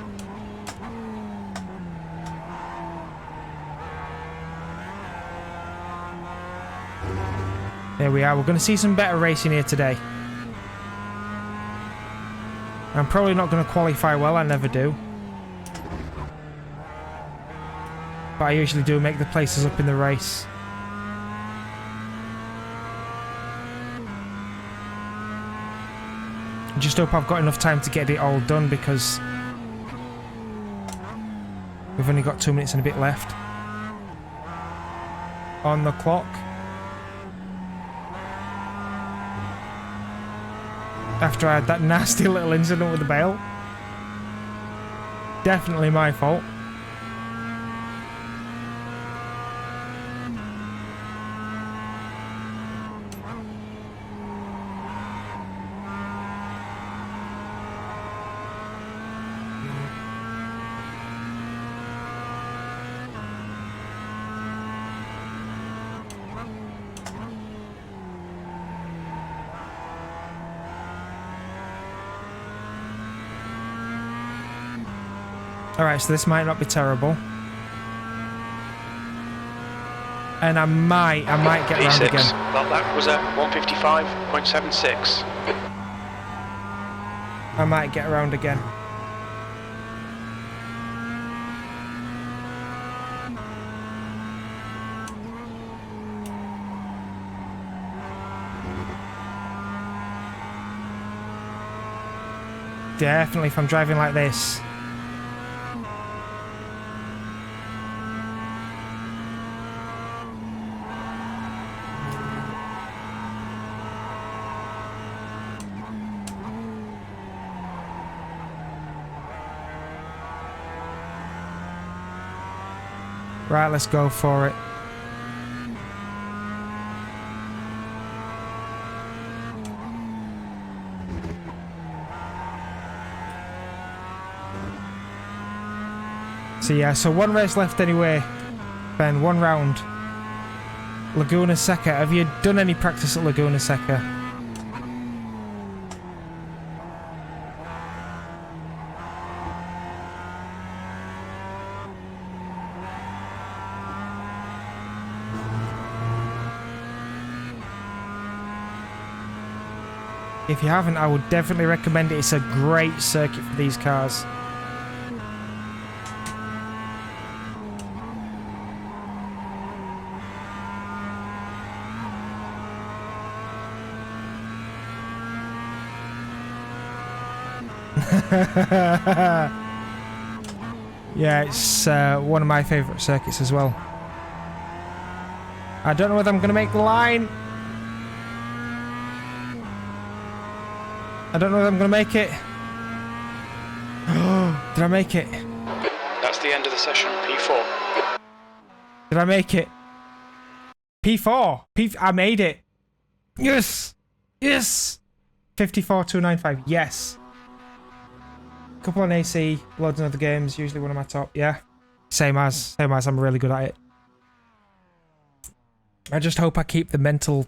There we are. We're going to see some better racing here today. I'm probably not going to qualify well. I never do. But I usually do make the places up in the race. I just hope I've got enough time to get it all done because we've only got 2 minutes and a bit left on the clock. After I had that nasty little incident with the bail. Definitely my fault. Alright, so this might not be terrible. And I might get P6. round again. Well, that was at 155.76. I might get around again. Definitely if I'm driving like this. Right, let's go for it. So yeah, so one race left anyway. Ben, one round. Laguna Seca. Have you done any practice at Laguna Seca? If you haven't, I would definitely recommend it. It's a great circuit for these cars. Yeah, it's one of my favourite circuits as well. I don't know whether I'm going to make the line. I don't know if I'm going to make it. Did I make it? That's the end of the session, P4. Did I make it? P4. I made it. Yes. Yes! 54,295. Yes. Couple on AC, loads in other games. Usually one of my top. Yeah. Same as. I'm really good at it. I just hope I keep the mental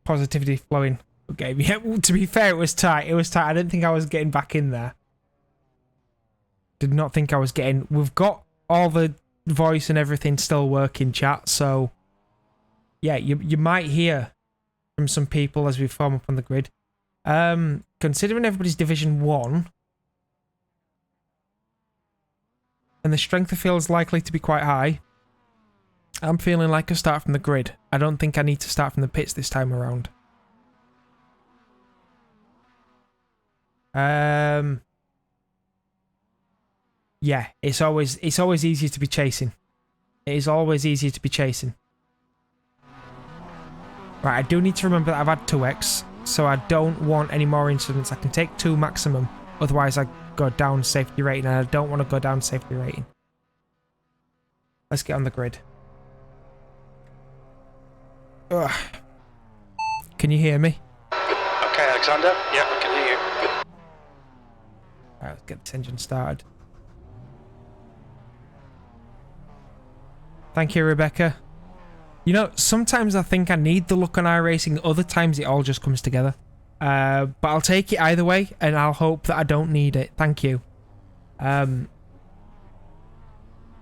positivity flowing. Okay. Yeah, to be fair, it was tight. I didn't think I was getting back in there. Did not think I was getting... We've got all the voice and everything still working, chat, so... Yeah, you might hear from some people as we form up on the grid. Considering everybody's Division 1... and the strength of field is likely to be quite high, I'm feeling like I start from the grid. I don't think I need to start from the pits this time around. Yeah, it's always easier to be chasing. It is always easier to be chasing. Right, I do need to remember that I've had 2x, so I don't want any more incidents. I can take 2 maximum, otherwise I go down safety rating, and I don't want to go down safety rating. Let's get on the grid. Ugh. Can you hear me? Okay, Alexander. Yeah, I can hear you. Right, let's get this engine started. Thank you, Rebecca. You know, sometimes I think I need the look on iRacing, other times it all just comes together. But I'll take it either way, and I'll hope that I don't need it. Thank you. Then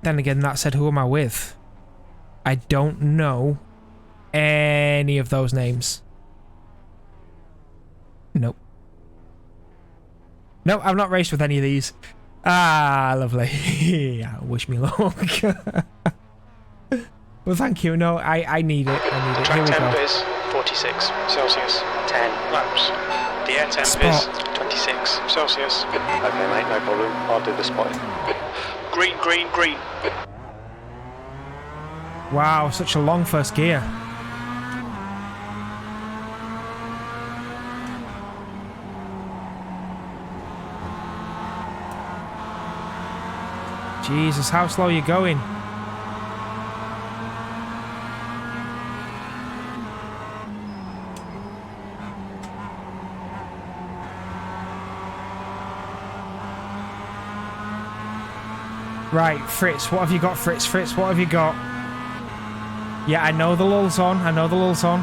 again, that said, who am I with? I don't know any of those names. Nope. Nope, I've not raced with any of these. Ah, lovely. Yeah, wish me luck. Well, thank you. No, I need it. I need it. Here we Track temp go. is 46 Celsius, 10 laps. The air temp Spot. is 26 Celsius. Okay, mate, no problem. I'll do the spotting. Green, green, green. Wow, such a long first gear. Jesus, how slow are you going? Right, Fritz, what have you got, Fritz? Fritz, what have you got? Yeah, I know the lull's on. I know the lull's on.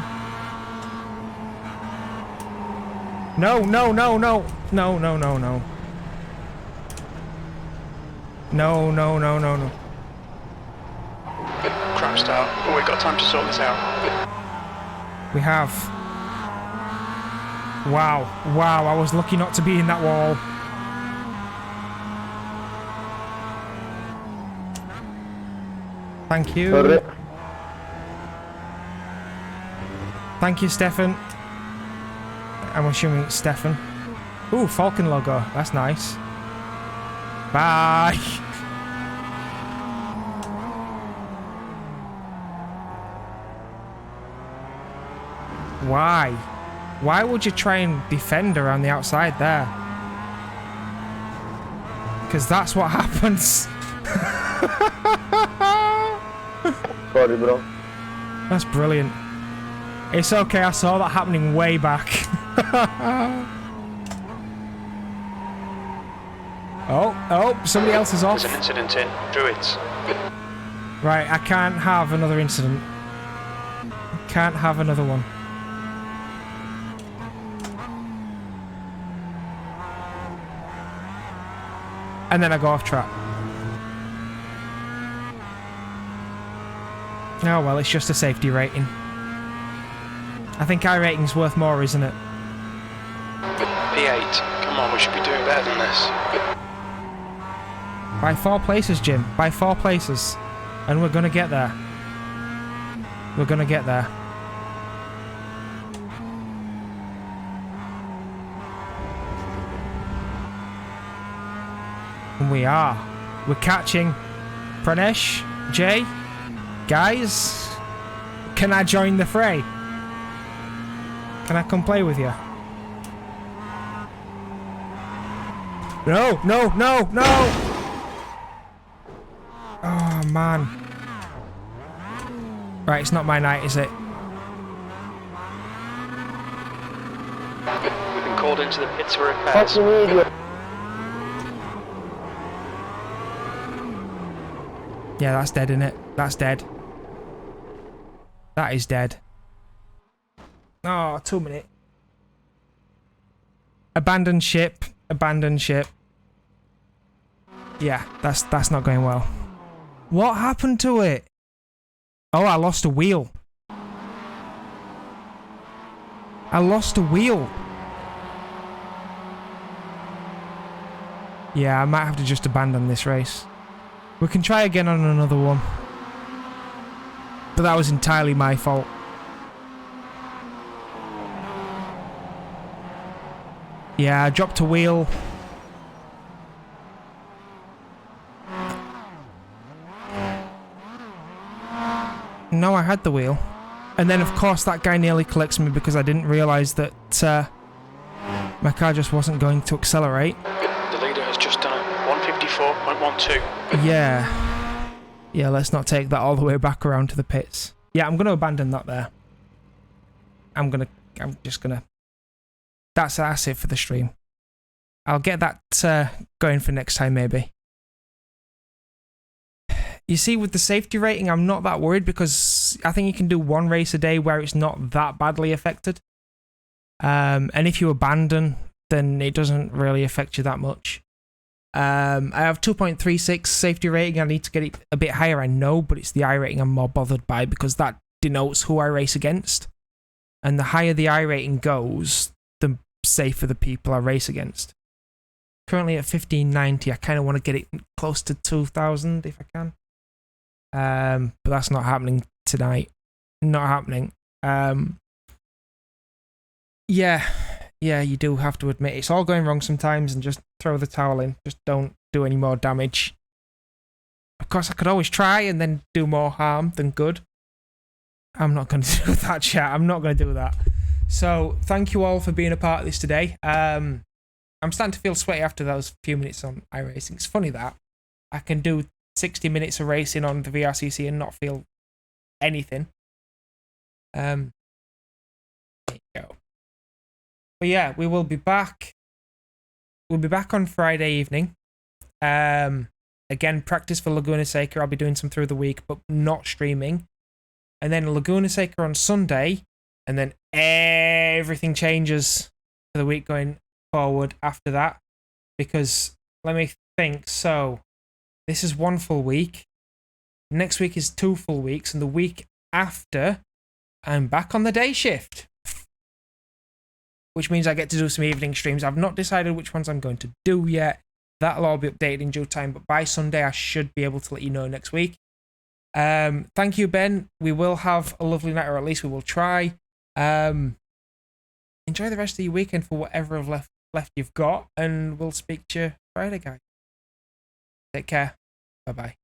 No, no, no, no. No, no, no, no. No, no, no, no, no. Crap start. Oh, we've got time to sort this out. We have. Wow. Wow, I was lucky not to be in that wall. Thank you. Sorry. Thank you, Stefan. I'm assuming it's Stefan. Ooh, Falcon logo. That's nice. Bye. Why? Why would you try and defend around the outside there? Because that's what happens. Sorry, bro. That's brilliant. It's okay, I saw that happening way back. Oh, somebody else is off. There's an incident in Druids. Right, I can't have another incident. Can't have another one. And then I go off track. Oh well, it's just a safety rating. I think iRating's worth more, isn't it? P8. Come on, we should be doing better than this. By 4 places, Jim. By 4 places. And we're gonna get there. We're gonna get there. And we are. We're catching. Pranesh, Jay, guys, can I join the fray? Can I come play with you? No, no, no, no! Oh, man. Right, it's not my night, is it? called into the pits for repairs. Fucking idiot. Yeah, that's dead, isn't it? That's dead. That is dead. Oh, 2 minutes. Abandoned ship. Abandoned ship. Yeah, that's not going well. What happened to it? Oh, I lost a wheel. I lost a wheel. Yeah, I might have to just abandon this race. We can try again on another one. But that was entirely my fault. Yeah, I dropped a wheel. No, I had the wheel. And then, of course, that guy nearly collects me because I didn't realise that my car just wasn't going to accelerate. The leader has just done a 154.12. Yeah. Yeah, let's not take that all the way back around to the pits. Yeah, I'm going to abandon that there. I'm just going to... That's it for the stream. I'll get that going for next time, maybe. You see, with the safety rating, I'm not that worried because I think you can do one race a day where it's not that badly affected. And if you abandon, then it doesn't really affect you that much. I have 2.36 safety rating. I need to get it a bit higher, I know, but it's the I rating I'm more bothered by because that denotes who I race against. And the higher the I rating goes, the safer the people I race against. Currently at 1590, I kind of want to get it close to 2000 if I can. But that's not happening tonight. Not happening. Yeah, you do have to admit it's all going wrong sometimes and just throw the towel in. Just don't do any more damage. Of course, I could always try and then do more harm than good. I'm not going to do that, chat. I'm not going to do that. So, thank you all for being a part of this today. I'm starting to feel sweaty after those few minutes on iRacing. It's funny that I can do 60 minutes of racing on the VRCC and not feel anything. There you go. But yeah, we will be back. We'll be back on Friday evening. Again, practice for Laguna Seca. I'll be doing some through the week, but not streaming. And then Laguna Seca on Sunday. And then everything changes for the week going forward after that. Because, let me think. So, this is 1 full week. Next week is 2 full weeks. And the week after, I'm back on the day shift. Which means I get to do some evening streams. I've not decided which ones I'm going to do yet. That'll all be updated in due time. But by Sunday, I should be able to let you know next week. Thank you, Ben. We will have a lovely night, or at least we will try. Enjoy the rest of your weekend for whatever of left you've got. And we'll speak to you Friday, guys. Take care. Bye-bye.